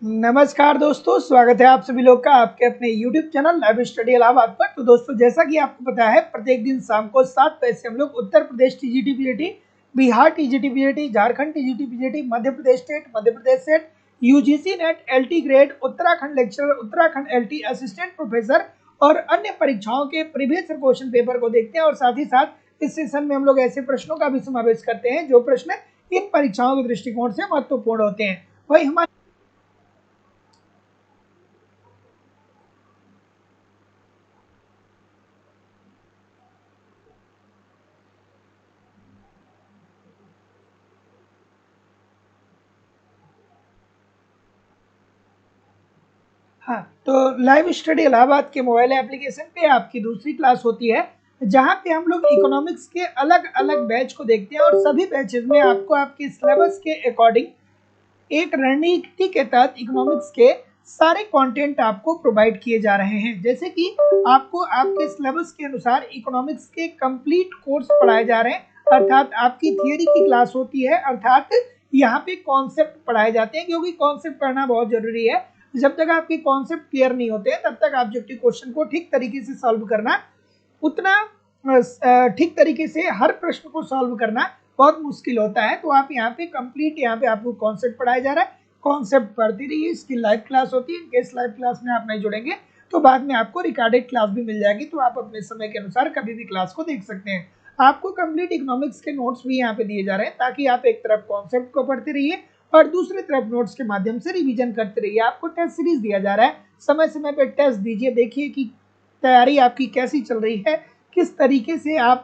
नमस्कार दोस्तों, स्वागत है आप सभी लोग का आपके अपने YouTube channel live study Allahabad पर। तो दोस्तों, जैसा कि आपको पता है, प्रत्येक दिन शाम को 7 बजे से हम लोग Uttar Pradesh TGT PGT, Bihar TGT PGT, Jharkhand TGT PGT, Madhya Pradesh state, Madhya Pradesh SET, UGC NET, LT grade, Uttarakhand lecturer, Uttarakhand LT assistant professor और अन्य परीक्षाओं के प्रीवियस क्वेश्चन पेपर को देखते हैं। और साथ ही साथ इस सेशन में हम लोग ऐसे प्रश्नों का भी समावेश करते हैं जो प्रश्न इन परीक्षाओं के दृष्टिकोण से महत्वपूर्ण होते हैं। वही हमारे हाँ, तो लाइव स्टडी इलाहाबाद के मोबाइल एप्लीकेशन पे आपकी दूसरी क्लास होती है, जहाँ पे हम लोग इकोनॉमिक्स के अलग अलग बैच को देखते हैं और सभी बैचेस में आपको आपके सिलेबस के अकॉर्डिंग एक रणनीति के तहत इकोनॉमिक्स के सारे कंटेंट आपको प्रोवाइड किए जा रहे हैं। जैसे कि आपको आपके सिलेबस के अनुसार इकोनॉमिक्स के कंप्लीट कोर्स पढ़ाए जा रहे हैं, अर्थात आपकी थियोरी की क्लास होती है, अर्थात यहाँ पे कॉन्सेप्ट पढ़ाए जाते हैं, क्योंकि कॉन्सेप्ट पढ़ना बहुत जरूरी है। जब तक आपके कॉन्सेप्ट क्लियर नहीं होते तब तक ऑब्जेक्टिव क्वेश्चन को ठीक तरीके से सॉल्व करना उतना ठीक तरीके से हर प्रश्न को सॉल्व करना बहुत मुश्किल होता है। तो आप यहाँ पे कंप्लीट यहाँ पे आपको कॉन्सेप्ट पढ़ाया जा रहा है, कॉन्सेप्ट पढ़ती रहिए। इसकी लाइव क्लास होती है, इनकेस लाइव क्लास में आप नहीं जुड़ेंगे तो बाद में आपको रिकॉर्डेड क्लास भी मिल जाएगी, तो आप अपने समय के अनुसार कभी भी क्लास को देख सकते हैं। आपको कंप्लीट इकोनॉमिक्स के नोट्स भी यहाँ पे दिए जा रहे हैं, ताकि आप एक तरफ कॉन्सेप्ट को पढ़ते रहिए और दूसरी तरफ नोट्स के माध्यम से रिवीजन करते रहिए। आपको टेस्ट सीरीज दिया जा रहा है, समय समय पे टेस्ट दीजिए, देखिए कि तैयारी आपकी कैसी चल रही है, किस तरीके से आप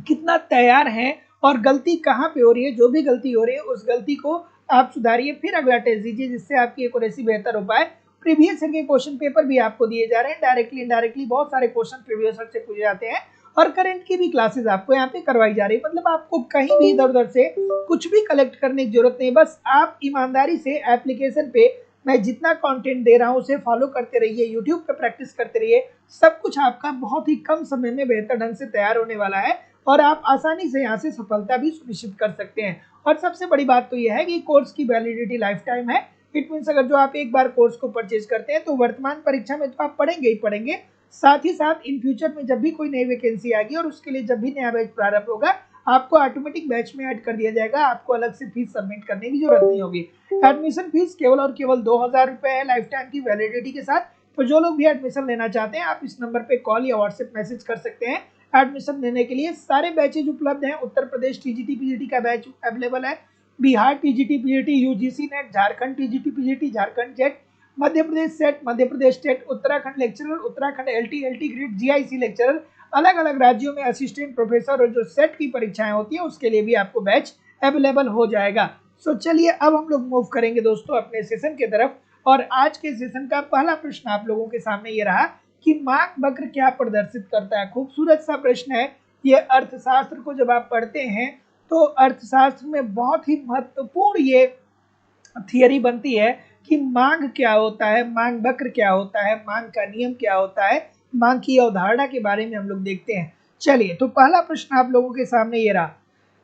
कितना तैयार हैं और गलती कहाँ पे हो रही है। जो भी गलती हो रही है उस गलती को आप सुधारिए, फिर अगला टेस्ट दीजिए, जिससे आपकी एक्यूरेसी बेहतर हो पाए। प्रीवियस ईयर के क्वेश्चन पेपर भी आपको दिए जा रहे हैं, डायरेक्टली इनडायरेक्टली बहुत सारे क्वेश्चन प्रीवियस ईयर से पूछे जाते हैं और करंट की भी क्लासेस आपको यहाँ पे करवाई जा रही है। मतलब आपको कहीं भी इधर उधर से कुछ भी कलेक्ट करने की जरूरत नहीं, बस आप ईमानदारी से एप्लीकेशन पे मैं जितना कंटेंट दे रहा हूँ उसे फॉलो करते रहिए, यूट्यूब पे प्रैक्टिस करते रहिए। सब कुछ आपका बहुत ही कम समय में बेहतर ढंग से तैयार होने वाला है और आप आसानी से यहाँ से सफलता भी सुनिश्चित कर सकते हैं। और सबसे बड़ी बात तो यह है कि कोर्स की वैलिडिटी लाइफ टाइम है। इट मीन्स अगर जो आप एक बार कोर्स को परचेज करते हैं तो वर्तमान परीक्षा में तो आप पढ़ेंगे ही पढ़ेंगे, साथ ही साथ इन फ्यूचर में जब भी कोई नई वैकेंसी आएगी और उसके लिए जब भी नया बैच प्रारंभ होगा, आपको ऑटोमेटिक बैच में ऐड कर दिया जाएगा। आपको अलग से फीस सबमिट करने की जरूरत नहीं होगी। एडमिशन फीस केवल और केवल 2000 रुपए है लाइफ टाइम की वैलिडिटी के साथ। तो जो लोग भी एडमिशन लेना चाहते हैं, आप इस नंबर पे कॉल या व्हाट्सएप मैसेज कर सकते हैं। एडमिशन लेने के लिए सारे बैचेज उपलब्ध हैं। उत्तर प्रदेश टीजीटी पीजीटी का बैच अवेलेबल है, Bihar TGT PGT, UGC NET, Jharkhand TGT PGT, Jharkhand JET, Madhya Pradesh SET, Madhya Pradesh state, Uttarakhand lecturer, Uttarakhand LT grade, GIC lecturer, अलग अलग राज्यों में असिस्टेंट प्रोफेसर और जो सेट की परीक्षाएं होती है उसके लिए भी आपको बैच अवेलेबल हो जाएगा। सो चलिए अब हम लोग मूव करेंगे दोस्तों अपने सेशन की तरफ। और आज के सेशन का पहला प्रश्न आप लोगों के सामने ये रहा कि मार्क वक्र क्या प्रदर्शित करता है। खूबसूरत सा प्रश्न है। ये अर्थशास्त्र को जब आप पढ़ते हैं तो अर्थशास्त्र में बहुत ही महत्वपूर्ण ये थियरी बनती है कि मांग क्या होता है, मांग वक्र क्या होता है, मांग का नियम क्या होता है, मांग की अवधारणा के बारे में हम लोग देखते हैं। चलिए, तो पहला प्रश्न आप लोगों के सामने ये रहा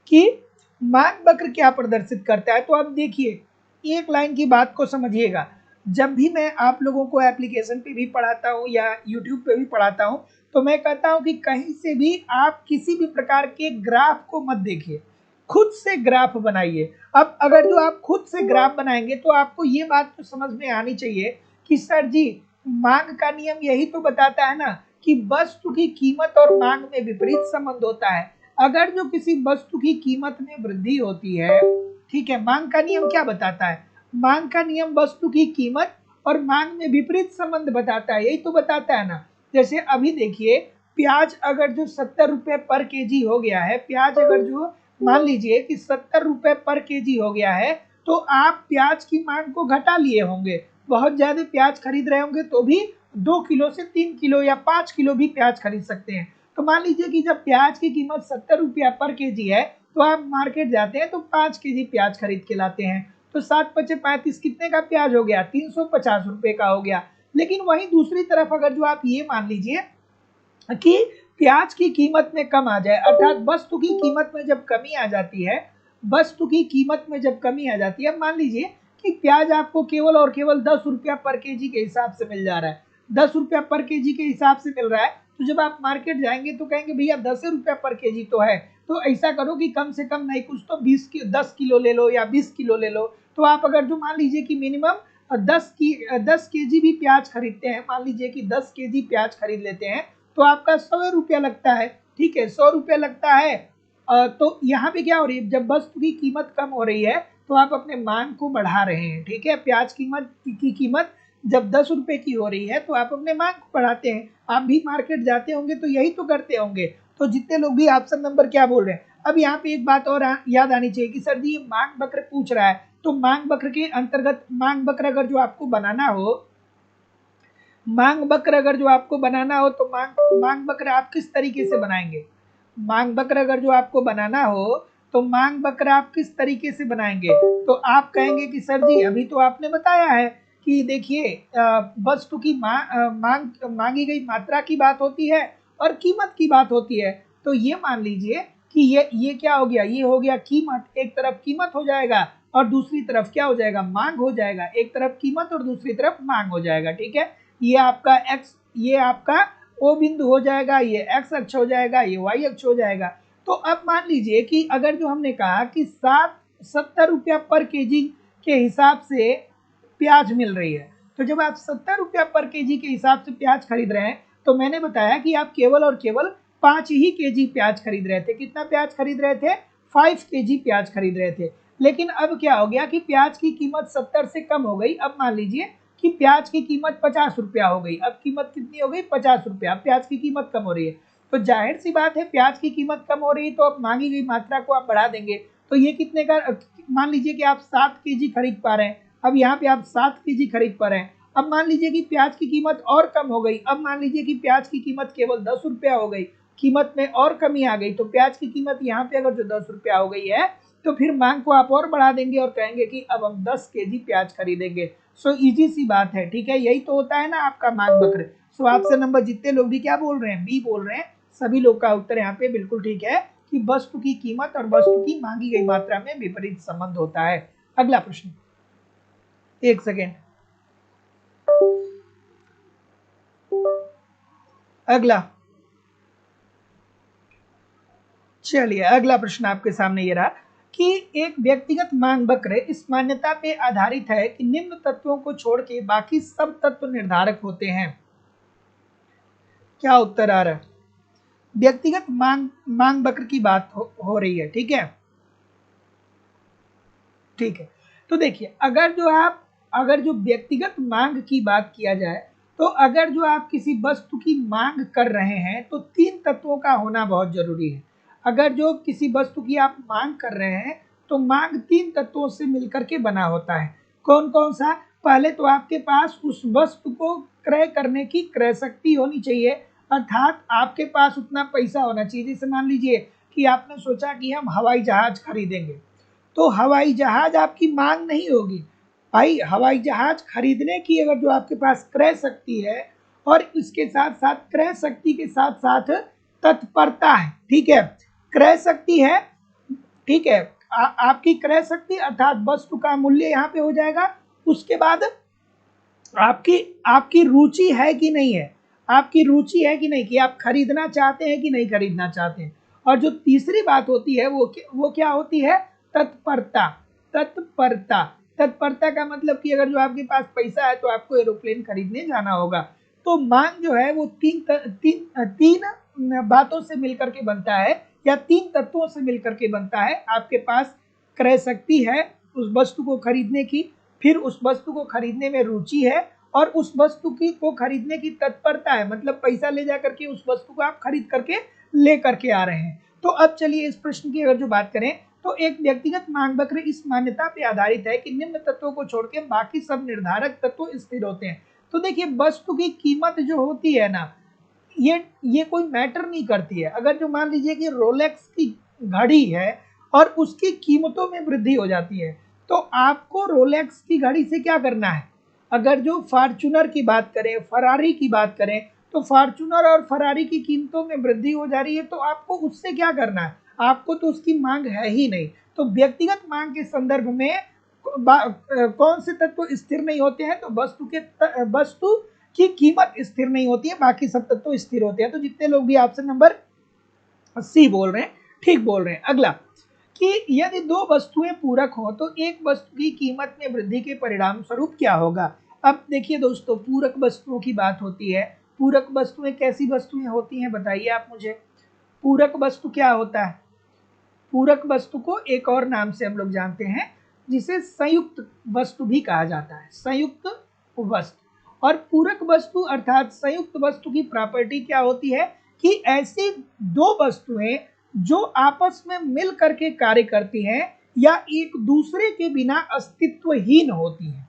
कि मांग वक्र क्या प्रदर्शित करता है। तो अब देखिए, एक लाइन की बात को समझिएगा। जब भी मैं आप लोगों को एप्लीकेशन पे भी पढ़ाता हूँ या यूट्यूब पे भी पढ़ाता हूँ, तो मैं कहता हूँ कि कहीं से भी आप किसी भी प्रकार के ग्राफ को मत देखिए, खुद से ग्राफ बनाइए। अब अगर जो आप खुद से ग्राफ बनाएंगे तो आपको ये बात तो समझ में आनी चाहिए कि सर जी, मांग का नियम यही तो बताता है ना कि वस्तु की कीमत और मांग में विपरीत संबंध होता है। अगर जो किसी वस्तु की कीमत में वृद्धि होती है, ठीक है, मांग का नियम क्या बताता है? मांग का नियम वस्तु की कीमत और मांग में विपरीत संबंध बताता है, यही तो बताता है ना। जैसे अभी देखिए, प्याज अगर जो 70 रुपए पर केजी हो गया है, प्याज अगर जो मान लीजिए कि 70 रुपए पर केजी हो गया है, तो आप प्याज की मांग को घटा लिए होंगे, बहुत ज्यादा प्याज खरीद रहे होंगे तो भी 2 किलो से 3 किलो या 5 किलो भी प्याज खरीद सकते हैं। तो मान लीजिए कि जब प्याज की कीमत 70 रुपया पर केजी है, तो आप मार्केट जाते हैं तो 5 केजी प्याज खरीद के लाते हैं। तो 7 पचे 35 कितने का प्याज हो गया? 350 रुपए का हो गया। लेकिन वहीं दूसरी तरफ अगर जो आप ये मान लीजिए कि प्याज की कीमत में कम आ जाए, अर्थात वस्तु की कीमत में जब कमी आ जाती है, वस्तु की कीमत में जब कमी आ जाती है, मान लीजिए कि प्याज आपको केवल और केवल 10 रुपया पर केजी के हिसाब से मिल जा रहा है, 10 रुपया पर केजी के हिसाब से मिल रहा है, तो जब आप मार्केट जाएंगे तो कहेंगे भैया 10 रुपया पर केजी तो है, तो ऐसा करो कि कम से कम नहीं कुछ तो 10 किलो ले लो या 20 किलो ले लो। तो आप अगर जो मान लीजिए कि मिनिमम 10 केजी भी प्याज खरीदते हैं, मान लीजिए कि 10 केजी प्याज खरीद लेते हैं, तो आपका 100 रुपया लगता है, ठीक है, 100 रुपया लगता है। तो यहाँ पे क्या हो रही है, जब वस्तु की कीमत कम हो रही है तो आप अपने मांग को बढ़ा रहे हैं, ठीक है। प्याज की कीमत जब 10 रुपए की हो रही है तो आप अपने मांग को बढ़ाते हैं। आप भी मार्केट जाते होंगे तो यही तो करते होंगे। तो जितने लोग भी ऑप्शन नंबर क्या बोल रहे हैं। अब यहाँ पे एक बात और याद आनी चाहिए कि सर जी ये मांग वक्र पूछ रहा है, तो मांग वक्र के अंतर्गत मांग वक्र अगर जो आपको बनाना हो, मांग वक्र अगर जो आपको बनाना हो तो मांग वक्र आप किस तरीके से बनाएंगे। मांग वक्र अगर जो आपको बनाना हो तो मांग वक्र आप किस तरीके से बनाएंगे। तो आप कहेंगे कि सर जी अभी तो आपने बताया है कि देखिए वस्तु की मांगी गई मात्रा की बात होती है और कीमत की बात होती है। तो ये मान लीजिए कि ये क्या हो गया, ये हो गया कीमत, एक तरफ कीमत हो जाएगा और दूसरी तरफ क्या हो जाएगा, मांग हो जाएगा। एक तरफ कीमत और दूसरी तरफ मांग हो जाएगा, ठीक है। ये आपका x, ये आपका O बिंदु हो जाएगा, ये x अक्ष हो जाएगा, ये y अक्ष हो जाएगा। तो अब मान लीजिए कि अगर जो हमने कहा कि 70 रुपया पर केजी के हिसाब से प्याज मिल रही है, तो जब आप 70 रुपया पर केजी के हिसाब से प्याज खरीद रहे हैं तो मैंने बताया कि आप केवल और केवल 5 ही केजी प्याज खरीद रहे थे। कितना प्याज खरीद रहे थे, 5 केजी प्याज खरीद रहे थे। लेकिन अब क्या हो गया कि प्याज की कीमत 70 से कम हो गई। अब मान लीजिए कि प्याज की कीमत 50 रुपया हो गई। अब कीमत कितनी हो गई, 50 रुपया। प्याज की कीमत कम हो रही है, तो जाहिर सी बात है प्याज की कीमत कम हो रही है तो अब मांगी गई मात्रा को आप बढ़ा देंगे। तो ये कितने का, मान लीजिए कि आप 7 केजी खरीद पा रहे हैं। अब यहाँ पे आप 7 केजी खरीद पा रहे हैं। अब मान लीजिए कि प्याज की कीमत और कम हो गई। अब मान लीजिए कि प्याज की कीमत केवल 10 रुपया हो गई, कीमत में और कमी आ गई। तो प्याज की कीमत यहाँ पे अगर जो 10 रुपया हो गई है तो फिर मांग को आप और बढ़ा देंगे और कहेंगे कि अब हम 10 केजी प्याज खरीदेंगे। सो इजी सी बात है, ठीक है। यही तो होता है ना आपका मांग वक्र। सो ऑप्शन नंबर जितने लोग भी क्या बोल रहे हैं, बी बोल रहे हैं, सभी लोग का उत्तर यहाँ पे बिल्कुल ठीक है कि वस्तु की कीमत और वस्तु की मांगी गई मात्रा में विपरीत संबंध होता है। अगला प्रश्न, एक सेकेंड, अगला, चलिए अगला प्रश्न आपके सामने ये रहा कि एक व्यक्तिगत मांग वक्र इस मान्यता पे आधारित है कि निम्न तत्वों को छोड़ के बाकी सब तत्व निर्धारक होते हैं। क्या उत्तर आ रहा है, व्यक्तिगत मांग वक्र की बात हो रही है, ठीक है। ठीक है, तो देखिए अगर जो व्यक्तिगत मांग की बात किया जाए तो अगर जो आप किसी वस्तु की मांग कर रहे हैं तो 3 तत्वों का होना बहुत जरूरी है। अगर जो किसी वस्तु की आप मांग कर रहे हैं तो मांग 3 तत्वों से मिलकर के बना होता है। कौन कौन सा, पहले तो आपके पास उस वस्तु को क्रय करने की क्रय शक्ति होनी चाहिए, अर्थात आपके पास उतना पैसा होना चाहिए। जैसे मान लीजिए कि आपने सोचा कि हम हवाई जहाज खरीदेंगे, तो हवाई जहाज आपकी मांग नहीं होगी भाई। हवाई जहाज खरीदने की अगर जो आपके पास क्रय शक्ति है और इसके साथ साथ क्रय शक्ति के साथ साथ तत्परता है, ठीक है, क्रय शक्ति है, ठीक है, आपकी क्रय शक्ति अर्थात वस्तु का मूल्य यहाँ पे हो जाएगा। उसके बाद आपकी रुचि है कि नहीं है, आपकी रुचि है कि नहीं, कि आप खरीदना चाहते हैं कि नहीं खरीदना चाहते हैं। और जो तीसरी बात होती है वो क्या होती है, तत्परता। तत्परता तत्परता का मतलब कि अगर जो आपके पास पैसा है तो आपको एरोप्लेन खरीदने जाना होगा। तो मांग जो है वो तीन बातों से मिलकर के बनता है या 3 तत्वों से मिलकर के बनता है। आपके पास क्रय शक्ति है उस वस्तु को खरीदने की, फिर उस वस्तु को खरीदने में रुचि है और उस वस्तु को खरीदने की तत्परता है, मतलब पैसा ले जा करके उस वस्तु को आप खरीद करके ले करके आ रहे हैं। तो अब चलिए इस प्रश्न की अगर जो बात करें तो एक व्यक्तिगत मांग वक्र इस मान्यता पे आधारित है कि निम्न तत्वों को छोड़ के बाकी सब निर्धारक तत्व स्थिर होते हैं। तो देखिए वस्तु की कीमत जो होती है ना, ये कोई मैटर नहीं करती है। अगर जो मान लीजिए कि रोलेक्स की घड़ी है और उसकी कीमतों में वृद्धि हो जाती है तो आपको रोलेक्स की घड़ी से क्या करना है। अगर जो फॉर्च्यूनर की बात करें, फरारी की बात करें, तो फॉर्च्यूनर और फरारी की कीमतों में वृद्धि हो जा रही है तो आपको उससे क्या करना है, आपको तो उसकी मांग है ही नहीं। तो व्यक्तिगत मांग के संदर्भ में कौन से तत्व स्थिर नहीं होते हैं? तो वस्तु की कीमत स्थिर नहीं होती है, बाकी सब तत्व स्थिर होते हैं। तो जितने लोग भी ऑप्शन नंबर सी बोल रहे हैं ठीक बोल रहे हैं। अगला कि यदि दो वस्तुएं पूरक हो तो एक वस्तु की कीमत में वृद्धि के परिणाम स्वरूप क्या होगा? अब देखिए दोस्तों, पूरक वस्तुओं की बात होती है। पूरक वस्तुएं कैसी वस्तुएं होती हैं बताइए आप मुझे। पूरक वस्तु क्या होता है? पूरक वस्तु को एक और नाम से हम लोग जानते हैं, जिसे संयुक्त वस्तु भी कहा जाता है, संयुक्त वस्तु। और पूरक वस्तु अर्थात संयुक्त वस्तु की प्रॉपर्टी क्या होती है कि ऐसी दो वस्तुएं जो आपस में मिल करके कार्य करती हैं या एक दूसरे के बिना अस्तित्वहीन होती हैं।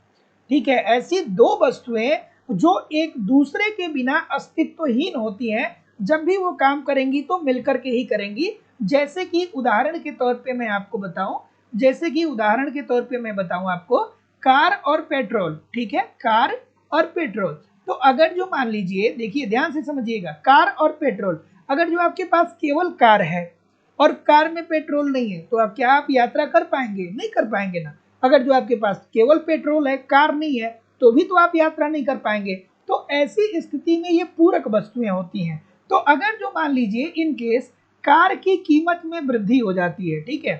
ठीक है, ऐसी दो वस्तुएं जो एक दूसरे के बिना अस्तित्वहीन होती हैं, जब भी वो काम करेंगी तो मिलकर के ही करेंगी। जैसे कि उदाहरण के तौर पे मैं आपको बताऊं, आपको कार और पेट्रोल। ठीक है, कार और पेट्रोल। तो अगर जो मान लीजिए, देखिए ध्यान से समझिएगा, कार और पेट्रोल, अगर जो आपके पास केवल कार है और कार में पेट्रोल नहीं है, तो क्या आप यात्रा कर पाएंगे? नहीं कर पाएंगे ना। अगर जो आपके पास केवल पेट्रोल है, कार नहीं है, तो भी तो आप यात्रा नहीं कर पाएंगे। तो ऐसी स्थिति में ये पूरक वस्तुएं होती हैं। तो अगर जो मान लीजिए इन केस कार की कीमत में वृद्धि हो जाती है, ठीक है,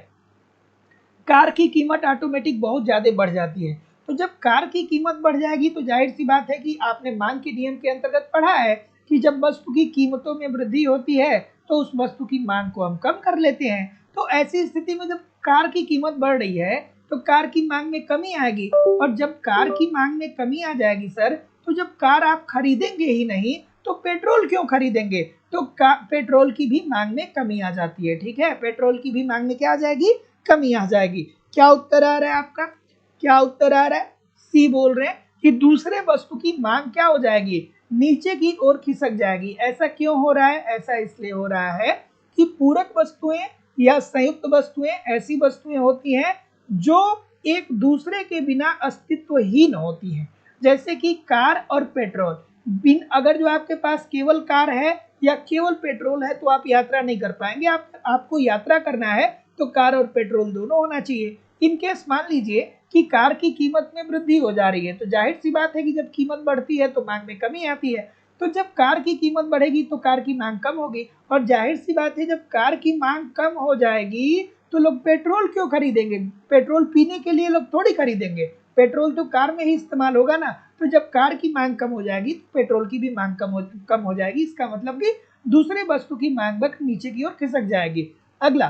कार की कीमत ऑटोमेटिक बहुत ज्यादा बढ़ जाती है। तो जब कार की कीमत बढ़ जाएगी तो जाहिर सी बात है कि आपने मांग के नियम के अंतर्गत पढ़ा है कि जब वस्तु की कीमतों में वृद्धि होती है तो उस वस्तु की मांग को हम कम कर लेते हैं। तो ऐसी स्थिति में जब कार की कीमत बढ़ रही है तो कार की मांग में कमी आएगी, और जब कार की मांग में कमी आ जाएगी सर, तो जब कार आप खरीदेंगे ही नहीं तो पेट्रोल क्यों खरीदेंगे? तो पेट्रोल की भी मांग में कमी आ जाती है। ठीक है, पेट्रोल की भी मांग में क्या आ जाएगी? कमी आ जाएगी। क्या उत्तर आ रहा है आपका? क्या उत्तर आ रहा है? सी बोल रहे हैं कि दूसरे वस्तु की मांग क्या हो जाएगी? नीचे की ओर खिसक जाएगी। ऐसा क्यों हो रहा है? ऐसा इसलिए हो रहा है कि पूरक वस्तुएं या संयुक्त वस्तुएं ऐसी वस्तुएं होती हैं जो एक दूसरे के बिना अस्तित्वहीन होती हैं। जैसे कि कार और पेट्रोल। अगर जो आपके पास केवल कार है या केवल पेट्रोल है तो आप यात्रा नहीं कर पाएंगे। आपको यात्रा करना है तो कार और पेट्रोल दोनों होना चाहिए। इनकेस मान लीजिए कि कार की कीमत में वृद्धि हो जा रही है, तो जाहिर सी बात है कि जब कीमत बढ़ती है तो मांग में कमी आती है। तो जब कार की कीमत बढ़ेगी तो कार की मांग कम होगी, और जाहिर सी बात है जब कार की मांग कम हो जाएगी तो लोग पेट्रोल क्यों खरीदेंगे? पेट्रोल पीने के लिए लोग थोड़ी खरीदेंगे, पेट्रोल तो कार में ही इस्तेमाल होगा ना। तो जब कार की मांग कम हो जाएगी तो पेट्रोल की भी मांग कम हो जाएगी। इसका मतलब कि दूसरे वस्तु की मांग बक नीचे की ओर खिसक जाएगी। अगला,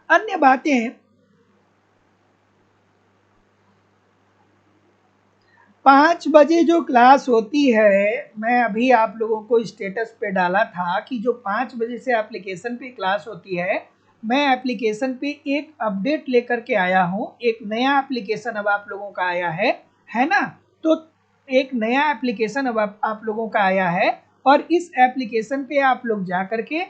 अन्य बातें हैं। 5 बजे जो क्लास होती है, मैं अभी आप लोगों को स्टेटस पे डाला था कि जो 5 बजे से एप्लीकेशन पे क्लास होती है, मैं एप्लीकेशन पे एक अपडेट लेकर के आया हूँ। एक नया एप्लीकेशन अब आप लोगों का आया है ना? तो एक नया एप्लीकेशन अब आप लोगों का आया है, और इस एप्लीकेशन पे आप लोग जा करके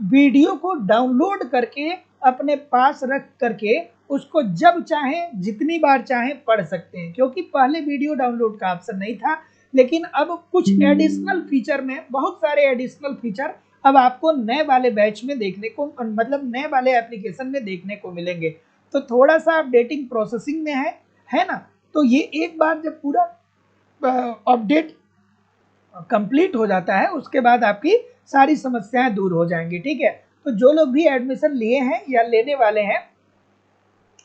वीडियो को डाउनलोड करके अपने पास रख करके उसको जब चाहें जितनी बार चाहें पढ़ सकते हैं। क्योंकि पहले वीडियो डाउनलोड का ऑप्शन नहीं था, लेकिन अब कुछ एडिशनल फीचर में, बहुत सारे एडिशनल फीचर अब आपको नए वाले बैच में देखने को, मतलब नए वाले एप्लीकेशन में देखने को मिलेंगे। तो थोड़ा सा अपडेटिंग प्रोसेसिंग में है ना? तो ये एक बार जब पूरा अपडेट कंप्लीट हो जाता है उसके बाद आपकी सारी समस्याएं दूर हो जाएंगी। ठीक है, तो जो लोग भी एडमिशन लिए हैं या लेने वाले हैं,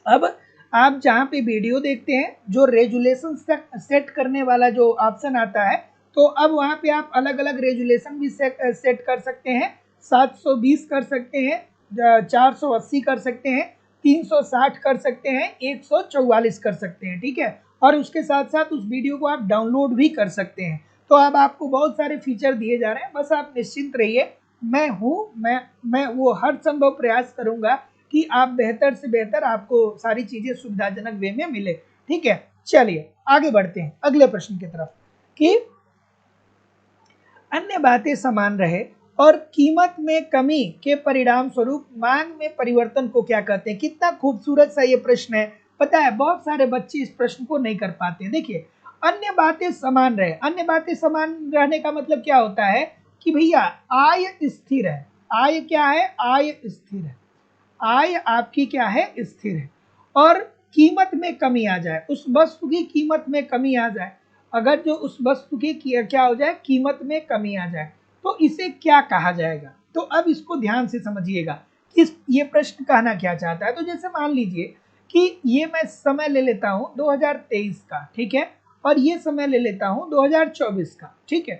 अब आप जहाँ पे वीडियो देखते हैं जो रेजुलेशन सेट करने वाला जो ऑप्शन आता है, तो अब वहाँ पे आप अलग अलग रेजुलेशन भी सेट कर सकते हैं। 720 कर सकते हैं, 480 कर सकते हैं, 360 कर सकते हैं, 144 कर सकते हैं। ठीक है, और उसके साथ साथ उस वीडियो को आप डाउनलोड भी कर सकते हैं। तो अब आपको बहुत सारे फीचर दिए जा रहे हैं, बस आप निश्चिंत रहिए। मैं वो हर संभव प्रयास करूंगा कि आप बेहतर से बेहतर आपको सारी चीजें सुविधाजनक वे में मिले। ठीक है, चलिए आगे बढ़ते हैं अगले प्रश्न की तरफ कि अन्य बातें समान रहे और कीमत में कमी के परिणाम स्वरूप मांग में परिवर्तन को क्या कहते हैं? कितना खूबसूरत सा ये प्रश्न है। पता है बहुत सारे बच्चे इस प्रश्न को नहीं कर पाते। देखिए, अन्य बातें समान रहे, अन्य बातें समान रहने का मतलब क्या होता है कि भैया आय स्थिर है। आय क्या है? आय स्थिर है। आय आपकी क्या है? स्थिर है। और कीमत में कमी आ जाए, उस वस्तु की कीमत में कमी आ जाए, अगर जो उस वस्तु की क्या हो जाए, कीमत में कमी आ जाए, तो इसे क्या कहा जाएगा। तो अब इसको ध्यान से समझिएगा कि ये प्रश्न कहना क्या चाहता है। तो जैसे मान लीजिए कि ये मैं समय ले लेता हूं 2023 का, ठीक है, और ये समय ले लेता हूं 2024 का, ठीक है।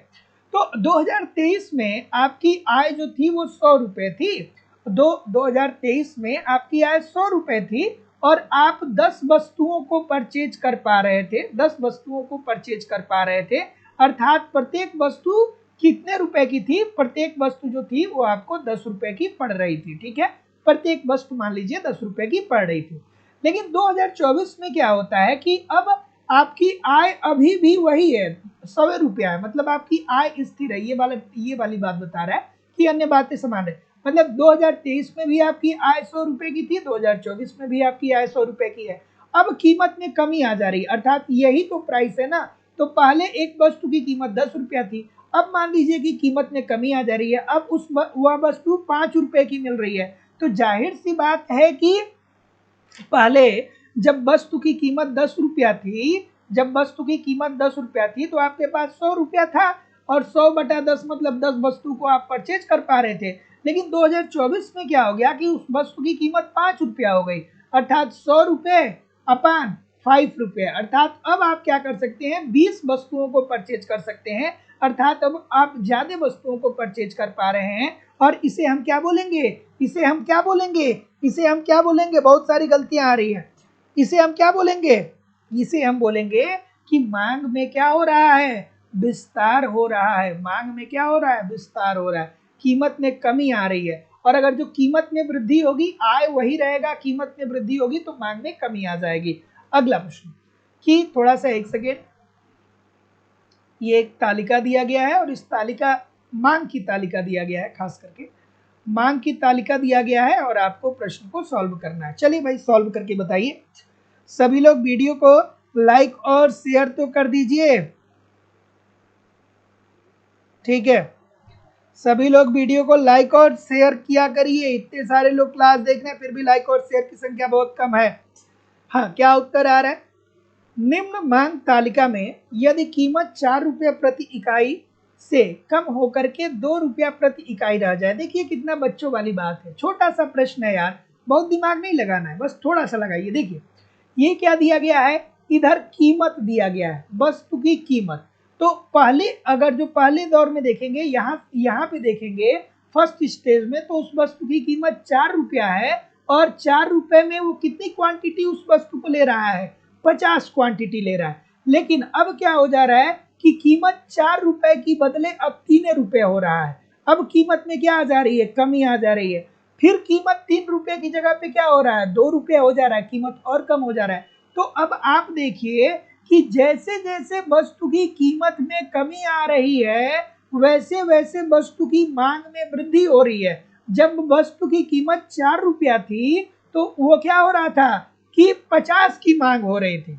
तो 2023 में आपकी आय जो थी वो 100 रुपए थी। 2023 में आपकी आय 100 रुपए थी और आप 10 वस्तुओं को परचेज कर पा रहे थे, 10 वस्तुओं को परचेज कर पा रहे थे, अर्थात प्रत्येक वस्तु कितने रुपए की थी, प्रत्येक वस्तु जो थी वो आपको 10 रुपए की पड़ रही थी, ठीक है, प्रत्येक वस्तु मान लीजिए 10 रुपए की पड़ रही थी। लेकिन 2024 में क्या होता है कि अब आपकी आय अभी भी वही है, 100 रुपया है, मतलब आपकी आय स्थिर है। ये वाली बात बता रहा है कि अन्य बातें समान है, मतलब 2023 में भी आपकी आय 100 रुपए की थी, 2024 में भी आपकी आय 100 रुपए की है। अब कीमत में कमी आ जा रही है, अर्थात यही तो प्राइस है ना। तो पहले एक वस्तु की कीमत 10 रुपया थी, अब मान लीजिए कि कीमत में कमी आ जा रही है, अब वह वस्तु 5 रुपए की मिल रही है। तो जाहिर सी बात है कि पहले जब वस्तु की कीमत 10 रुपया थी, जब वस्तु की कीमत 10 रुपया थी तो आपके पास 100 रुपया था, और 100 बटा 10 मतलब 10 वस्तु को आप परचेज कर पा रहे थे। लेकिन 2024 में क्या हो गया कि उस वस्तु की कीमत 5 रुपया हो गई, अर्थात 100 रुपए अपान 5 रुपये, अर्थात अब आप क्या कर सकते हैं, 20 वस्तुओं को परचेज कर सकते हैं, अर्थात अब आप ज्यादा वस्तुओं को परचेज कर पा रहे हैं। और इसे हम क्या बोलेंगे, इसे हम क्या बोलेंगे, इसे हम क्या बोलेंगे, बहुत सारी गलतियां आ रही है, इसे हम क्या बोलेंगे, इसे हम बोलेंगे कि मांग में क्या हो रहा है, विस्तार हो रहा है। मांग में क्या हो रहा है, विस्तार हो रहा है, कीमत में कमी आ रही है। और अगर जो कीमत में वृद्धि होगी, आय वही रहेगा, कीमत में वृद्धि होगी तो मांग में कमी आ जाएगी। अगला प्रश्न कि थोड़ा सा एक सेकेंड, ये एक तालिका दिया गया है और इस तालिका मांग की तालिका दिया गया है, खास करके मांग की तालिका दिया गया है और आपको प्रश्न को सॉल्व करना है। चलिए भाई सॉल्व करके बताइए। सभी लोग वीडियो को लाइक और शेयर तो कर दीजिए, ठीक है, सभी लोग वीडियो को लाइक और शेयर किया करिए। इतने सारे लोग क्लास देख रहे हैं फिर भी लाइक और शेयर की संख्या बहुत कम है। हाँ, क्या उत्तर आ रहा है, निम्न मांग तालिका में यदि कीमत 4 रुपया प्रति इकाई से कम होकर के 2 रुपया प्रति इकाई रह जाए। देखिए कितना बच्चों वाली बात है, छोटा सा प्रश्न है यार, बहुत दिमाग नहीं लगाना है, बस थोड़ा सा लगाइए। देखिए ये क्या दिया गया है, इधर कीमत दिया गया है, वस्तु की कीमत। तो पहले अगर जो पहले दौर में देखेंगे, यहाँ पे देखेंगे फर्स्ट स्टेज में, तो उस वस्तु की कीमत 4 रुपया है और 4 रुपए में वो कितनी क्वांटिटी उस वस्तु को ले रहा है, 50 क्वांटिटी ले रहा है। लेकिन अब क्या हो जा रहा है कि कीमत 4 रुपए की बदले अब 3 रुपए हो रहा है। अब कीमत में क्या आ जा रही है, कमी आ जा रही है। फिर कीमत 3 रुपए की जगह पे क्या हो रहा है, 2 रुपया हो जा रहा है, कीमत और कम हो जा रहा है। तो अब आप देखिए कि जैसे जैसे वस्तु की कीमत में कमी आ रही है, वैसे वैसे वस्तु की मांग में वृद्धि हो रही है। जब वस्तु की कीमत 4 रुपया थी तो वो क्या हो रहा था कि 50 की मांग हो रही थी,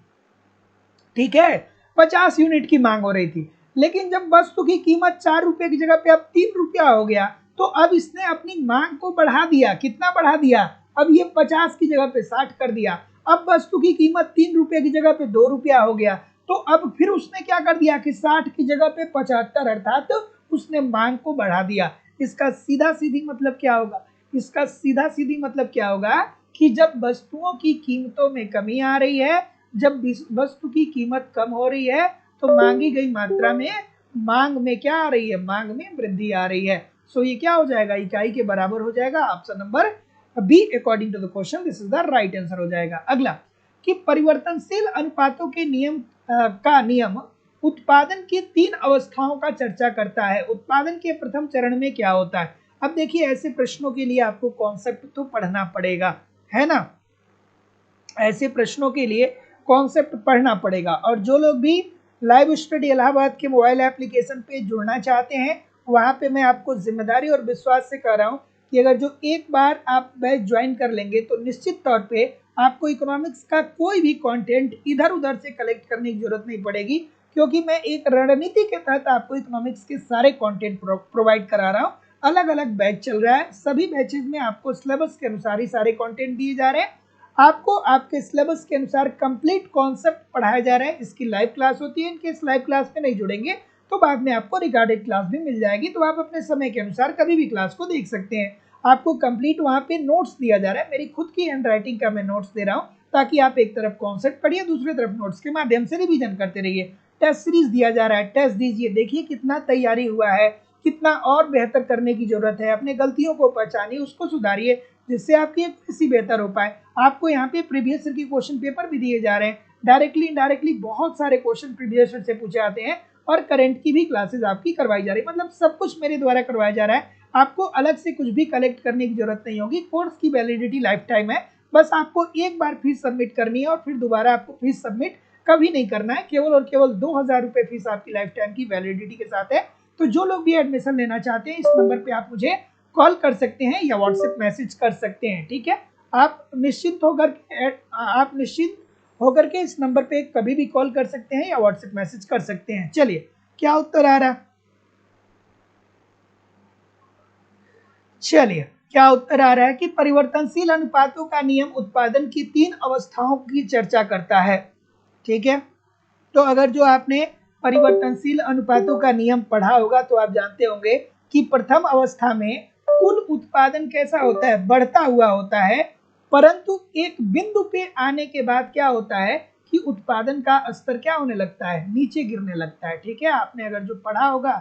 ठीक है, 50 यूनिट की मांग हो रही थी। लेकिन जब वस्तु की कीमत 4 रुपए की जगह पे अब 3 रुपया हो गया, तो अब इसने अपनी मांग को बढ़ा दिया। कितना बढ़ा दिया, अब ये 50 की जगह पे 60 कर दिया। अब वस्तु की कीमत 3 रुपए की जगह पे 2 रुपया हो गया। तो अब फिर उसने क्या कर दिया कि 60 की जगह पे 75, अर्थात उसने मांग को बढ़ा दिया। इसका सीधा सीधी मतलब क्या होगा, इसका सीधा सीधी मतलब क्या होगा कि जब वस्तुओं की कीमतों में कमी आ रही है, जब वस्तु की कीमत कम हो रही है, तो मांगी गई मात्रा में मांग में क्या आ रही है, मांग में वृद्धि आ रही है। सो ये क्या हो जाएगा, इकाई के बराबर हो जाएगा। Option number B according to the question this is the right answer हो जाएगा। अगला कि परिवर्तनशील अनुपातों के नियम का नियम उत्पादन की 3 अवस्थाओं का चर्चा करता है। उत्पादन के प्रथम चरण में क्या होता है। अब देखिए ऐसे प्रश्नों के लिए आपको कॉन्सेप्ट तो पढ़ना पड़ेगा, है ना, ऐसे प्रश्नों के लिए कॉन्सेप्ट पढ़ना पड़ेगा। और जो लोग भी लाइव स्टडी इलाहाबाद के मोबाइल एप्लीकेशन पे जुड़ना चाहते हैं, वहाँ पे मैं आपको जिम्मेदारी और विश्वास से कह रहा हूँ कि अगर जो एक बार आप बैच ज्वाइन कर लेंगे तो निश्चित तौर पे आपको इकोनॉमिक्स का कोई भी कंटेंट इधर उधर से कलेक्ट करने की जरूरत नहीं पड़ेगी, क्योंकि मैं एक रणनीति के तहत आपको इकोनॉमिक्स के सारे कंटेंट प्रोवाइड करा रहा हूँ। अलग अलग बैच चल रहा है, सभी बैचेज में आपको सिलेबस के अनुसार ही सारे कंटेंट दिए जा रहे हैं। आपको आपके सिलेबस के अनुसार कंप्लीट कॉन्सेप्ट पढ़ाया जा रहा है। इसकी लाइव क्लास होती है। इनके इस लाइव क्लास में नहीं जुड़ेंगे तो बाद में आपको रिकॉर्डेड क्लास भी मिल जाएगी, तो आप अपने समय के अनुसार कभी भी क्लास को देख सकते हैं। आपको कंप्लीट वहाँ पे नोट्स दिया जा रहा है। मेरी खुद की हैंड राइटिंग का मैं नोट्स दे रहा हूँ ताकि आप एक तरफ कॉन्सेप्ट पढ़िए, दूसरी तरफ नोट्स के माध्यम से रिवीजन करते रहिए। टेस्ट सीरीज दिया जा रहा है, टेस्ट दीजिए, देखिए कितना तैयारी हुआ है, कितना और बेहतर करने की जरूरत है। अपने गलतियों को पहचानिए, उसको सुधारिए, जिससे आपकी एक्यूरेसी बेहतर हो पाए। आपको यहाँ पे प्रीवियस ईयर के क्वेश्चन पेपर भी दिए जा रहे हैं। डायरेक्टली इनडायरेक्टली बहुत सारे क्वेश्चन प्रीवियस ईयर से पूछे आते हैं और करंट की भी क्लासेस आपकी करवाई जा रही है। मतलब सब कुछ मेरे द्वारा करवाया जा रहा है। आपको अलग से कुछ भी कलेक्ट करने की जरूरत नहीं होगी। कोर्स की वैलिडिटी लाइफ टाइम है। बस आपको एक बार फीस सबमिट करनी है और फिर दोबारा आपको फीस सबमिट कभी नहीं करना है। केवल और केवल 2000 रुपये फीस आपकी लाइफ टाइम की वैलिडिटी के साथ है। तो जो लोग भी एडमिशन लेना चाहते हैं, इस नंबर पे आप मुझे कॉल कर सकते हैं या व्हाट्सएप मैसेज कर सकते हैं। ठीक है, आप निश्चिंत होकर के इस नंबर पे कभी भी कॉल कर सकते हैं या व्हाट्सएप मैसेज कर सकते हैं। चलिए, क्या उत्तर आ रहा? चलिए, क्या उत्तर आ रहा है कि परिवर्तनशील अनुपातों का नियम उत्पादन की 3 अवस्थाओं की चर्चा करता है। ठीक है, तो अगर जो आपने परिवर्तनशील अनुपातों का नियम पढ़ा होगा तो आप जानते होंगे कि प्रथम अवस्था में कुल उत्पादन कैसा होता है, बढ़ता हुआ होता है, परंतु एक बिंदु पे आने के बाद क्या होता है कि उत्पादन का स्तर क्या होने लगता है, नीचे गिरने लगता है। ठीक है, आपने अगर जो पढ़ा होगा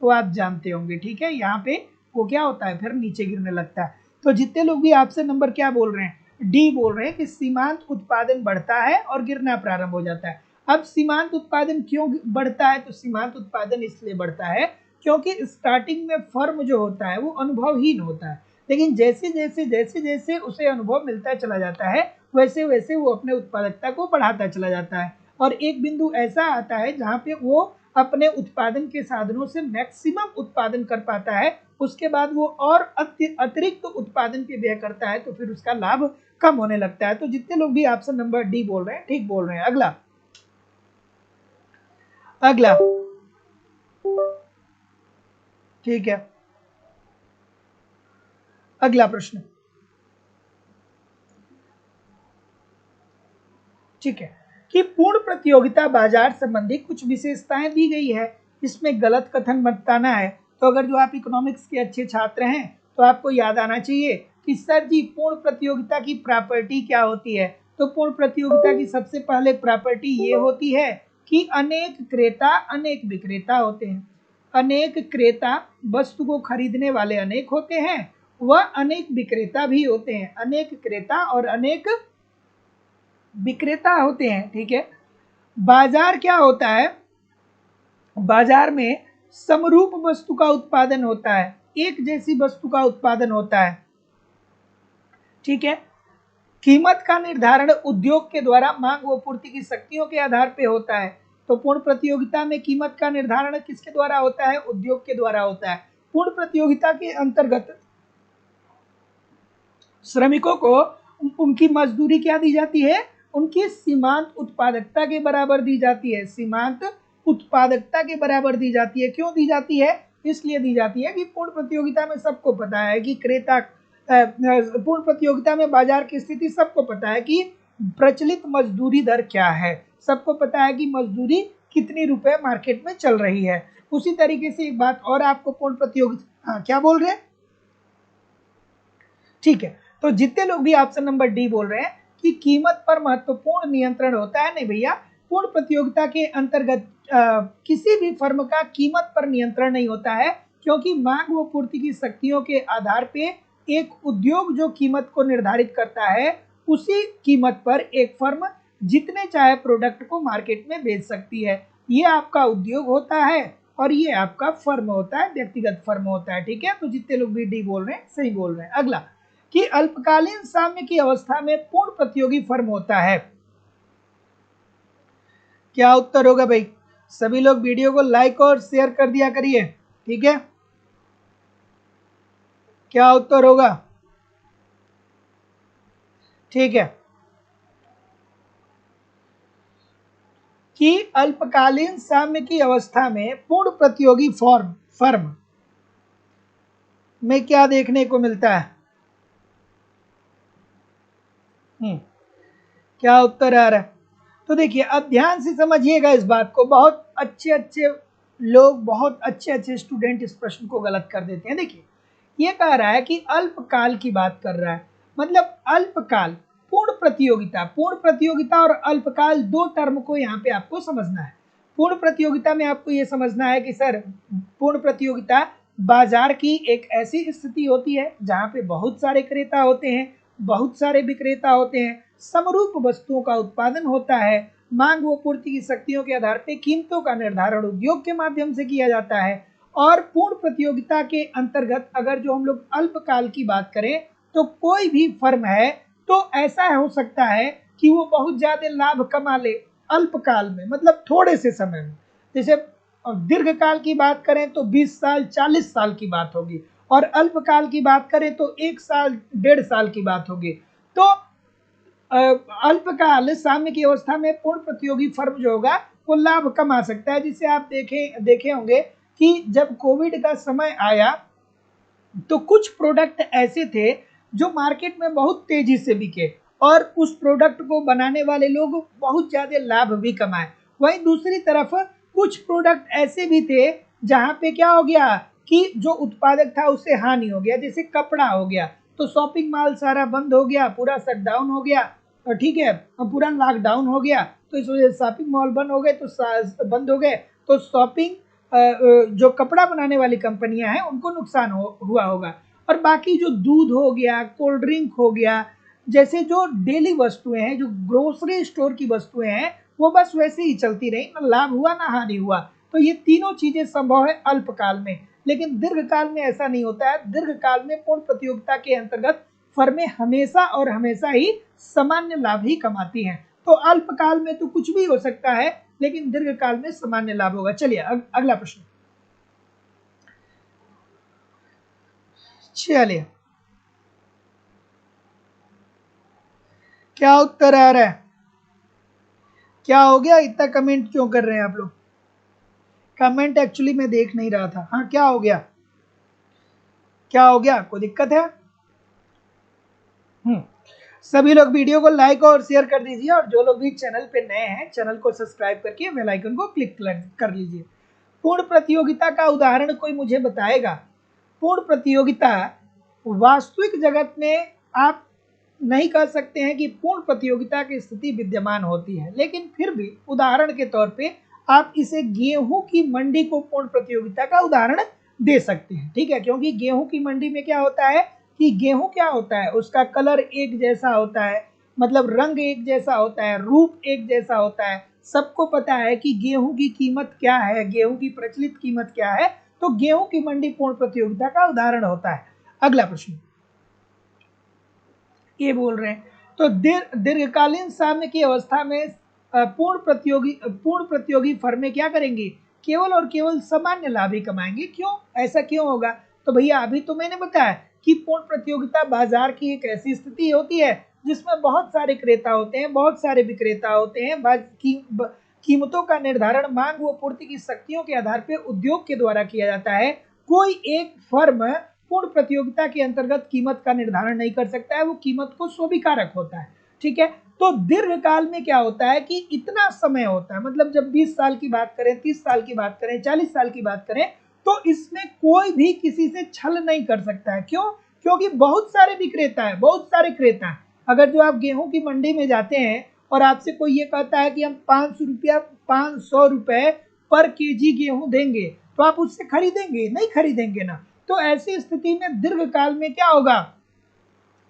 तो आप जानते होंगे। ठीक है, यहाँ पे वो क्या होता है, फिर नीचे गिरने लगता है। तो जितने लोग भी आपसे नंबर क्या बोल रहे हैं, डी बोल रहे हैं कि सीमांत उत्पादन बढ़ता है और गिरना प्रारंभ हो जाता है। अब सीमांत उत्पादन क्यों बढ़ता है? तो सीमांत उत्पादन इसलिए बढ़ता है क्योंकि स्टार्टिंग में फर्म जो होता है वो अनुभवहीन होता है, लेकिन जैसे जैसे उसे अनुभव मिलता चला जाता है वैसे वैसे वो अपने उत्पादकता को बढ़ाता चला जाता है और एक बिंदु ऐसा आता है जहाँ पे वो अपने उत्पादन के साधनों से मैक्सिमम उत्पादन कर पाता है। उसके बाद वो और अतिरिक्त उत्पादन पे व्यय करता है तो फिर उसका लाभ कम होने लगता है। तो जितने लोग भी ऑप्शन नंबर डी बोल रहे हैं ठीक बोल रहे हैं। अगला अगला ठीक है, अगला प्रश्न। ठीक है, कि पूर्ण प्रतियोगिता बाजार संबंधी कुछ विशेषताएं दी गई है, इसमें गलत कथन मत बताना है। तो अगर जो आप इकोनॉमिक्स के अच्छे छात्र हैं तो आपको याद आना चाहिए कि सर जी पूर्ण प्रतियोगिता की प्रॉपर्टी क्या होती है। तो पूर्ण प्रतियोगिता की सबसे पहले प्रॉपर्टी ये होती है कि अनेक क्रेता अनेक विक्रेता होते हैं। अनेक क्रेता वस्तु को खरीदने वाले अनेक होते हैं, वह अनेक विक्रेता भी होते हैं। अनेक क्रेता और अनेक विक्रेता होते हैं। ठीक है, बाजार क्या होता है, बाजार में समरूप वस्तु का उत्पादन होता है, एक जैसी वस्तु का उत्पादन होता है। ठीक है, कीमत का निर्धारण उद्योग के द्वारा मांग व पूर्ति की शक्तियों के आधार पर होता है। तो पूर्ण प्रतियोगिता में कीमत का निर्धारण किसके द्वारा होता है, उद्योग के द्वारा होता है। पूर्ण प्रतियोगिता के अंतर्गत श्रमिकों को उनकी मजदूरी क्या दी जाती है, उनकी सीमांत उत्पादकता के बराबर दी जाती है। सीमांत उत्पादकता के बराबर दी जाती है। क्यों दी जाती है? इसलिए दी जाती है कि पूर्ण प्रतियोगिता में सबको पता है कि पूर्ण प्रतियोगिता में बाजार की स्थिति सबको पता है कि प्रचलित मजदूरी दर क्या है, सबको पता है कि मजदूरी कितनी रुपए मार्केट में चल रही है। उसी तरीके से एक बात और आपको पूर्ण प्रतियोगिता, क्या बोल रहे हैं? ठीक है, तो जितने लोग भी ऑप्शन नंबर डी बोल रहे हैं कि कीमत पर महत्वपूर्ण नियंत्रण होता है, नहीं भैया, पूर्ण प्रतियोगिता के अंतर्गत किसी भी फर्म का कीमत पर नियंत्रण नहीं होता है, क्योंकि मांग व पूर्ति की शक्तियों के आधार पे एक उद्योग जो कीमत को निर्धारित करता है, उसी कीमत पर एक फर्म जितने चाहे प्रोडक्ट को मार्केट में बेच सकती है। ये आपका उद्योग होता है और ये आपका फर्म होता है, व्यक्तिगत फर्म होता है। ठीक है, तो जितने लोग भी डी बोल रहे हैं सही बोल रहे हैं। अगला, कि अल्पकालीन साम्य की अवस्था में पूर्ण प्रतियोगी फर्म होता है। क्या उत्तर होगा भाई? सभी लोग वीडियो को लाइक और शेयर कर दिया करिए। ठीक है, क्या उत्तर होगा? ठीक है, कि अल्पकालीन साम्य की अवस्था में पूर्ण प्रतियोगी फर्म में क्या देखने को मिलता है? क्या उत्तर आ रहा है? तो देखिए अब ध्यान से समझिएगा इस बात को, बहुत अच्छे अच्छे लोग, बहुत अच्छे अच्छे स्टूडेंट इस प्रश्न को गलत कर देते हैं। देखिए ये कह रहा है कि अल्पकाल की बात कर रहा है, मतलब अल्पकाल, पूर्ण प्रतियोगिता और अल्पकाल दो टर्म को यहाँ पे आपको समझना है। पूर्ण प्रतियोगिता में आपको ये समझना है कि सर पूर्ण प्रतियोगिता बाजार की एक ऐसी स्थिति होती है जहाँ पे बहुत सारे क्रेता होते हैं, बहुत सारे विक्रेता होते हैं, समरूप वस्तुओं का उत्पादन होता है, मांग व पूर्ति की शक्तियों के आधार पर कीमतों का निर्धारण उद्योग के माध्यम से किया जाता है। और पूर्ण प्रतियोगिता के अंतर्गत अगर जो हम लोग अल्पकाल की बात करें तो कोई भी फर्म है तो ऐसा हो सकता है कि वो बहुत ज्यादा लाभ कमा ले अल्पकाल में, मतलब थोड़े से समय में। जैसे दीर्घकाल की बात करें तो 20 साल 40 साल की बात होगी, और अल्पकाल की बात करें तो 1 साल 1.5 साल की बात होगी। तो अल्पकाल साम्य की अवस्था में पूर्ण प्रतियोगी फर्म जो होगा वो लाभ कमा सकता है। जिसे आप देखे होंगे कि जब कोविड का समय आया तो कुछ प्रोडक्ट ऐसे थे जो मार्केट में बहुत तेजी से बिके, और उस प्रोडक्ट को बनाने वाले लोग बहुत ज्यादा लाभ भी कमाए। वहीं दूसरी तरफ कुछ प्रोडक्ट ऐसे भी थे जहां पे क्या हो गया कि जो उत्पादक था उससे हानि हो गया। जैसे कपड़ा हो गया तो शॉपिंग मॉल सारा बंद हो गया, पूरा शटडाउन हो गया, ठीक है, पूरा लॉकडाउन हो गया, तो इस वजह से शॉपिंग मॉल बंद हो गए, तो बंद हो गए, तो शॉपिंग जो कपड़ा बनाने वाली कंपनियां हैं उनको नुकसान हुआ होगा। और बाकी जो दूध हो गया, कोल्ड ड्रिंक हो गया, जैसे जो डेली वस्तुएं हैं, जो ग्रोसरी स्टोर की वस्तुएं हैं, वो बस वैसे ही चलती रही, ना लाभ हुआ ना हानि हुआ। तो ये तीनों चीजें संभव है अल्पकाल में, लेकिन दीर्घकाल में ऐसा नहीं होता है। दीर्घकाल में पूर्ण प्रतियोगिता के अंतर्गत फर्में हमेशा और हमेशा ही सामान्य लाभ ही कमाती हैं। तो अल्पकाल में तो कुछ भी हो सकता है, लेकिन दीर्घकाल में सामान्य लाभ होगा। चलिए अगला प्रश्न। चलिए क्या उत्तर आ रहा है? क्या हो गया, इतना कमेंट क्यों कर रहे हैं आप लोग? कमेंट एक्चुअली मैं देख नहीं रहा था। हाँ क्या हो गया, क्या हो गया, कोई दिक्कत है? सभी लोग वीडियो को लाइक और शेयर कर दीजिए, और जो लोग भी चैनल पे नए हैं चैनल को सब्सक्राइब करके बेल आइकन को क्लिक कर लीजिए। पूर्ण प्रतियोगिता का उदाहरण कोई मुझे बताएगा? पूर्ण प्रतियोगिता वास्तविक जगत में आप नहीं कह सकते हैं कि पूर्ण प्रतियोगिता की स्थिति विद्यमान होती है, लेकिन फिर भी उदाहरण के तौर पे आप इसे गेहूं की मंडी को पूर्ण प्रतियोगिता का उदाहरण दे सकते हैं। ठीक है, क्योंकि गेहूं की मंडी में क्या होता है कि गेहूं क्या होता है, उसका कलर एक जैसा होता है, मतलब रंग एक जैसा होता है, रूप एक जैसा होता है, सबको पता है कि गेहूं की कीमत क्या है, गेहूं की प्रचलित कीमत क्या है। तो गेहूं की मंडी पूर्ण प्रतियोगिता का उदाहरण होता है। अगला प्रश्न ये बोल रहे हैं, तो दीर्घकालीन साम्य की अवस्था में पूर्ण प्रतियोगी फर्में क्या करेंगी? केवल और केवल सामान्य लाभ ही कमाएंगे। क्यों, ऐसा क्यों होगा? तो भैया अभी तो मैंने बताया कि पूर्ण प्रतियोगिता बाजार की एक ऐसी स्थिति होती है जिसमें बहुत सारे क्रेता होते हैं, बहुत सारे विक्रेता होते हैं, कीमतों का निर्धारण मांग व पूर्ति की शक्तियों के आधार पर उद्योग के द्वारा किया जाता है। कोई एक फर्म पूर्ण प्रतियोगिता के अंतर्गत कीमत का निर्धारण नहीं कर सकता है, वो कीमत को स्वीकारक होता है। ठीक है, तो दीर्घकाल में क्या होता है कि इतना समय होता है, मतलब जब 20 साल की बात करें, 30 साल की बात करें, 40 साल की बात करें, तो इसमें कोई भी किसी से छल नहीं कर सकता है। क्यों? क्योंकि बहुत सारे विक्रेता है, बहुत सारे क्रेता है। अगर जो आप गेहूं की मंडी में जाते हैं और आपसे कोई ये कहता है कि हम 500 रुपए पर केजी गेहूं देंगे, तो आप उससे खरीदेंगे? नहीं खरीदेंगे ना। तो ऐसी स्थिति में दीर्घकाल में क्या होगा,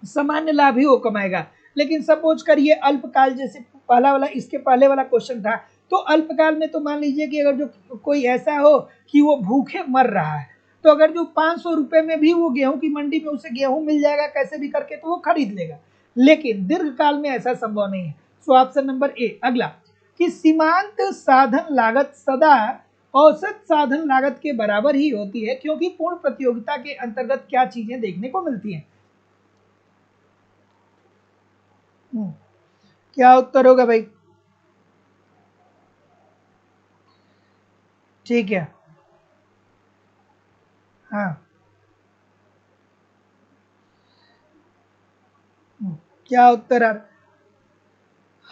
सामान्य लाभ ही वो कमाएगा। लेकिन सपोज करिए अल्पकाल, जैसे पहला वाला, इसके पहले वाला क्वेश्चन था, तो अल्पकाल में तो मान लीजिए कि अगर जो कोई ऐसा हो कि वो भूखे मर रहा है, तो अगर जो 500 रुपए में भी वो गेहूं की मंडी में उसे गेहूं मिल जाएगा कैसे भी करके, तो वो खरीद लेगा। लेकिन दीर्घकाल में ऐसा संभव नहीं है। सो ऑप्शन नंबर ए अगला, कि सीमांत साधन लागत सदा औसत साधन लागत के बराबर ही होती है, क्योंकि पूर्ण प्रतियोगिता के अंतर्गत क्या चीजें देखने को मिलती हैं? क्या उत्तर होगा भाई? ठीक है, हाँ। क्या उत्तर आ रहा?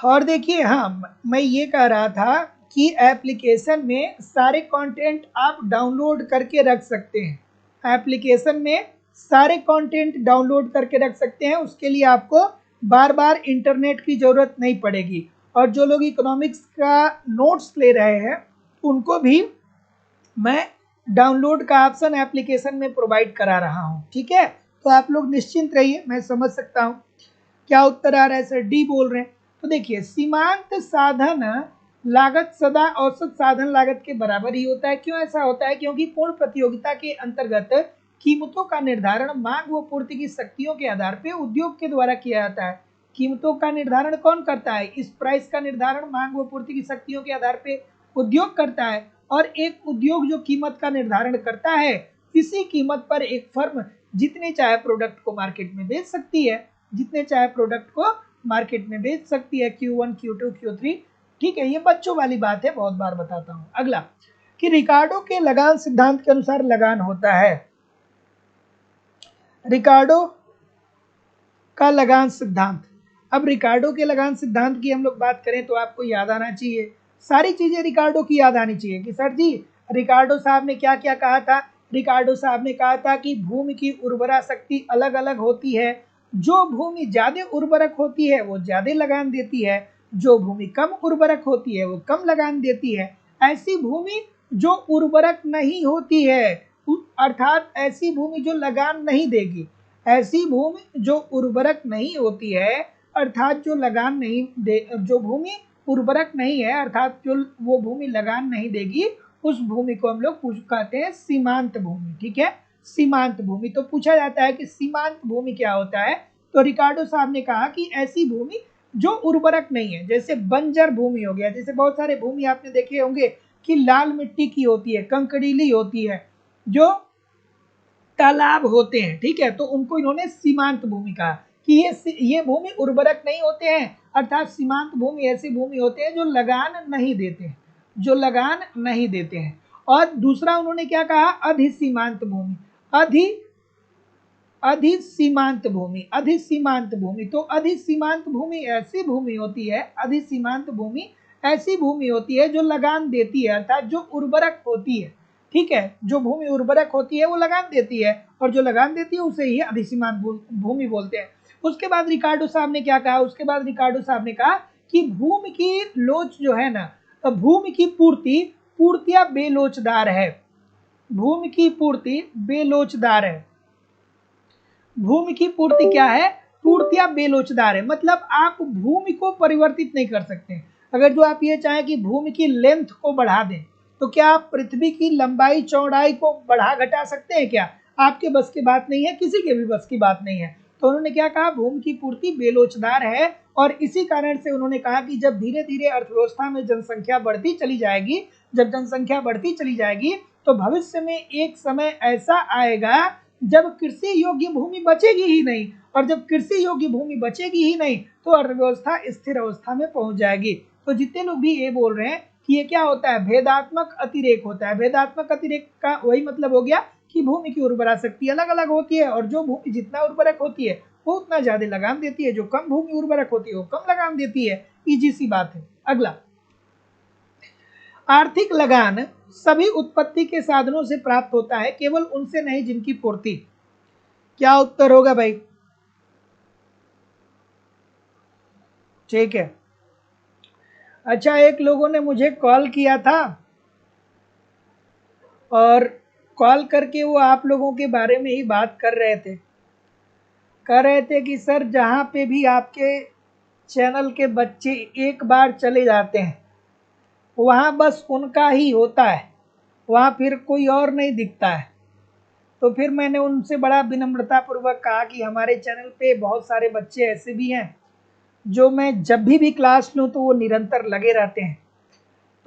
और देखिए, हाँ, मैं ये कह रहा था कि एप्लीकेशन में सारे कंटेंट आप डाउनलोड करके रख सकते हैं। एप्लीकेशन में सारे कंटेंट डाउनलोड करके रख सकते हैं, उसके लिए आपको बार बार इंटरनेट की ज़रूरत नहीं पड़ेगी। और जो लोग इकोनॉमिक्स का नोट्स ले रहे हैं उनको भी मैं डाउनलोड का ऑप्शन एप्लीकेशन में प्रोवाइड करा रहा हूँ, ठीक है। तो आप लोग निश्चिंत रहिए, मैं समझ सकता हूँ। क्या उत्तर आ रहा है सर? डी बोल रहे हैं। तो देखिए, सीमांत साधन लागत सदा औसत साधन लागत के बराबर ही होता है। क्यों ऐसा होता है? क्योंकि पूर्ण प्रतियोगिता के अंतर्गत कीमतों का निर्धारण मांग व पूर्ति की शक्तियों के आधार पर उद्योग के द्वारा किया जाता है। कीमतों का निर्धारण कौन करता है? इस प्राइस का निर्धारण मांग व पूर्ति की शक्तियों के आधार पर उद्योग करता है। और एक उद्योग जो कीमत का निर्धारण करता है, इसी कीमत पर एक फर्म जितने चाहे प्रोडक्ट को मार्केट में बेच सकती है, जितने चाहे प्रोडक्ट को मार्केट में बेच सकती है। Q1, Q2, Q3, ठीक है। ये बच्चों वाली बात है, बहुत बार बताता हूं। अगला कि रिकार्डो के लगान सिद्धांत के अनुसार लगान होता है। रिकार्डो का लगान सिद्धांत। अब रिकार्डो के लगान सिद्धांत की हम लोग बात करें तो आपको याद आना चाहिए, सारी चीजें रिकार्डो की याद आनी चाहिए कि सर जी रिकार्डो साहब ने क्या क्या कहा था। रिकार्डो साहब ने कहा था कि भूमि की उर्वरा शक्ति अलग अलग होती है। जो भूमि ज्यादा उर्वरक होती है वो ज्यादा लगान देती है, जो भूमि कम उर्वरक होती है वो कम लगान देती है। ऐसी भूमि जो उर्वरक नहीं होती है, अर्थात ऐसी भूमि जो लगान नहीं देगी, ऐसी भूमि जो उर्वरक नहीं होती है, अर्थात जो लगान नहीं दे, जो भूमि उर्वरक नहीं है, अर्थात जो वो भूमि लगान नहीं देगी, उस भूमि को हम लोग कहते हैं सीमांत भूमि, ठीक है। सीमांत भूमि। तो पूछा जाता है कि सीमांत भूमि क्या होता है, तो रिकार्डो साहब ने कहा कि ऐसी भूमि जो उर्वरक नहीं है, जैसे बंजर भूमि हो गया, जैसे बहुत सारे भूमि आपने देखे होंगे कि लाल मिट्टी की होती है, कंकड़ीली होती है, जो तालाब होते हैं, ठीक है। तो उनको इन्होंने सीमांत भूमि कहा कि ये भूमि उर्वरक नहीं होते हैं, अर्थात सीमांत भूमि ऐसी भूमि होते हैं जो लगान नहीं देते हैं, जो लगान नहीं देते हैं। और दूसरा उन्होंने क्या कहा? अधिसीमांत भूमि। अधिसीमांत भूमि, अधिसीमांत भूमि। तो अधिसीमांत भूमि ऐसी भूमि होती है, अधिसीमांत भूमि ऐसी भूमि होती है जो लगान देती है, अर्थात जो उर्वरक होती है, ठीक है। जो भूमि उर्वरक होती है वो लगान देती है, और जो लगान देती है उसे ही अधिसीमांत भूमि बोलते हैं। उसके बाद रिकार्डो साहब ने क्या कहा? उसके बाद रिकार्डो साहब ने कहा कि भूमि की लोच जो है ना, भूमि की पूर्तियां बेलोचदार है। भूमि की पूर्ति बेलोचदार है। भूमि की पूर्ति क्या है? पूर्तियां बेलोचदार है, मतलब आप भूमि को परिवर्तित नहीं कर सकते। अगर जो आप ये चाहें कि भूमि की लेंथ को बढ़ा दें, तो क्या आप पृथ्वी की लंबाई चौड़ाई को बढ़ा घटा सकते हैं? क्या आपके बस की बात नहीं है, किसी के भी बस की बात नहीं है। तो उन्होंने क्या कहा? भूमि की पूर्ति बेलोचदार है। और इसी कारण से उन्होंने कहा कि जब धीरे धीरे अर्थव्यवस्था में जनसंख्या बढ़ती चली जाएगी, जब जनसंख्या बढ़ती चली जाएगी, तो भविष्य में एक समय ऐसा आएगा जब कृषि योग्य भूमि बचेगी ही नहीं, और जब कृषि योग्य भूमि बचेगी ही नहीं तो अर्थव्यवस्था स्थिर अवस्था में पहुंच जाएगी। तो जितने लोग भी ये बोल रहे हैं कि ये क्या होता है? भेदात्मक अतिरेक होता है। भेदात्मक अतिरेक का वही मतलब हो गया कि भूमि की उर्वरा शक्ति अलग अलग होती है, और जो भूमि जितना उर्वरक होती है वो उतना ज्यादा लगान देती है, जो कम भूमि उर्वरक होती है वो कम लगान देती है। इजी सी बात है। अगला, आर्थिक लगान सभी उत्पत्ति के साधनों से प्राप्त होता है, केवल उनसे नहीं जिनकी पूर्ति। क्या उत्तर होगा भाई? ठीक है। अच्छा, एक लोगों ने मुझे कॉल किया था, और कॉल करके वो आप लोगों के बारे में ही बात कर रहे थे। कह रहे थे कि सर जहाँ पे भी आपके चैनल के बच्चे एक बार चले जाते हैं वहाँ बस उनका ही होता है, वहाँ फिर कोई और नहीं दिखता है। तो फिर मैंने उनसे बड़ा विनम्रता पूर्वक कहा कि हमारे चैनल पे बहुत सारे बच्चे ऐसे भी हैं जो मैं जब भी क्लास लूँ तो वो निरंतर लगे रहते हैं।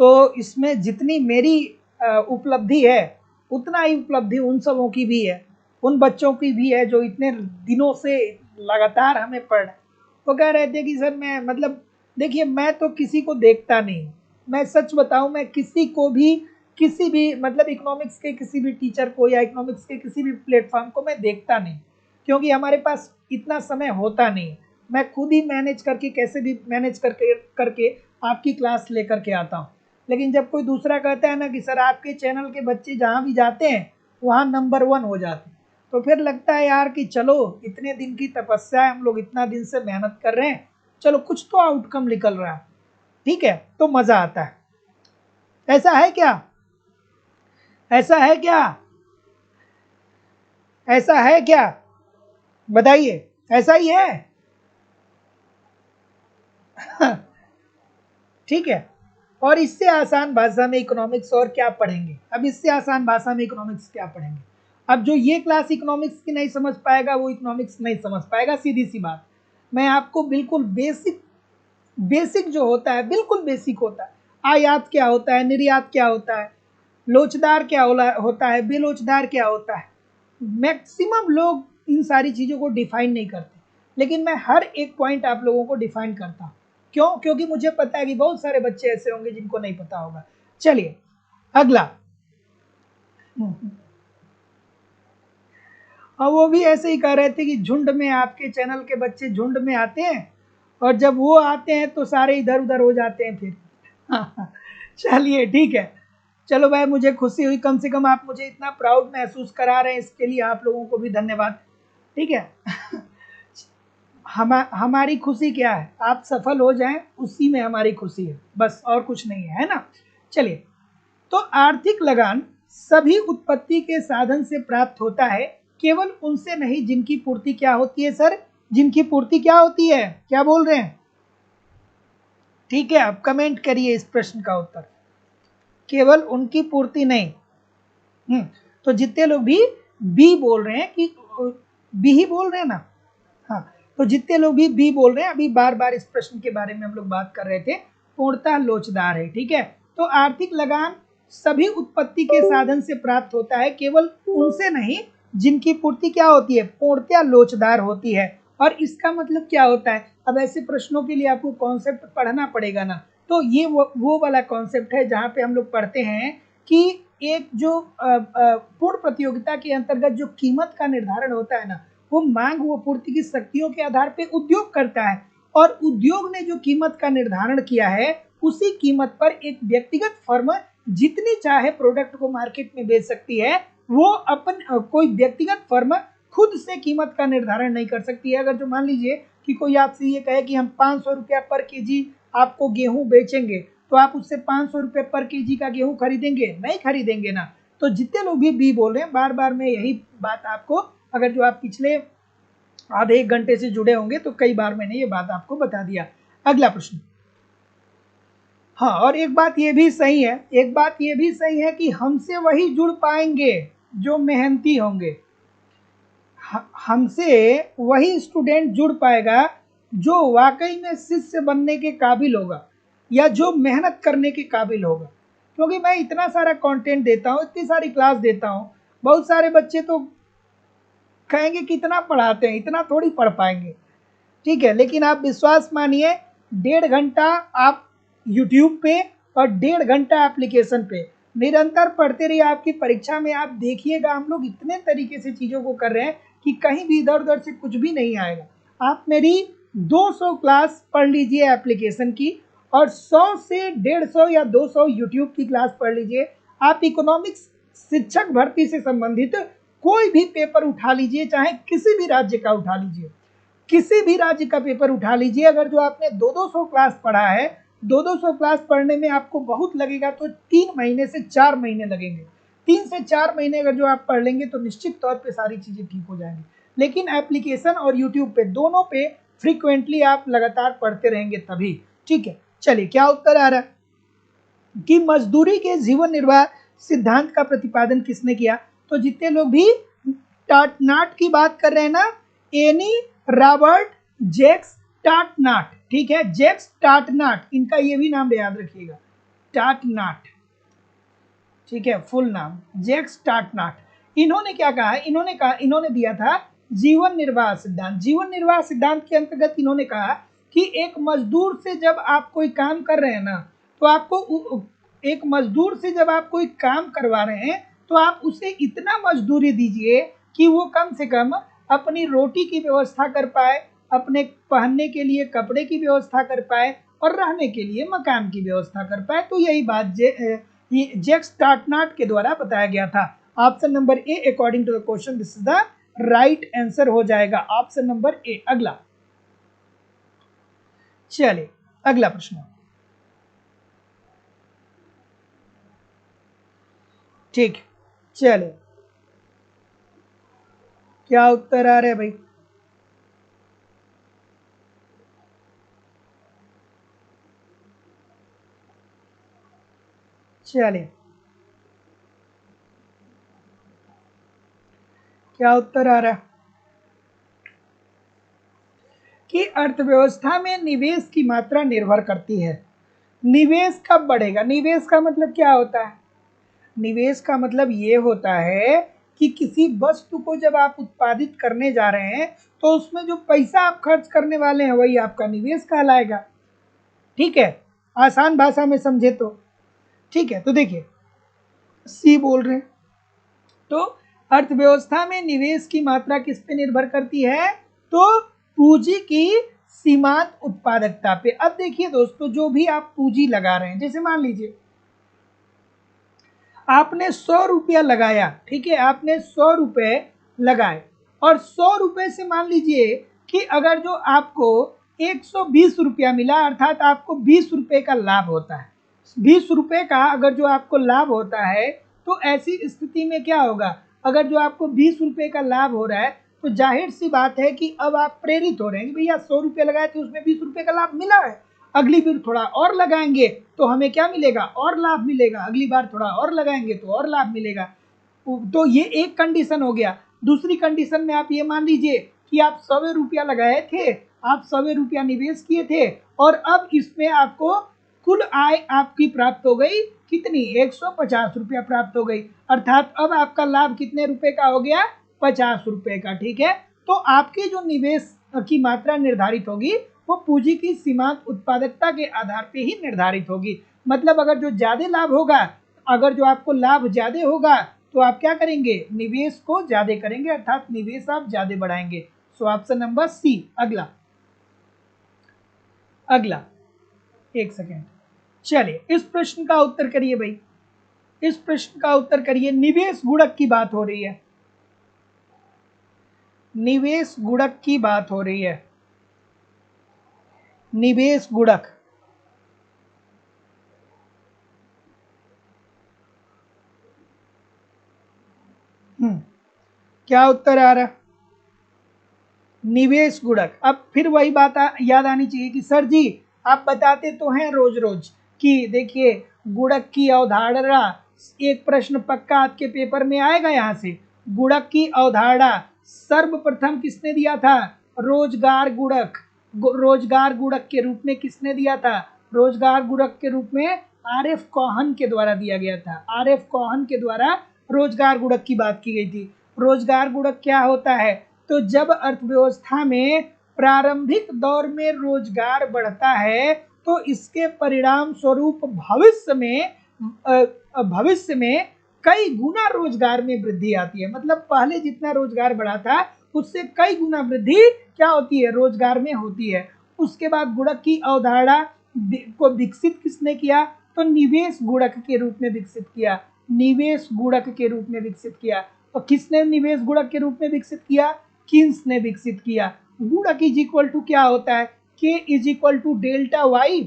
तो इसमें जितनी मेरी उपलब्धि है उतना ही उपलब्धि उन सबों की भी है, उन बच्चों की भी है जो इतने दिनों से लगातार हमें पढ़। वो कह रहे थे कि सर मैं मतलब देखिए, मैं तो किसी को देखता नहीं, मैं सच बताऊं, मैं किसी को भी किसी भी मतलब इकोनॉमिक्स के किसी भी टीचर को या इकोनॉमिक्स के किसी भी प्लेटफॉर्म को मैं देखता नहीं, क्योंकि हमारे पास इतना समय होता नहीं। मैं खुद ही मैनेज करके कैसे भी मैनेज करके करके आपकी क्लास लेकर के आता हूँ। लेकिन जब कोई दूसरा कहता है ना कि सर आपके चैनल के बच्चे जहाँ भी जाते हैं वहाँ नंबर 1 हो जाते हैं, तो फिर लगता है यार कि चलो इतने दिन की तपस्या है, हम लोग इतना दिन से मेहनत कर रहे हैं, चलो कुछ तो आउटकम निकल रहा है, ठीक है, तो मजा आता है। ऐसा है क्या? ऐसा है क्या? ऐसा है क्या? बताइए, ऐसा ही है? ठीक है। और इससे आसान भाषा में इकोनॉमिक्स और क्या पढ़ेंगे? अब इससे आसान भाषा में इकोनॉमिक्स क्या पढ़ेंगे? अब जो ये क्लास इकोनॉमिक्स की नहीं समझ पाएगा वो इकोनॉमिक्स नहीं समझ पाएगा, सीधी सी बात। मैं आपको बिल्कुल बेसिक बेसिक जो होता है, बिल्कुल बेसिक होता है, आयात क्या होता है, निर्यात क्या होता है, लोचदार क्या होता है, बेलोचदार क्या होता है, मैक्सिमम लोग इन सारी चीज़ों को डिफाइन नहीं करते, लेकिन मैं हर एक पॉइंट आप लोगों को डिफाइन करता हूँ। क्यों? क्योंकि मुझे पता है कि बहुत सारे बच्चे ऐसे होंगे जिनको नहीं पता होगा। चलिए अगला। और वो भी ऐसे ही कह रहे थे कि झुंड में आपके चैनल के बच्चे झुंड में आते हैं और जब वो आते हैं तो सारे इधर उधर हो जाते हैं फिर। चलिए ठीक है, चलो भाई मुझे खुशी हुई, कम से कम आप मुझे इतना प्राउड महसूस करा रहे हैं, इसके लिए आप लोगों को भी धन्यवाद। ठीक है। हमारी खुशी क्या है? आप सफल हो जाएं, उसी में हमारी खुशी है, बस और कुछ नहीं है ना। चलिए, तो आर्थिक लगान सभी उत्पत्ति के साधन से प्राप्त होता है, केवल उनसे नहीं जिनकी पूर्ति क्या होती है सर? जिनकी पूर्ति क्या होती है? क्या बोल रहे हैं? ठीक है, आप कमेंट करिए इस प्रश्न का उत्तर। केवल उनकी पूर्ति नहीं। तो जितने लोग भी बी बोल रहे हैं कि बी ही बोल रहे हैं ना, हाँ, तो जितने लोग भी बी बोल रहे हैं, अभी बार बार इस प्रश्न के बारे में हम लोग बात कर रहे थे, पूर्णतः लोचदार है। ठीक है, तो आर्थिक लगान सभी उत्पत्ति के साधन से प्राप्त होता है, केवल उनसे नहीं जिनकी पूर्ति क्या होती है? पूर्णतः लोचदार होती है। और इसका मतलब क्या होता है? अब ऐसे प्रश्नों के लिए आपको कॉन्सेप्ट पढ़ना पड़ेगा ना, तो ये वो वाला कॉन्सेप्ट है जहाँ पे हम लोग पढ़ते हैं कि एक जो पूर्ण प्रतियोगिता के अंतर्गत जो कीमत का निर्धारण होता है ना, वो मांग व पूर्ति की शक्तियों के आधार पे उद्योग करता है, और उद्योग ने जो कीमत का निर्धारण किया है उसी कीमत पर एक व्यक्तिगत फर्म जितनी चाहे प्रोडक्ट को मार्केट में बेच सकती है। वो अपन कोई व्यक्तिगत फर्म खुद से कीमत का निर्धारण नहीं कर सकती है। अगर जो मान लीजिए कि कोई आपसे ये कहे कि हम 500 रुपया पर केजी आपको गेहूं बेचेंगे, तो आप उससे 500 रुपये पर केजी का गेहूं खरीदेंगे? नहीं खरीदेंगे ना। तो जितने लोग भी बी बोल रहे हैं, बार बार मैं यही बात आपको, अगर जो आप पिछले आधे एक घंटे से जुड़े होंगे तो कई बार मैंने ये बात आपको बता दिया। अगला प्रश्न। हाँ, और एक बात ये भी सही है, एक बात ये भी सही है कि हमसे वही जुड़ पाएंगे जो मेहनती होंगे। हमसे वही स्टूडेंट जुड़ पाएगा जो वाकई में शिष्य बनने के काबिल होगा या जो मेहनत करने के काबिल होगा। क्योंकि मैं इतना सारा कंटेंट देता हूँ, इतनी सारी क्लास देता हूँ, बहुत सारे बच्चे तो कहेंगे कितना पढ़ाते हैं, इतना थोड़ी पढ़ पाएंगे। ठीक है, लेकिन आप विश्वास मानिए, 1.5 घंटा आप यूट्यूब पे और 1.5 घंटा एप्लीकेशन पे निरंतर पढ़ते रहिए। आपकी परीक्षा में आप देखिएगा, हम लोग इतने तरीके से चीज़ों को कर रहे हैं कि कहीं भी इधर उधर से कुछ भी नहीं आएगा। आप मेरी 200 क्लास पढ़ लीजिए एप्लीकेशन की, और 100 से 150 या 200 यूट्यूब की क्लास पढ़ लीजिए। आप इकोनॉमिक्स शिक्षक भर्ती से संबंधित कोई भी पेपर उठा लीजिए, चाहे किसी भी राज्य का उठा लीजिए, किसी भी राज्य का पेपर उठा लीजिए। अगर जो आपने 200 क्लास पढ़ा है, 200 क्लास पढ़ने में आपको बहुत लगेगा तो 3 महीने से 4 महीने लगेंगे। 3 से 4 महीने अगर जो आप पढ़ लेंगे तो निश्चित तौर पे सारी चीज़ें ठीक हो जाएंगी। लेकिन एप्लीकेशन और यूट्यूब पे, दोनों पे फ्रीक्वेंटली आप लगातार पढ़ते रहेंगे तभी। ठीक है, चलिए क्या उत्तर आ रहा है कि मजदूरी के जीवन निर्वाह सिद्धांत का प्रतिपादन किसने किया? तो जितने लोग भी टाटनाट की बात कर रहे हैं ना, एनी रॉबर्ट जैक्स टाटनाट। ठीक है, जैक्स टाटनाट, इनका ये भी नाम याद रखिएगा, टाटनाट। ठीक है, फुल नाम जैक्स टाटनाट। इन्होंने क्या कहा? इन्होंने दिया था जीवन निर्वाह सिद्धांत। जीवन निर्वाह सिद्धांत के अंतर्गत इन्होंने कहा कि एक मजदूर से जब आप कोई काम कर रहे हैं ना, तो आपको एक मजदूर से जब आप कोई काम करवा रहे हैं तो आप उसे इतना मजदूरी दीजिए कि वो कम से कम अपनी रोटी की व्यवस्था कर पाए, अपने पहनने के लिए कपड़े की व्यवस्था कर पाए और रहने के लिए मकान की व्यवस्था कर पाए। तो यही बात जैक्स टाटनाट के द्वारा बताया गया था। Option number A according to the question this is the right answer हो जाएगा, ऑप्शन नंबर ए। अगला, चलिए अगला प्रश्न। ठीक, चलिए क्या उत्तर आ रहा है भाई? चलिए क्या उत्तर आ रहा है कि अर्थव्यवस्था में निवेश की मात्रा निर्भर करती है। निवेश कब बढ़ेगा? निवेश का मतलब क्या होता है? निवेश का मतलब ये होता है कि किसी वस्तु को जब आप उत्पादित करने जा रहे हैं तो उसमें जो पैसा आप खर्च करने वाले हैं वही आपका निवेश कहलाएगा। ठीक है, आसान भाषा में समझे तो ठीक है। तो देखिए सी बोल रहे हैं, तो अर्थव्यवस्था में निवेश की मात्रा किस पे निर्भर करती है? तो पूंजी की सीमांत उत्पादकता पे। अब देखिए दोस्तों, जो भी आप पूंजी लगा रहे हैं, जैसे मान लीजिए आपने 100 रुपया लगाया, ठीक है, आपने 100 रुपये लगाए और 100 रुपये से मान लीजिए कि अगर जो आपको 120 रुपया मिला, अर्थात आपको 20 रुपये का लाभ होता है। 20 रुपये का अगर जो आपको लाभ होता है तो ऐसी स्थिति में क्या होगा? अगर जो आपको 20 रुपये का लाभ हो रहा है तो जाहिर सी बात है कि अब आप प्रेरित हो रहे हैं कि भैया 100 रुपये लगाए थे उसमें 20 रुपये का लाभ मिला है, अगली बार थोड़ा और लगाएंगे तो हमें क्या मिलेगा? और लाभ मिलेगा। अगली बार थोड़ा और लगाएंगे तो और लाभ मिलेगा। तो ये एक कंडीशन हो गया। दूसरी कंडीशन में आप ये मान लीजिए कि आप 100 रुपया लगाए थे, आप 100 रुपया निवेश किए थे और अब इसमें आपको कुल आय आपकी प्राप्त हो गई कितनी? 150 रुपया प्राप्त हो गई, अर्थात अब आपका लाभ कितने रुपए का हो गया? 50 रुपए का। ठीक है, तो आपकी जो निवेश की मात्रा निर्धारित होगी वो पूंजी की सीमांत उत्पादकता के आधार पे ही निर्धारित होगी। मतलब अगर जो ज्यादा लाभ होगा, अगर जो आपको लाभ ज्यादा होगा तो आप क्या करेंगे? निवेश को ज्यादा करेंगे, अर्थात निवेश आप ज्यादा बढ़ाएंगे। So option number C. अगला, अगला एक सेकेंड, चलिए इस प्रश्न का उत्तर करिए भाई, इस प्रश्न का उत्तर करिए। निवेश गुणक की बात हो रही है, निवेश गुणक की बात हो रही है, निवेश गुणक। क्या उत्तर आ रहा है? निवेश गुणक। अब फिर वही बात याद आनी चाहिए कि सर जी आप बताते तो हैं रोज रोज कि देखिए गुणक की अवधारणा, एक प्रश्न पक्का आपके पेपर में आएगा यहाँ से। गुणक की अवधारणा सर्वप्रथम किसने दिया था? रोजगार गुणक। रोजगार गुणक के रूप में किसने दिया था? रोजगार गुणक के रूप में आर एफ कोहन के द्वारा दिया गया था। आर एफ कोहन के द्वारा रोजगार गुणक की बात की गई थी। रोजगार गुणक क्या होता है? तो जब अर्थव्यवस्था में प्रारंभिक दौर में रोजगार बढ़ता है तो इसके परिणाम स्वरूप भविष्य में कई गुना रोजगार में वृद्धि आती है। मतलब पहले जितना रोजगार बढ़ा था उससे कई गुना वृद्धि क्या होती है? रोजगार में होती है। उसके बाद गुणक की अवधारणा को विकसित किसने किया? तो निवेश गुणक के रूप में विकसित किया। निवेश गुणक के रूप में विकसित किया। तो किसने निवेश गुणक के रूप में विकसित किया? किन्स ने विकसित किया। गुणक इज इक्वल टू क्या होता है? K is equal to delta Y,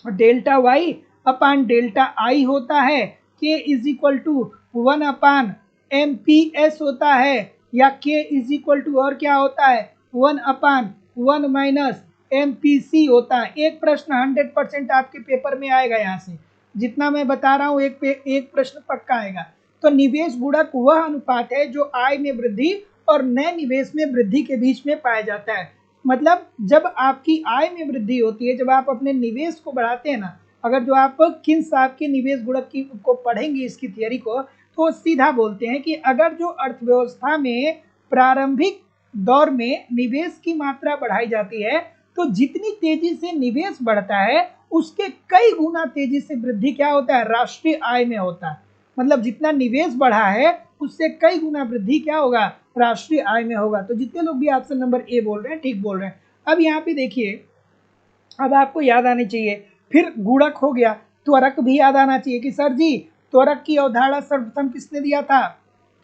delta Y upon delta I होता है। K is equal to 1 upon M P S होता है, या के इज इक्वल टू और क्या होता है? 1 अपान 1 माइनस एम पी सी होता है। एक प्रश्न 100% आपके पेपर में आएगा, यहाँ से जितना मैं बता रहा हूँ एक प्रश्न पक्का आएगा। तो निवेश गुणक वह अनुपात है जो आय में वृद्धि और नए निवेश में वृद्धि के बीच में पाया जाता है। मतलब जब आपकी आय में वृद्धि होती है, जब आप अपने निवेश को बढ़ाते हैं ना, अगर जो आप किन्स आपके निवेश गुणक की को पढ़ेंगे इसकी थियरी को, तो सीधा बोलते हैं कि अगर जो अर्थव्यवस्था में प्रारंभिक दौर में निवेश की मात्रा बढ़ाई जाती है तो जितनी तेजी से निवेश बढ़ता है उसके कई गुना तेजी से वृद्धि क्या होता है? राष्ट्रीय आय में होता है। मतलब जितना निवेश बढ़ा है उससे कई गुना वृद्धि क्या होगा, राष्ट्रीय आय में होगा। तो जितने लोग भी ऑप्शन नंबर ए बोल रहे हैं ठीक बोल रहे हैं। अब यहाँ पे देखिए, अब आपको याद आने चाहिए, फिर गुणक हो गया, त्वरक भी याद आना चाहिए कि सर जी त्वरक की अवधारणा सर्वप्रथम किसने दिया था,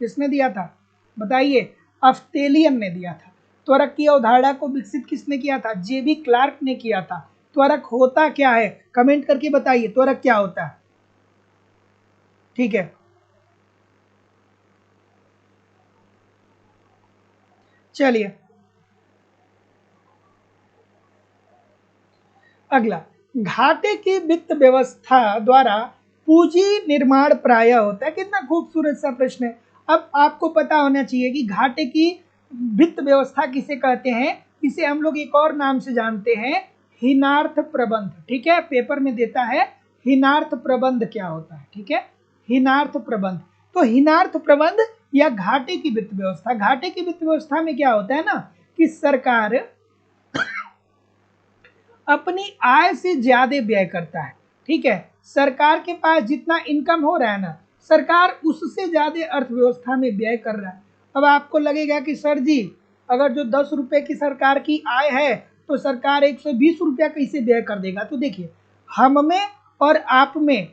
किसने दिया था बताइए, अफ्तेलियन ने दिया था। त्वरक की अवधारणा को विकसित किसने किया था, जेबी क्लार्क ने किया था। त्वरक होता क्या है, कमेंट करके बताइए त्वरक क्या होता है। ठीक है, चलिए अगला, घाटे की वित्त व्यवस्था द्वारा पूंजी निर्माण प्रायः होता है। कितना खूबसूरत सा प्रश्न है। अब आपको पता होना चाहिए कि घाटे की वित्त व्यवस्था किसे कहते हैं। इसे हम लोग एक और नाम से जानते हैं, हीनार्थ प्रबंध। ठीक है, पेपर में देता है हीनार्थ प्रबंध क्या होता है। ठीक है, हीनार्थ प्रबंध। तो हीनार्थ प्रबंध या घाटे की वित्त व्यवस्था, घाटे की वित्त व्यवस्था में क्या होता है ना कि सरकार अपनी आय से ज्यादा व्यय करता है। ठीक है, सरकार के पास जितना इनकम हो रहा है ना, सरकार उससे ज्यादा अर्थव्यवस्था में व्यय कर रहा है। अब आपको लगेगा कि सर जी अगर जो 10 रुपए की सरकार की आय है तो सरकार 120 रुपया कैसे व्यय कर देगा। तो देखिए, हम में और आप में,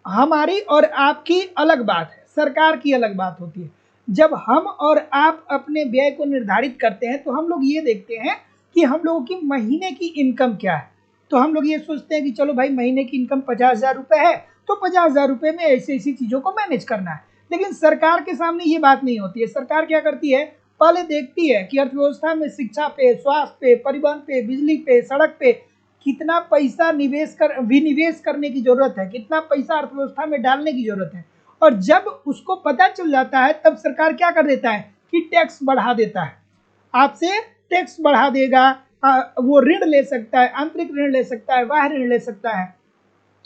हमारी और आपकी अलग बात है, सरकार की अलग बात होती है। जब हम और आप अपने व्यय को निर्धारित करते हैं तो हम लोग ये देखते हैं कि हम लोगों की महीने की इनकम क्या है। तो हम लोग ये सोचते हैं कि चलो भाई महीने की इनकम 50,000 रुपए है तो 50,000 रुपए में ऐसी ऐसी चीजों को मैनेज करना है। लेकिन सरकार के सामने ये बात नहीं होती है। सरकार क्या करती है, पहले देखती है कि अर्थव्यवस्था में शिक्षा पे, स्वास्थ्य पे, परिवहन पे, बिजली पे, सड़क पे कितना पैसा विनिवेश करने की जरूरत है, कितना पैसा अर्थव्यवस्था में डालने की जरूरत है। और जब उसको पता चल जाता है तब सरकार क्या कर देता है कि टैक्स बढ़ा देता है, आपसे टैक्स बढ़ा देगा। वो ऋण ले सकता है, आंतरिक ऋण ले सकता है, बाह्य ऋण ले सकता है।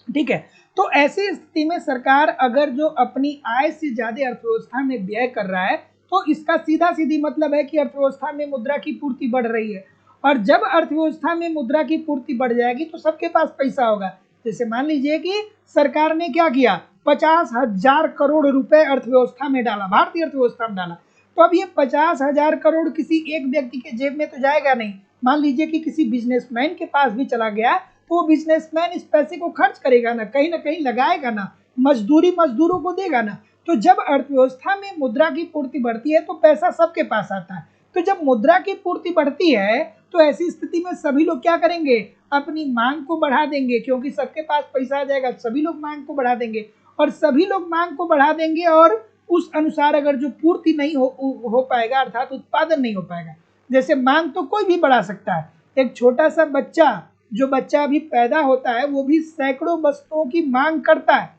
ठीक है, तो ऐसी स्थिति में सरकार अगर जो अपनी आय से ज्यादा अर्थव्यवस्था में व्यय कर रहा है तो इसका सीधा सीधी मतलब है कि अर्थव्यवस्था में मुद्रा की पूर्ति बढ़ रही है। और जब अर्थव्यवस्था में मुद्रा की पूर्ति बढ़ जाएगी तो सबके पास पैसा होगा। जैसे मान लीजिए कि सरकार ने क्या किया, 50,000 करोड़ रुपए अर्थव्यवस्था में डाला, भारतीय अर्थव्यवस्था में डाला। तो अब ये 50,000 करोड़ किसी एक व्यक्ति के जेब में तो जाएगा नहीं। मान लीजिए कि किसी बिजनेसमैन के पास भी चला गया तो वो बिजनेसमैन इस पैसे को खर्च करेगा ना कहीं लगाएगा ना, मजदूरों को देगा ना। तो जब अर्थव्यवस्था में मुद्रा की पूर्ति बढ़ती है तो पैसा सबके पास आता है। तो जब मुद्रा की पूर्ति बढ़ती है तो ऐसी स्थिति में सभी लोग क्या करेंगे, अपनी मांग को बढ़ा देंगे, क्योंकि सबके पास पैसा आ जाएगा, सभी लोग मांग को बढ़ा देंगे। और सभी लोग मांग को बढ़ा देंगे और उस अनुसार अगर जो पूर्ति नहीं हो पाएगा, अर्थात उत्पादन नहीं हो पाएगा। जैसे मांग तो कोई भी बढ़ा सकता है, एक छोटा सा बच्चा, जो बच्चा अभी पैदा होता है वो भी सैकड़ों वस्तुओं की मांग करता है।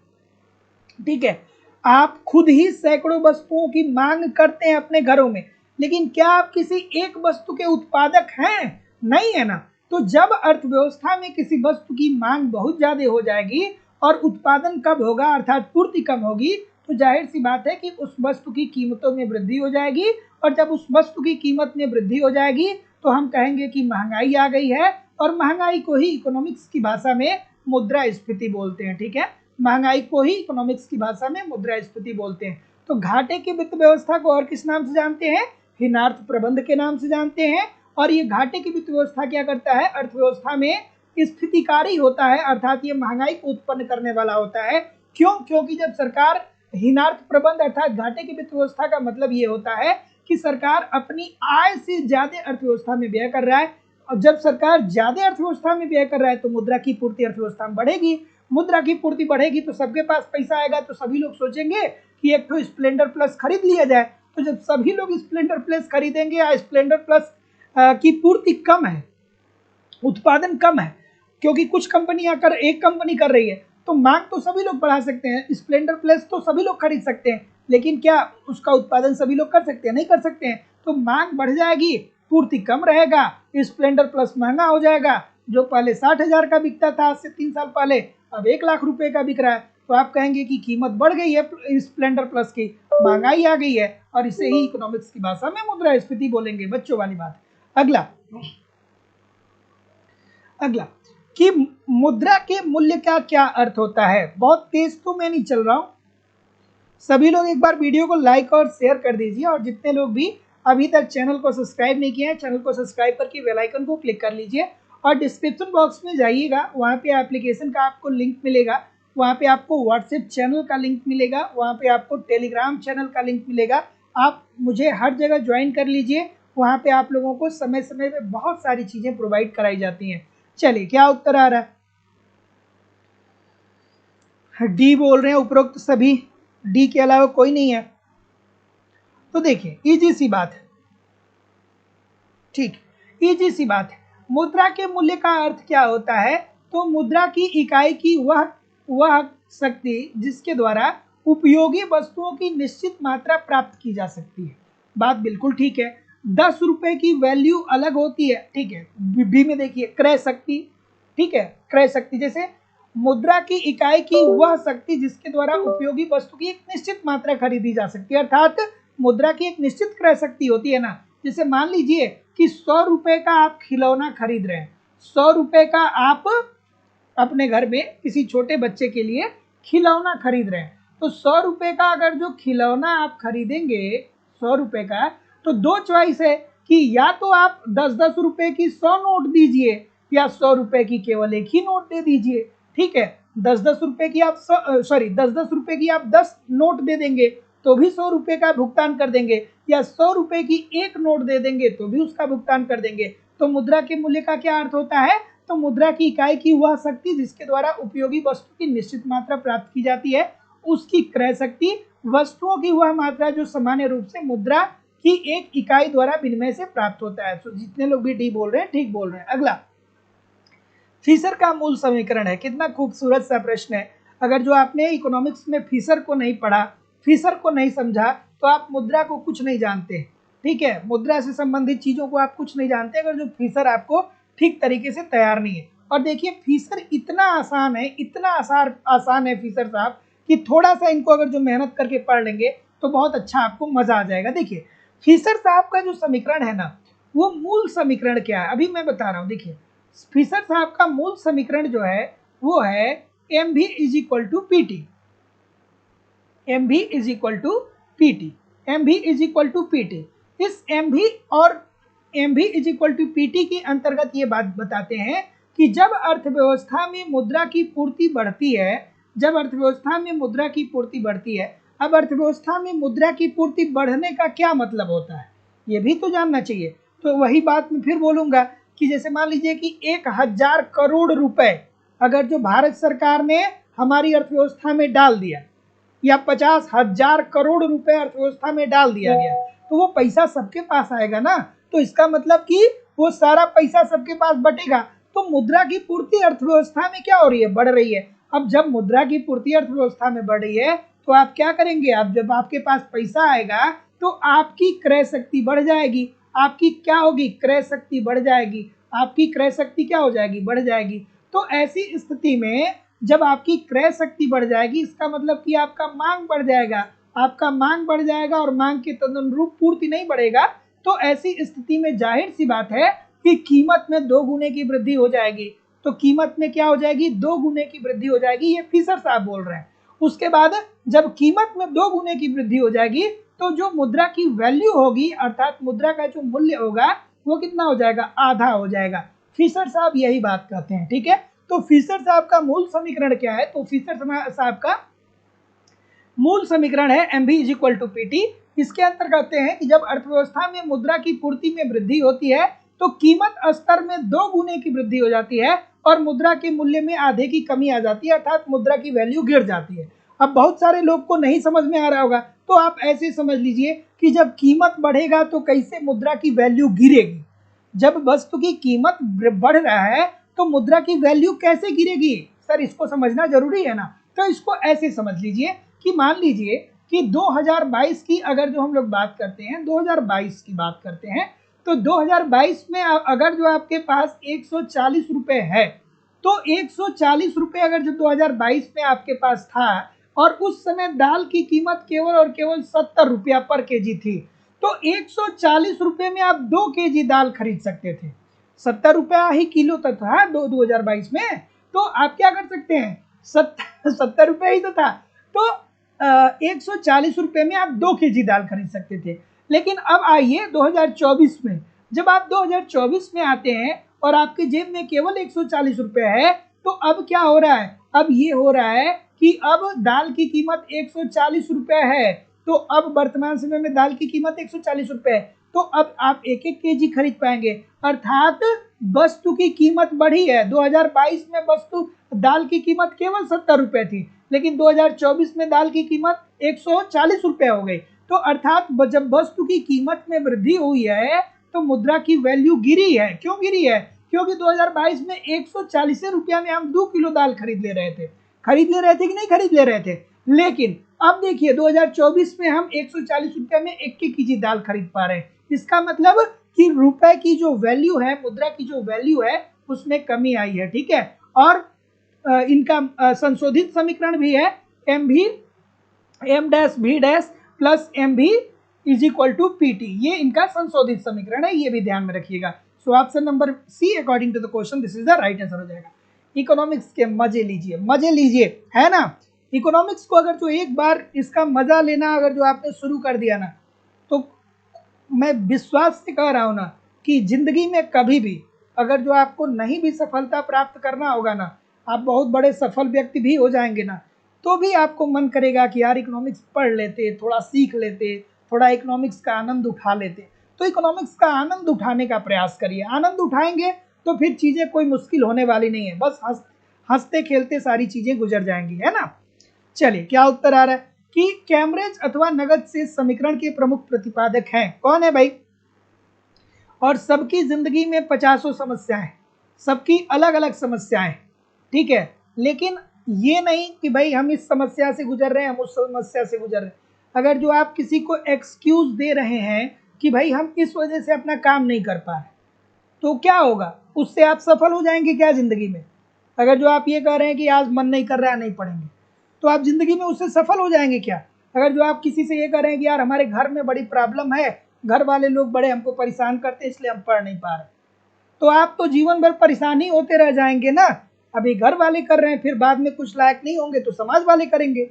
ठीक है, आप खुद ही सैकड़ों वस्तुओं की मांग करते हैं अपने घरों में, लेकिन क्या आप किसी एक वस्तु के उत्पादक हैं, नहीं है ना। तो जब अर्थव्यवस्था में किसी वस्तु की मांग बहुत ज्यादा हो जाएगी और उत्पादन कम होगा, अर्थात पूर्ति कम होगी, तो जाहिर सी बात है कि उस वस्तु की कीमतों में वृद्धि हो जाएगी। और जब उस वस्तु की कीमत में वृद्धि हो जाएगी तो हम कहेंगे कि महंगाई आ गई है। और महंगाई को ही इकोनॉमिक्स की भाषा में मुद्रास्फीति बोलते हैं। ठीक है, महंगाई को ही इकोनॉमिक्स की भाषा में मुद्रास्फीति बोलते हैं। तो घाटे की वित्त व्यवस्था को और किस नाम से जानते हैं, हीनार्थ प्रबंध के नाम से जानते हैं। और ये घाटे की वित्त व्यवस्था क्या करता है, अर्थव्यवस्था में स्थितिकारी होता है, अर्थात ये महंगाई को उत्पन्न करने वाला होता है। क्यों, क्योंकि जब सरकार हीनार्थ प्रबंध अर्थात घाटे की वित्त व्यवस्था का मतलब ये होता है कि सरकार अपनी आय से ज्यादा अर्थव्यवस्था में व्यय कर रहा है। और जब सरकार ज्यादा अर्थव्यवस्था में व्यय कर रहा है तो मुद्रा की पूर्ति अर्थव्यवस्था में बढ़ेगी, मुद्रा की पूर्ति बढ़ेगी तो सबके पास पैसा आएगा। तो सभी लोग सोचेंगे कि एक तो स्प्लेंडर प्लस खरीद लिया जाए। तो जब सभी लोग स्प्लेंडर प्लस खरीदेंगे या स्प्लेंडर प्लस की पूर्ति कम है, उत्पादन कम है, क्योंकि कुछ कंपनियां कर एक कंपनी कर रही है, तो मांग तो सभी लोग बढ़ा सकते हैं, स्प्लेंडर प्लस तो सभी लोग खरीद सकते हैं, लेकिन क्या उसका उत्पादन सभी लोग कर सकते हैं, नहीं कर सकते हैं। तो मांग बढ़ जाएगी, पूर्ति कम रहेगा, स्प्लेंडर प्लस महंगा हो जाएगा। जो पहले 60,000 का बिकता था आज से 3 साल पहले, अब 1,00,000 रुपए का बिक रहा है। तो आप कहेंगे कि कीमत बढ़ गई है स्प्लेंडर प्लस की, महंगाई आ गई है। और इसे ही इकोनॉमिक्स की भाषा में मुद्रास्फीति बोलेंगे, बच्चों वाली बात। अगला अगला कि मुद्रा के मूल्य का क्या अर्थ होता है। बहुत तेज तो मैं नहीं चल रहा हूं, सभी लोग एक बार वीडियो को लाइक और शेयर कर दीजिए, और जितने लोग भी अभी तक चैनल को सब्सक्राइब नहीं किए हैं, चैनल को सब्सक्राइब करके बेल आइकन को क्लिक कर लीजिए। और डिस्क्रिप्शन बॉक्स में जाइएगा, वहाँ पे एप्लीकेशन का आपको लिंक मिलेगा, वहाँ पे आपको व्हाट्सएप चैनल का लिंक मिलेगा, वहाँ पे आपको टेलीग्राम चैनल का लिंक मिलेगा। आप मुझे हर जगह ज्वाइन कर लीजिए, वहाँ पे आप लोगों को समय समय पे बहुत सारी चीज़ें प्रोवाइड कराई जाती हैं। चलिए, क्या उत्तर आ रहा है? डी बोल रहे हैं उपरोक्त सभी, डी के अलावा कोई नहीं है। तो देखिए, इजी सी बात है, ठीक, इजी सी बात है। मुद्रा के मूल्य का अर्थ क्या होता है? तो मुद्रा की इकाई की वह शक्ति जिसके द्वारा उपयोगी वस्तुओं की निश्चित मात्रा प्राप्त की जा सकती है। बात बिल्कुल ठीक है। 10 रुपए की वैल्यू अलग होती है, ठीक है। बी में देखिए, क्रय शक्ति, ठीक है, क्रय शक्ति जैसे मुद्रा की इकाई की वह शक्ति जिसके द्वारा उपयोगी वस्तु की एक निश्चित मात्रा खरीदी जा सकती है, अर्थात मुद्रा की एक निश्चित क्रय शक्ति होती है ना। जैसे मान लीजिए कि 100 रुपए का आप खिलौना खरीद रहे हैं, 100 रुपए का आप अपने घर में किसी छोटे बच्चे के लिए खिलौना खरीद रहे हैं, तो 100 रुपए का अगर जो खिलौना आप खरीदेंगे 100 रुपए का, तो दो चॉइस है कि या तो आप 10-10 रुपए की 100 नोट दीजिए, या 100 रुपए की केवल एक ही नोट दे दीजिए, ठीक है। 10-10 रुपए की आप 10-10 रुपए की आप 10 नोट दे देंगे तो भी 100 रुपए का भुगतान कर देंगे, या 100 रुपए की एक नोट दे देंगे तो भी उसका भुगतान कर देंगे। तो मुद्रा के मूल्य का क्या अर्थ होता है? तो मुद्रा की इकाई की वह शक्ति जिसके द्वारा उपयोगी वस्तु की निश्चित मात्रा प्राप्त की जाती है, उसकी क्रय शक्ति वस्तुओं की वह मात्रा जो सामान्य रूप से मुद्रा की एक इकाई द्वारा विनिमय से प्राप्त होता है। तो जितने लोग भी डी बोल रहे हैं ठीक बोल रहे हैं। अगला, फिशर का मूल समीकरण है। कितना खूबसूरत सा प्रश्न है। अगर जो आपने इकोनॉमिक्स में फिशर को नहीं पढ़ा, फिशर को नहीं समझा, तो आप मुद्रा को कुछ नहीं जानते, ठीक है। मुद्रा से संबंधित चीजों को आप कुछ नहीं जानते अगर जो फिशर आपको ठीक तरीके से तैयार नहीं है। और देखिए, फिशर इतना आसान है, इतना आसान है फिशर साहब, कि थोड़ा सा इनको अगर जो मेहनत करके पढ़ लेंगे तो बहुत अच्छा आपको मजा आ जाएगा। देखिए, फिशर साहब का जो समीकरण है ना, वो मूल समीकरण क्या है अभी मैं बता रहा हूँ। देखिए, फिशर साहब का मूल समीकरण जो है वो है एम भी is equal to P T, M भी is equal to P T, M भी is equal to P T. इस एम भी और एम भी is equal to P T के अंतर्गत ये बात बताते हैं कि जब अर्थव्यवस्था में मुद्रा की पूर्ति बढ़ती है, जब अर्थव्यवस्था में मुद्रा की पूर्ति बढ़ती है, अब अर्थव्यवस्था में मुद्रा की पूर्ति बढ़ने का क्या मतलब होता है ये भी तो जानना चाहिए। तो वही बात मैं फिर बोलूंगा कि जैसे मान लीजिए कि 1000 करोड़ रुपए अगर जो भारत सरकार ने हमारी अर्थव्यवस्था में डाल दिया, या 50,000 करोड़ रुपए अर्थव्यवस्था में डाल दिया गया, तो वो पैसा सबके पास आएगा ना। तो इसका मतलब कि वो सारा पैसा सबके पास बटेगा। तो मुद्रा की पूर्ति अर्थव्यवस्था में क्या हो रही है? बढ़ रही है। अब जब मुद्रा की पूर्ति अर्थव्यवस्था में बढ़ रही है तो आप क्या करेंगे? आप जब आपके पास पैसा आएगा तो आपकी क्रय शक्ति बढ़ जाएगी। आपकी क्या होगी? क्रय शक्ति बढ़ जाएगी। आपकी क्रय शक्ति क्या हो जाएगी? बढ़ जाएगी। तो ऐसी स्थिति में जब आपकी क्रय शक्ति बढ़ जाएगी, इसका मतलब कि आपका मांग बढ़ जाएगा। आपका मांग बढ़ जाएगा और मांग के तदनुरूप पूर्ति नहीं बढ़ेगा, तो ऐसी स्थिति में जाहिर सी बात है कि कीमत में 2 गुने की वृद्धि हो जाएगी। तो कीमत में क्या हो जाएगी? 2 गुने की वृद्धि हो जाएगी। ये फिशर साहब बोल रहे हैं। उसके बाद जब कीमत में 2 गुने की वृद्धि हो जाएगी तो जो मुद्रा की वैल्यू होगी, अर्थात मुद्रा का जो मूल्य होगा, वो कितना हो जाएगा? आधा हो जाएगा। फिशर साहब यही बात कहते हैं, ठीक है। तो फिशर साहब का मूल समीकरण क्या है? तो फिशर साहब का मूल समीकरण है एम भी is equal to P T. इसके अंतर्गत कहते हैं कि जब अर्थव्यवस्था में मुद्रा की पूर्ति में वृद्धि होती है तो कीमत स्तर में 2 गुने की वृद्धि हो जाती है और मुद्रा के मूल्य में आधे की कमी आ जाती है, अर्थात मुद्रा की वैल्यू गिर जाती है। अब बहुत सारे लोग को नहीं समझ में आ रहा होगा, तो आप ऐसे समझ लीजिए कि जब कीमत बढ़ेगा तो कैसे मुद्रा की वैल्यू गिरेगी। जब वस्तु की कीमत बढ़ रहा है तो मुद्रा की वैल्यू कैसे गिरेगी? सर, इसको समझना जरूरी है ना। तो इसको ऐसे समझ लीजिए कि मान लीजिए कि 2022 की अगर जो हम लोग बात करते हैं, 2022 की बात करते हैं, तो 2022 में अगर जो आपके पास 140 रुपए है, तो 140 रुपए अगर जो 2022 में आपके पास था और उस समय दाल की कीमत केवल और केवल 70 रुपया पर केजी थी, तो 140 रुपए में आप 2 केजी दाल खरीद सकते थे। 70 रुपया ही किलो तक था 2022 में। तो आप क्या कर सकते हैं? 70 रुपये ही तो था। तो 140 रुपए में आप 2 kg दाल खरीद सकते थे। लेकिन अब आइए 2024 में, जब आप 2024 में आते हैं और आपके जेब में केवल 140 रुपए है, तो अब क्या हो रहा है? अब ये हो रहा है कि अब दाल की कीमत 140 रुपए है। तो अब वर्तमान समय में दाल की कीमत 140 रुपए है, तो अब आप 1-1 kg खरीद पाएंगे। अर्थात वस्तु की कीमत बढ़ी है। 2022 में वस्तु दाल की कीमत केवल 70 रुपए थी, लेकिन 2024 में दाल की कीमत 140 रुपए हो गई। तो अर्थात जब वस्तु की कीमत में वृद्धि हुई है तो मुद्रा की वैल्यू गिरी है। क्यों गिरी है? क्योंकि 2022 में 140 रुपया में हम 2 किलो दाल खरीद ले रहे थे कि नहीं खरीद ले रहे थे। लेकिन अब देखिए 2024 में हम 140 रुपया में 1-1 kg दाल खरीद पा रहे हैं। इसका मतलब कि रुपए की जो वैल्यू है, मुद्रा की जो वैल्यू है, उसमें कमी आई है। ठीक है, और इनका संशोधित समीकरण भी है, एम भी एम डैश भी डैश प्लस एम भी इज इक्वल टू पीटी। ये इनका संशोधित समीकरण है, ये भी ध्यान में रखिएगा। So option number C according to the question this is the right answer हो जाएगा। इकोनॉमिक्स के मजे लीजिए, मजे लीजिए, है ना। इकोनॉमिक्स को अगर जो एक बार इसका मजा लेना अगर जो आपने शुरू कर दिया ना, तो मैं विश्वास से कह रहा हूं ना कि जिंदगी में कभी भी अगर जो आपको नहीं भी सफलता प्राप्त करना होगा ना, आप बहुत बड़े सफल व्यक्ति भी हो जाएंगे ना, तो भी आपको मन करेगा कि यार इकोनॉमिक्स पढ़ लेते, थोड़ा सीख लेते, थोड़ा इकोनॉमिक्स का आनंद उठा लेते। तो इकोनॉमिक्स का आनंद उठाने का प्रयास करिए। आनंद उठाएंगे तो फिर चीज़ें कोई मुश्किल होने वाली नहीं है, बस हंसते खेलते सारी चीज़ें गुजर जाएंगी, है ना। चलिए, क्या उत्तर आ रहा है कि कैम्ब्रिज अथवा नगद शेष समीकरण के प्रमुख प्रतिपादक हैं? कौन है भाई? और सबकी जिंदगी में 50 समस्याएं, सबकी अलग अलग समस्याएं, ठीक है। लेकिन ये नहीं कि भाई हम इस समस्या से गुजर रहे हैं, हम उस समस्या से गुजर रहे हैं। अगर जो आप किसी को एक्सक्यूज दे रहे हैं कि भाई हम इस वजह से अपना काम नहीं कर पा रहे, तो क्या होगा? उससे आप सफल हो जाएंगे क्या जिंदगी में? अगर जो आप ये कह रहे हैं कि आज मन नहीं कर रहा है, नहीं पढ़ेंगे, तो आप जिंदगी में उससे सफल हो जाएंगे क्या? अगर जो आप किसी से ये कह रहे हैं कि यार हमारे घर में बड़ी प्रॉब्लम है, घर वाले लोग बड़े हमको परेशान करते हैं इसलिए हम पढ़ नहीं पा रहे, तो आप तो जीवन भर परेशान ही होते रह जाएंगे ना। अभी घर वाले कर रहे हैं, फिर बाद में कुछ लायक नहीं होंगे तो समाज वाले करेंगे।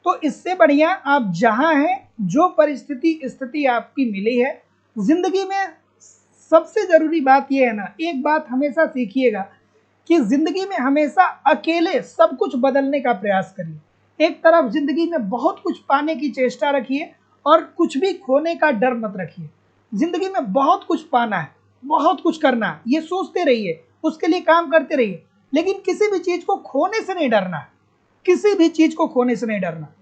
तो इससे बढ़िया आप जहां हैं, जो परिस्थिति स्थिति आपकी मिली है जिंदगी में, सबसे जरूरी बात यह है ना, एक बात हमेशा सीखिएगा कि जिंदगी में हमेशा अकेले सब कुछ बदलने का प्रयास करिए। एक तरफ जिंदगी में बहुत कुछ पाने की चेष्टा रखिए और कुछ भी खोने का डर मत रखिए। जिंदगी में बहुत कुछ पाना है, बहुत कुछ करना है, ये सोचते रहिए, उसके लिए काम करते रहिए, लेकिन किसी भी चीज को खोने से नहीं डरना, किसी भी चीज को खोने से नहीं डरना।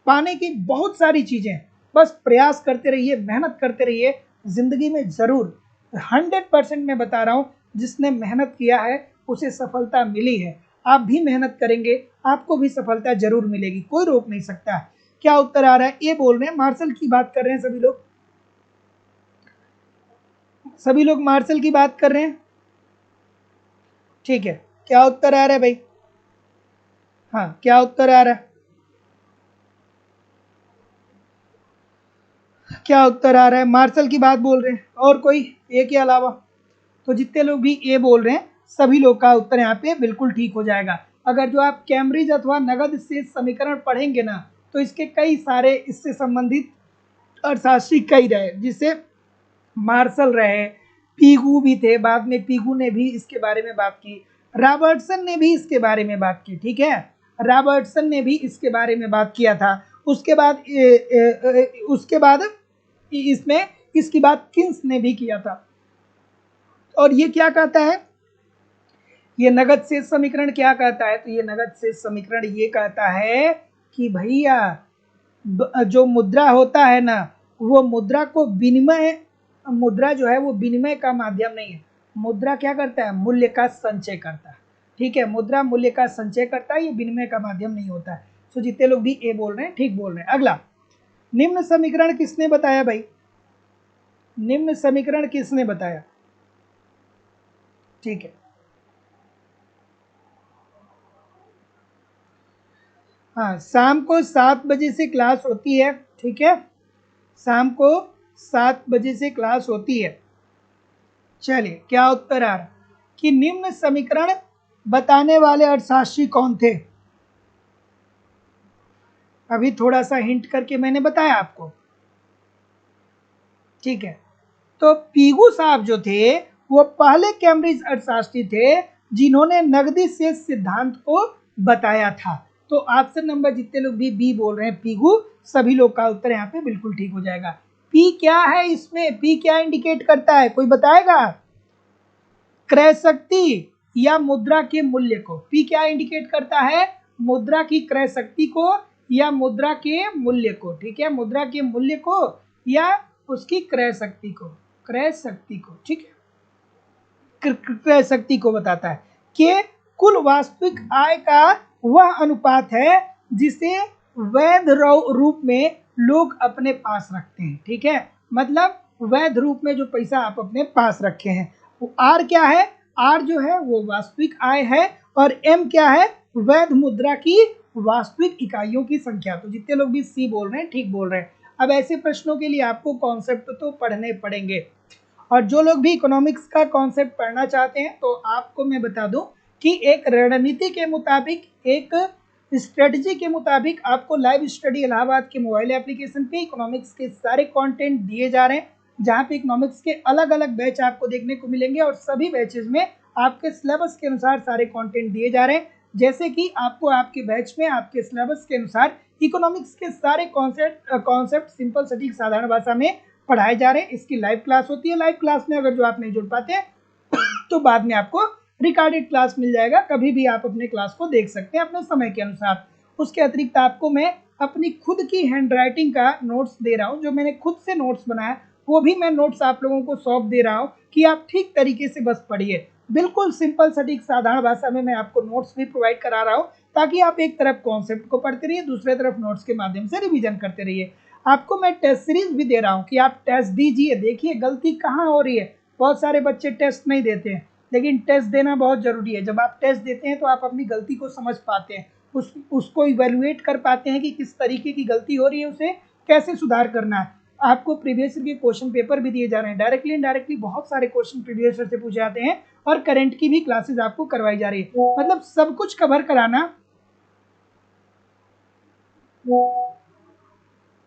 पाने की बहुत सारी चीजें, बस प्रयास करते रहिए, मेहनत करते रहिए। जिंदगी में जरूर 100% मैं बता रहा हूं, जिसने मेहनत किया है उसे सफलता मिली है। आप भी मेहनत करेंगे, आपको भी सफलता जरूर मिलेगी, कोई रोक नहीं सकता है। क्या उत्तर आ रहा है? ये बोल रहे हैं, मार्शल की बात कर रहे हैं सभी लोग, सभी लोग मार्शल की बात कर रहे हैं, ठीक है। क्या उत्तर आ रहा है भाई? हाँ, क्या उत्तर आ रहा है? क्या उत्तर आ रहा है? मार्शल की बात बोल रहे हैं, और कोई ए के अलावा? तो जितने लोग भी ए बोल रहे हैं सभी लोग का उत्तर यहाँ पे बिल्कुल ठीक हो जाएगा। अगर जो आप कैम्ब्रिज अथवा नगद शेष समीकरण पढ़ेंगे ना, तो इसके कई सारे इससे संबंधित अर्थशास्त्री कई रहे, जिससे मार्शल रहे, पीगू भी थे, बाद में पीगू ने भी इसके बारे में बात की, रॉबर्टसन ने भी इसके बारे में बात की, ठीक है, रॉबर्टसन ने भी इसके बारे में बात किया था। उसके बाद इसमें इसकी बात किन्स ने भी किया था। और ये क्या कहता है? ये नगद शेष समीकरण क्या कहता है? तो ये नगद शेष समीकरण ये कहता है कि भैया जो मुद्रा होता है ना, वो मुद्रा को विनिमय, मुद्रा जो है वो विनिमय का माध्यम नहीं है। मुद्रा क्या करता है? मूल्य का संचय करता है, ठीक है। मुद्रा मूल्य का संचय करता है, ये विनिमय का माध्यम नहीं होता है। तो जितने लोग भी ए बोल रहे हैं ठीक बोल रहे हैं। अगला, निम्न समीकरण किसने बताया भाई? निम्न समीकरण किसने बताया? ठीक है, हाँ, शाम को 7 बजे से क्लास होती है, ठीक है, शाम को 7 बजे से क्लास होती है। चलिए, क्या उत्तर आ रहा कि निम्न समीकरण बताने वाले अर्थशास्त्री कौन थे? अभी थोड़ा सा हिंट करके मैंने बताया आपको, ठीक है। तो पीगू साहब जो थे वो पहले कैम्ब्रिज अर्थशास्त्री थे जिन्होंने नकदी शेष सिद्धांत को बताया था। तो ऑप्शन नंबर जितने लोग भी बी बोल रहे हैं पीगू, सभी लोग का उत्तर यहाँ पे बिल्कुल ठीक हो जाएगा। पी क्या है इसमें, पी क्या इंडिकेट करता है, कोई बताएगा? क्रय शक्ति या मुद्रा के मूल्य को। पी क्या इंडिकेट करता है, मुद्रा की क्रय शक्ति को या मुद्रा के मूल्य को, ठीक है, मुद्रा के मूल्य को या उसकी क्रय शक्ति को, क्रय शक्ति को, ठीक है, क्रय शक्ति को बताता है कि कुल वास्तविक आय का वह अनुपात है जिसे वैध रूप में लोग अपने पास रखते हैं, ठीक है, मतलब वैध रूप में जो पैसा आप अपने पास रखे हैं। आर क्या है, आर जो है वो वास्तविक आय है और एम क्या है, वैध मुद्रा की वास्तविक इकाइयों की संख्या। तो जितने लोग भी सी बोल रहे हैं ठीक बोल रहे हैं। अब ऐसे प्रश्नों के लिए आपको कॉन्सेप्ट तो पढ़ने पड़ेंगे, और जो लोग भी इकोनॉमिक्स का कॉन्सेप्ट पढ़ना चाहते हैं तो आपको मैं बता दूं कि एक रणनीति के मुताबिक, एक स्ट्रेटजी के मुताबिक आपको लाइव स्टडी इलाहाबाद के मोबाइल एप्लीकेशन पे इकोनॉमिक्स के सारे कंटेंट दिए जा रहे हैं, जहाँ पे इकोनॉमिक्स के अलग अलग बैच आपको देखने को मिलेंगे और सभी बैचेज में आपके सिलेबस के अनुसार सारे कंटेंट दिए जा रहे हैं। जैसे कि आपको आपके बैच में आपके सिलेबस के अनुसार इकोनॉमिक्स के सारे कॉन्सेप्ट सिंपल सटीक साधारण भाषा में पढ़ाए जा रहे हैं। इसकी लाइव क्लास होती है, लाइव क्लास में अगर जो आप नहीं जुड़ पाते तो बाद में आपको रिकॉर्डेड क्लास मिल जाएगा, कभी भी आप अपने क्लास को देख सकते हैं अपने समय के अनुसार। उसके अतिरिक्त आपको मैं अपनी खुद की हैंड राइटिंग का नोट्स दे रहा हूँ, जो मैंने खुद से नोट्स बनाया वो भी मैं नोट्स आप लोगों को सौंप दे रहा हूँ कि आप ठीक तरीके से बस पढ़िए। बिल्कुल सिंपल सटीक साधारण भाषा में मैं आपको नोट्स भी प्रोवाइड करा रहा हूँ, ताकि आप एक तरफ कॉन्सेप्ट को पढ़ते रहिए, दूसरे तरफ नोट्स के माध्यम से रिवीजन करते रहिए। आपको मैं टेस्ट सीरीज भी दे रहा हूँ कि आप टेस्ट दीजिए, देखिए गलती कहाँ हो रही है। बहुत सारे बच्चे टेस्ट नहीं देते हैं, लेकिन टेस्ट देना बहुत जरूरी है। जब आप टेस्ट देते हैं तो आप अपनी गलती को समझ पाते हैं, उसको इवेलुएट कर पाते हैं कि किस तरीके की गलती हो रही है, उसे कैसे सुधार करना है। आपको प्रीवियस ईयर के क्वेश्चन पेपर भी दिए जा रहे हैं, डायरेक्टली इनडायरेक्टली बहुत सारे क्वेश्चन प्रीवियस ईयर से पूछे जाते हैं और करंट की भी क्लासेस आपको करवाई जा रही है। मतलब सब कुछ कवर कराना,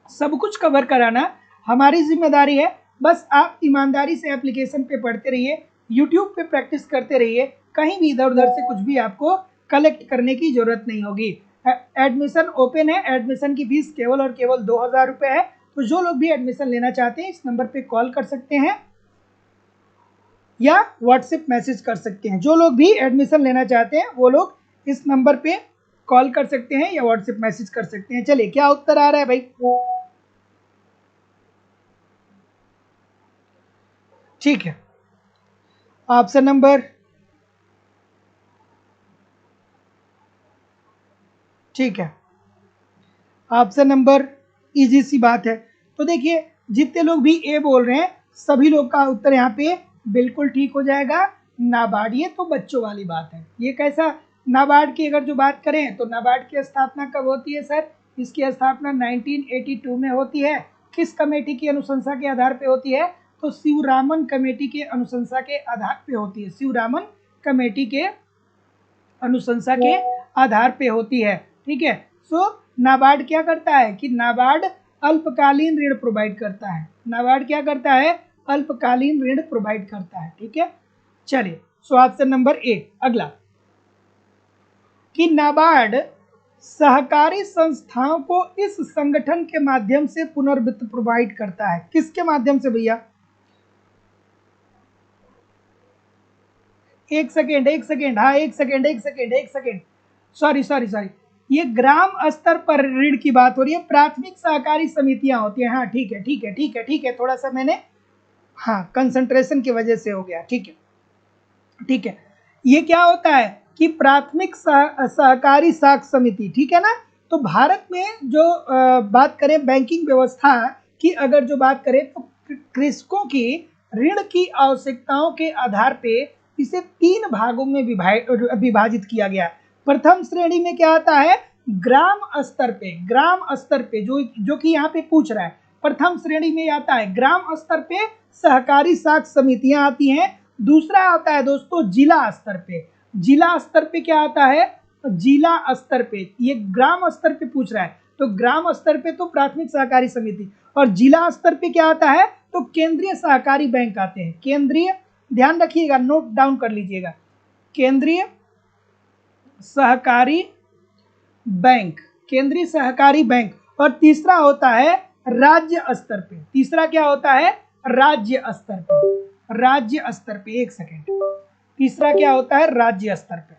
सब कुछ कवर कराना हमारी जिम्मेदारी है। बस आप ईमानदारी से एप्लीकेशन पे पढ़ते रहिए, यूट्यूब पे प्रैक्टिस करते रहिए, कहीं भी इधर उधर से कुछ भी आपको कलेक्ट करने की जरूरत नहीं होगी। एडमिशन ओपन है, एडमिशन की फीस केवल और केवल 2000 रुपये है। तो जो लोग भी एडमिशन लेना चाहते हैं इस नंबर पे कॉल कर सकते हैं या व्हाट्सएप मैसेज कर सकते हैं। जो लोग भी एडमिशन लेना चाहते हैं वो लोग इस नंबर पे कॉल कर सकते हैं या व्हाट्सएप मैसेज कर सकते हैं। चलिए क्या उत्तर आ रहा है भाई? ठीक है, ऑप्शन नंबर, ठीक है, ऑप्शन नंबर इजी सी बात है। तो देखिए जितने लोग भी ए बोल रहे हैं सभी लोग का उत्तर यहाँ पे बिल्कुल ठीक हो जाएगा, नाबार्ड। ये तो बच्चों वाली बात है। ये कैसा, नाबार्ड की अगर जो बात करें तो नाबार्ड की स्थापना कब होती है सर? इसकी स्थापना 1982 में होती है। किस कमेटी की अनुशंसा के आधार पे होती है? तो शिवरामन कमेटी के अनुशंसा के आधार पे होती है। शिवरामन कमेटी के अनुशंसा के आधार पे होती है, ठीक है। सो नाबार्ड क्या करता है कि नाबार्ड अल्पकालीन ऋण प्रोवाइड करता है। नाबार्ड क्या करता है? अल्पकालीन ऋण प्रोवाइड करता है, ठीक है। चलिए सो ऑप्शन नंबर ए अगला, कि नाबार्ड सहकारी संस्थाओं को इस संगठन के माध्यम से पुनर्वित्त प्रोवाइड करता है। किसके माध्यम से भैया? एक सेकेंड, हाँ एक सेकेंड, सॉरी, ये ग्राम स्तर पर ऋण की बात हो रही है। प्राथमिक सहकारी समितियां होती हैं। हाँ ठीक है, थोड़ा सा मैंने, हाँ कंसंट्रेशन की वजह से हो गया, ठीक है। ये क्या होता है कि प्राथमिक सहकारी साख समिति, ठीक है ना। तो भारत में जो बात करें बैंकिंग व्यवस्था की, अगर जो बात करें तो कृषकों की ऋण की आवश्यकताओं के आधार पे इसे 3 भागों में विभाजित किया गया। प्रथम श्रेणी में क्या आता है? ग्राम स्तर पे जो कि यहाँ पे पूछ रहा है, प्रथम श्रेणी में आता है ग्राम स्तर पे सहकारी साख समितियां आती हैं। दूसरा आता है दोस्तों जिला स्तर पे। जिला स्तर पे क्या आता है? जिला स्तर पे, ये ग्राम स्तर पे पूछ रहा है। तो ग्राम स्तर पे तो प्राथमिक सहकारी समिति, और जिला स्तर पे क्या आता है, तो केंद्रीय सहकारी बैंक आते हैं। केंद्रीय, ध्यान रखिएगा, नोट डाउन कर लीजिएगा, केंद्रीय सहकारी बैंक, केंद्रीय सहकारी बैंक। और तीसरा होता है राज्य स्तर पे, तीसरा क्या होता है, राज्य स्तर पे, राज्य स्तर पे, एक सेकेंड, तीसरा क्या होता है, राज्य स्तर पे,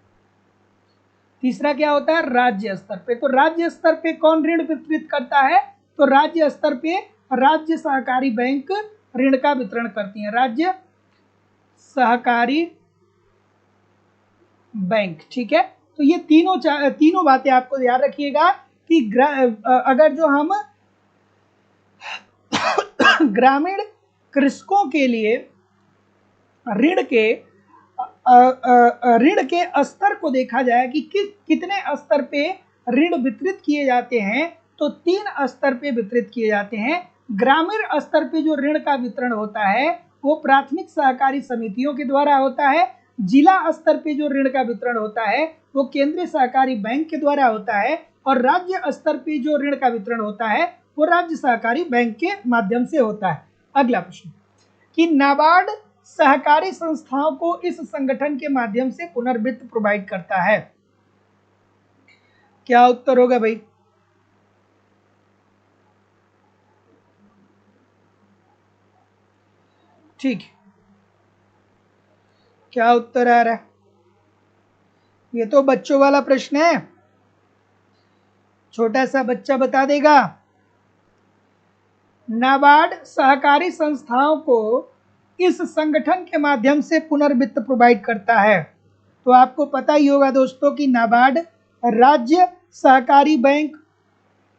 तीसरा क्या होता है, राज्य स्तर पे। तो राज्य स्तर पे कौन ऋण वितरित करता है, तो राज्य स्तर पे राज्य सहकारी बैंक ऋण का वितरण करती हैं, राज्य सहकारी बैंक, ठीक है। तो ये तीनों बातें आपको याद रखिएगा कि अगर जो हम ग्रामीण कृषकों के लिए ऋण के स्तर को देखा जाए कि कितने स्तर पे ऋण वितरित किए जाते हैं, तो 3 स्तर पे वितरित किए जाते हैं। ग्रामीण स्तर पे जो ऋण का वितरण होता है वो प्राथमिक सहकारी समितियों के द्वारा होता है। जिला स्तर पे जो ऋण का वितरण होता है वो केंद्रीय सहकारी बैंक के द्वारा होता है। और राज्य स्तर पे जो ऋण का वितरण होता है वो राज्य सहकारी बैंक के माध्यम से होता है। अगला प्रश्न, कि नाबार्ड सहकारी संस्थाओं को इस संगठन के माध्यम से पुनर्वित्त प्रोवाइड करता है। क्या उत्तर होगा भाई? ठीक, क्या उत्तर आ रहा है? ये तो बच्चों वाला प्रश्न है, छोटा सा बच्चा बता देगा। नाबार्ड सहकारी संस्थाओं को इस संगठन के माध्यम से पुनर्वित्त प्रोवाइड करता है। तो आपको पता ही होगा दोस्तों कि नाबार्ड राज्य सहकारी बैंक,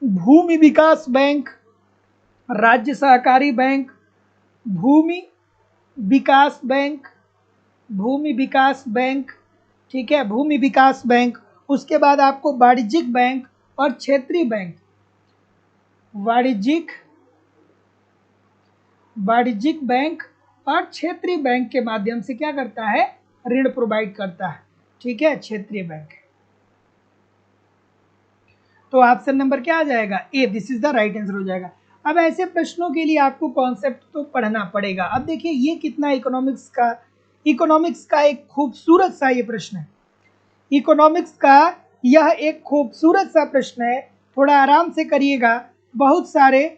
भूमि विकास बैंक, राज्य सहकारी बैंक, भूमि विकास बैंक, भूमि विकास बैंक, ठीक है, भूमि विकास बैंक। उसके बाद आपको वाणिज्यिक बैंक और क्षेत्रीय बैंक, वाणिज्यिक बैंक और क्षेत्रीय बैंक के माध्यम से क्या करता है, ऋण प्रोवाइड करता है, ठीक है, क्षेत्रीय बैंक। तो ऑप्शन नंबर क्या आ जाएगा, A, this is the right answer हो जाएगा। अब ऐसे प्रश्नों के लिए आपको कॉन्सेप्ट तो पढ़ना पड़ेगा। अब देखिए ये कितना इकोनॉमिक्स का एक खूबसूरत सा ये प्रश्न है, इकोनॉमिक्स का यह एक खूबसूरत सा प्रश्न है, थोड़ा आराम से करिएगा। बहुत सारे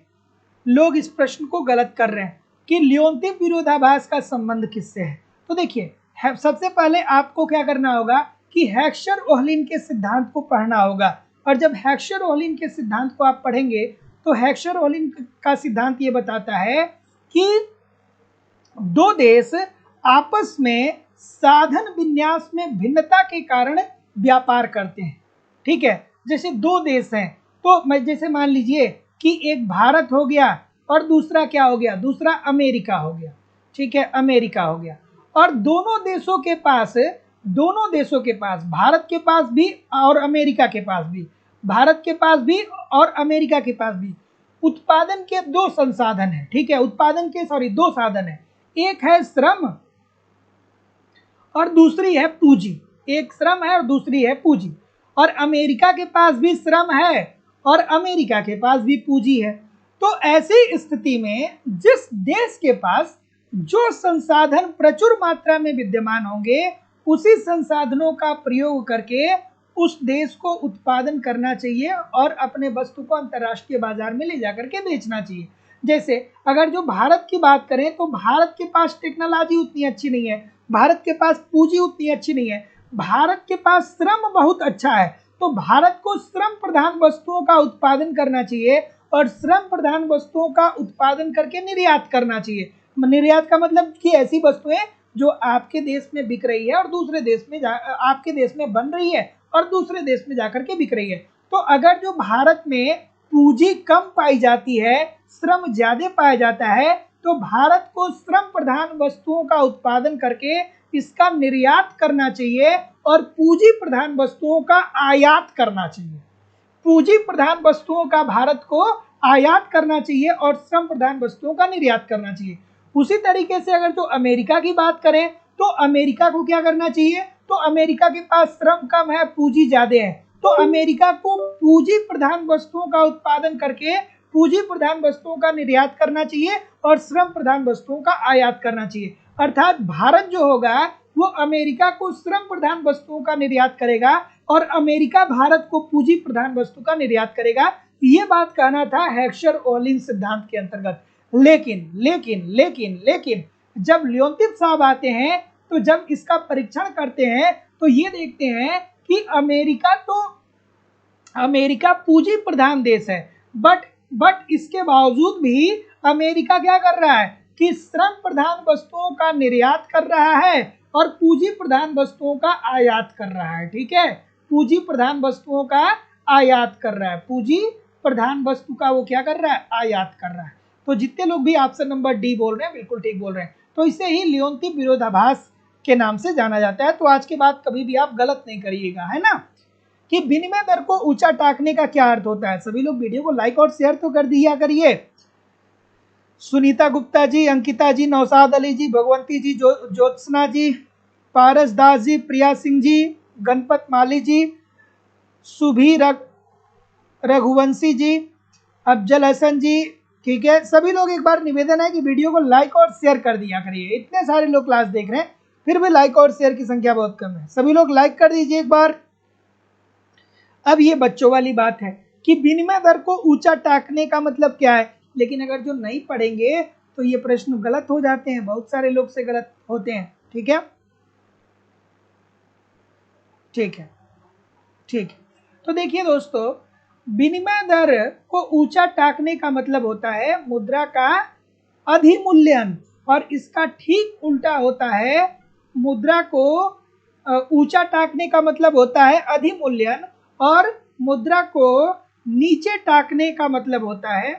लोग इस प्रश्न को गलत कर रहे हैं कि लियोनतिफ विरोधाभास का संबंध किससे है। तो देखिए सबसे पहले आपको क्या करना होगा कि हेक्सचर-ओहलिन के सिद्धांत को पढ़ना होगा। और जब हेक्सचर-ओहलिन के सिद्धांत को आप पढ़ेंगे तो हेक्सचर-ओहलिन का सिद्धांत ये बताता है कि दो देश आपस में साधन विन्यास में भिन्नता के कारण व्यापार करते हैं, ठीक है। जैसे दो देश हैं, तो मैं जैसे मान लीजिए कि एक भारत हो गया और दूसरा क्या हो गया, दूसरा अमेरिका हो गया, ठीक है, अमेरिका हो गया। और दोनों देशों के पास भारत के पास भी और अमेरिका के पास भी, भारत के पास भी और अमेरिका के पास भी उत्पादन के दो संसाधन है, ठीक है, उत्पादन के दो साधन है। एक है श्रम और दूसरी है पूंजी, एक श्रम है और दूसरी है पूंजी। और अमेरिका के पास भी श्रम है और अमेरिका के पास भी पूंजी है। तो ऐसी स्थिति में जिस देश के पास जो संसाधन प्रचुर मात्रा में विद्यमान होंगे उसी संसाधनों का प्रयोग करके उस देश को उत्पादन करना चाहिए और अपने वस्तु को अंतर्राष्ट्रीय बाजार में ले जाकर के बेचना चाहिए। जैसे अगर जो भारत की बात करें तो भारत के पास टेक्नोलॉजी उतनी अच्छी नहीं है, भारत के पास पूंजी उतनी अच्छी नहीं है, भारत के पास श्रम बहुत अच्छा है। तो भारत को श्रम प्रधान वस्तुओं का उत्पादन करना चाहिए और श्रम प्रधान वस्तुओं का उत्पादन करके निर्यात करना चाहिए। निर्यात का मतलब कि ऐसी वस्तुएं जो आपके देश में बिक रही है और दूसरे देश में आपके देश में बन रही है और दूसरे देश में जाकर के बिक रही है। तो अगर जो भारत में पूंजी कम पाई जाती है, श्रम ज्यादा पाया जाता है, तो भारत को श्रम प्रधान वस्तुओं का उत्पादन करके इसका निर्यात करना चाहिए और पूंजी प्रधान वस्तुओं का आयात करना चाहिए। पूंजी प्रधान वस्तुओं का भारत को आयात करना चाहिए और श्रम प्रधान वस्तुओं का निर्यात करना चाहिए। उसी तरीके से अगर जो अमेरिका की बात करें तो अमेरिका को क्या करना चाहिए, तो अमेरिका के पास श्रम कम है, पूंजी ज्यादा है, तो अमेरिका को पूंजी प्रधान वस्तुओं का उत्पादन करके पूंजी प्रधान वस्तुओं का निर्यात करना चाहिए और श्रम प्रधान वस्तुओं का आयात करना चाहिए। अर्थात भारत जो होगा वो अमेरिका को श्रम प्रधान वस्तुओं का निर्यात करेगा और अमेरिका भारत को पूंजी प्रधान वस्तु का निर्यात करेगा। ये बात कहना था हेक्सचर-ओहलिन सिद्धांत के अंतर्गत। लेकिन लेकिन लेकिन लेकिन जब लियोनतीफ साहब आते हैं तो जब इसका परीक्षण करते हैं तो ये देखते हैं कि अमेरिका पूंजी प्रधान देश है, बट इसके बावजूद भी अमेरिका क्या कर रहा है कि श्रम प्रधान वस्तुओं का निर्यात कर रहा है और पूंजी प्रधान वस्तुओं का आयात कर रहा है। ठीक है, पूंजी प्रधान वस्तुओं का आयात कर रहा है, पूंजी प्रधान वस्तु का वो क्या कर रहा है, आयात कर रहा है। तो जितने लोग भी ऑप्शन नंबर डी बोल रहे हैं बिल्कुल ठीक बोल रहे हैं। तो इसे ही लियोनतीफ विरोधाभास के नाम से जाना जाता है। तो आज के बाद कभी भी आप गलत नहीं करिएगा, है ना। कि विनिमय दर को ऊंचा टाकने का क्या अर्थ होता है। सभी लोग वीडियो को लाइक और शेयर तो कर दिया करिए। सुनीता गुप्ता जी, अंकिता जी, नौशाद अली जी, भगवंती जी, ज्योत्सना जी, पारस दास जी, प्रिया सिंह जी, गणपत माली जी, सुभी रघुवंशी जी, अफजल हसन जी। ठीक है, सभी लोग एक बार निवेदन है कि वीडियो को लाइक और शेयर कर दिया करिए। इतने सारे लोग क्लास देख रहे हैं फिर भी लाइक और शेयर की संख्या बहुत कम है। सभी लोग लाइक कर दीजिए एक बार। अब ये बच्चों वाली बात है कि विनिमय दर को ऊंचा टाकने का मतलब क्या है, लेकिन अगर जो नहीं पढ़ेंगे तो ये प्रश्न गलत हो जाते हैं, बहुत सारे लोग से गलत होते हैं। ठीक है, ठीक है, ठीक है। तो देखिए दोस्तों, विनिमय दर को ऊंचा टाकने का मतलब होता है मुद्रा का अधिमूल्यन, और इसका ठीक उल्टा होता है मुद्रा को ऊंचा टाकने का मतलब होता है अधिमूल्यन, और मुद्रा को नीचे टाकने का मतलब होता है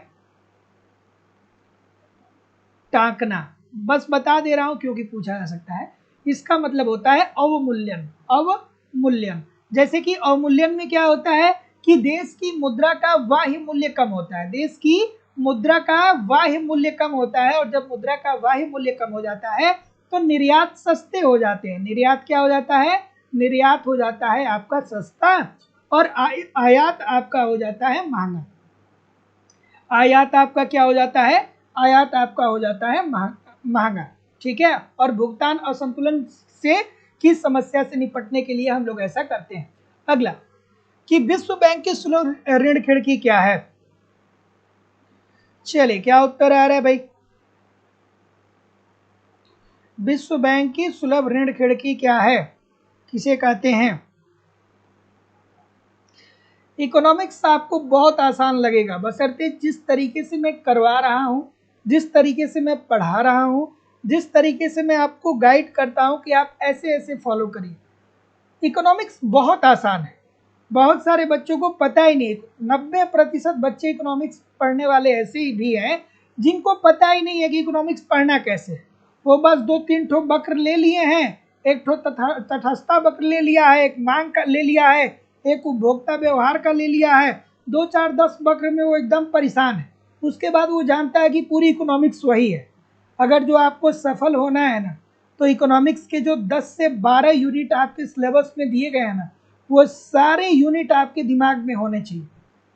टाकना। बस बता दे रहा हूं क्योंकि पूछा जा सकता है। इसका मतलब होता है अवमूल्यन। अवमूल्यन जैसे कि अवमूल्यन में क्या होता है कि देश की मुद्रा का बाह्य मूल्य कम होता है, देश की मुद्रा का बाह्य मूल्य कम होता है, और जब मुद्रा का बाह्य मूल्य कम हो जाता है तो निर्यात सस्ते हो जाते हैं। निर्यात क्या हो जाता है, निर्यात हो जाता है आपका सस्ता, और आयात आपका हो जाता है महंगा। आयात आपका क्या हो जाता है, आयात आपका हो जाता है महंगा। ठीक है, और भुगतान असंतुलन से की समस्या से निपटने के लिए हम लोग ऐसा करते हैं। अगला कि विश्व बैंक की सुलभ ऋण खिड़की क्या है। चलिए, क्या उत्तर आ रहा है भाई। विश्व बैंक की सुलभ ऋण खिड़की क्या है, किसे कहते हैं। इकोनॉमिक्स आपको बहुत आसान लगेगा, बशर्ते जिस तरीके से मैं करवा रहा हूं, जिस तरीके से मैं पढ़ा रहा हूं, जिस तरीके से मैं आपको गाइड करता हूं कि आप ऐसे ऐसे फॉलो करिए। इकोनॉमिक्स बहुत आसान है, बहुत सारे बच्चों को पता ही नहीं। 90% बच्चे इकोनॉमिक्स पढ़ने वाले ऐसे ही भी हैं जिनको पता ही नहीं है कि इकोनॉमिक्स पढ़ना कैसे है। वो बस 2-3 ठो वक्र ले लिए हैं, एक ठो तटस्थता वक्र ले लिया है, एक मांग का ले लिया है, एक उपभोक्ता व्यवहार का ले लिया है, 2-4-10 वक्र में वो एकदम परेशान है। उसके बाद वो जानता है कि पूरी इकोनॉमिक्स वही है। अगर जो आपको सफल होना है ना, तो इकोनॉमिक्स के जो 10 से 12 यूनिट आपके सिलेबस में दिए गए हैं ना, वो सारे यूनिट आपके दिमाग में होने चाहिए।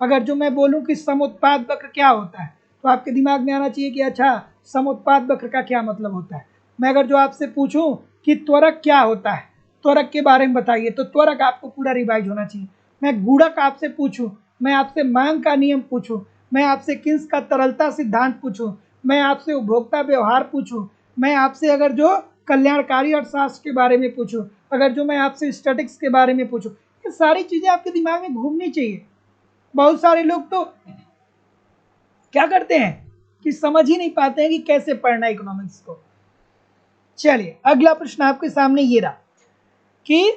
अगर जो मैं बोलूं कि समुत्पाद वक्र क्या होता है, तो आपके दिमाग में आना चाहिए कि अच्छा समुत्पाद वक्र का क्या मतलब होता है। मैं अगर जो आपसे पूछूं कि त्वरक क्या होता है, त्वरक के बारे में बताइए, तो त्वरक आपको पूरा रिवाइज होना चाहिए। मैं गुणक आपसे पूछूं, मैं आपसे मांग का नियम पूछूं, मैं आपसे किन्स का तरलता सिद्धांत पूछूं, मैं आपसे उपभोक्ता व्यवहार पूछूं, मैं आपसे अगर जो कल्याणकारी अर्थशास्त्र के बारे में पूछूं, अगर जो मैं आपसे स्टैटिक्स के बारे में पूछूं, ये सारी चीजें आपके दिमाग में घूमनी चाहिए। बहुत सारे लोग तो क्या करते हैं कि समझ ही नहीं पाते हैं कि कैसे पढ़ना है इकोनॉमिक्स को। चलिए, अगला प्रश्न आपके सामने ये रहा कि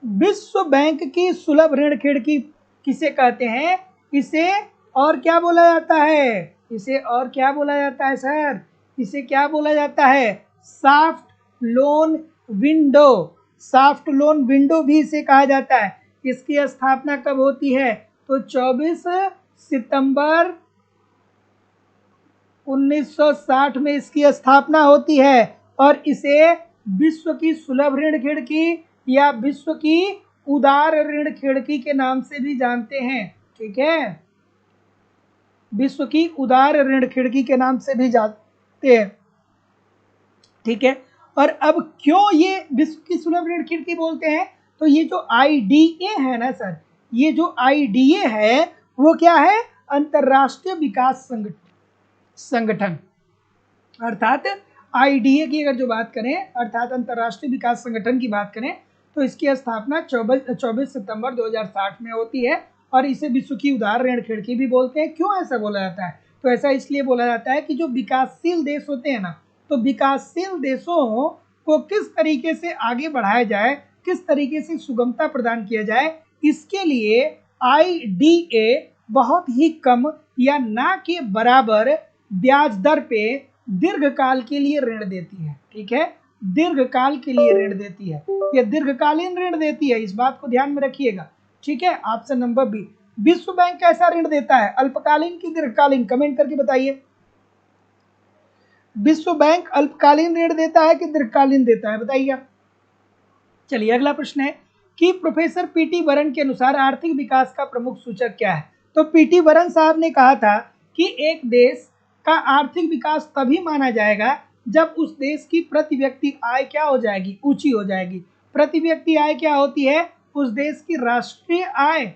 विश्व बैंक की सुलभ ऋण खिड़की किसे कहते हैं। इसे और क्या बोला जाता है, इसे और क्या बोला जाता है सर, इसे क्या बोला जाता है, soft loan window. Soft loan window भी इसे कहा जाता है। इसकी स्थापना कब होती है, तो 24 सितंबर 1960 में इसकी स्थापना होती है, और इसे विश्व की सुलभ ऋण खिड़की या विश्व की उदार ऋण खिड़की के नाम से भी जानते हैं। ठीक है, विश्व की उदार ऋण खिड़की के नाम से भी जानते हैं। ठीक है, और अब क्यों ये विश्व की सुलभ ऋण खिड़की बोलते हैं? तो ये जो आईडीए है ना सर, ये जो आईडीए है वो क्या है? अंतरराष्ट्रीय विकास संगठन। अर्थात आईडीए की अगर जो बात करें, अर्थात अंतरराष्ट्रीय विकास संगठन की बात करें, तो इसकी स्थापना 24 सितंबर 2060 में होती है और इसे विश्व की उदार ऋण खिड़की भी बोलते हैं। क्यों ऐसा बोला जाता है? तो ऐसा इसलिए बोला जाता है कि जो विकासशील देश होते हैं ना, तो विकासशील देशों को किस तरीके से आगे बढ़ाया जाए, किस तरीके से सुगमता प्रदान किया जाए, इसके लिए आईडीए बहुत ही कम या ना के बराबर ब्याज दर पे दीर्घकाल के लिए ऋण देती है। ठीक है, दीर्घकाल के लिए ऋण देती है, यह दीर्घकालीन ऋण देती है, इस बात को ध्यान में रखिएगा। ठीक है, ऑप्शन नंबर बी। विश्व बैंक कैसा ऋण देता है, अल्पकालीन की दीर्घकालीन? कमेंट करके बताइए। विश्व बैंक अल्पकालीन ऋण देता है कि दीर्घकालीन देता है, बताइए। चलिए अगला प्रश्न है कि प्रोफेसर पीटी बरन के अनुसार आर्थिक विकास का प्रमुख सूचक क्या है? तो पीटी बरन साहब ने कहा था कि एक देश का आर्थिक विकास तभी माना जाएगा जब उस देश की प्रति व्यक्ति आय क्या हो जाएगी? ऊंची हो जाएगी। प्रति व्यक्ति आय क्या होती है? उस देश की राष्ट्रीय आय,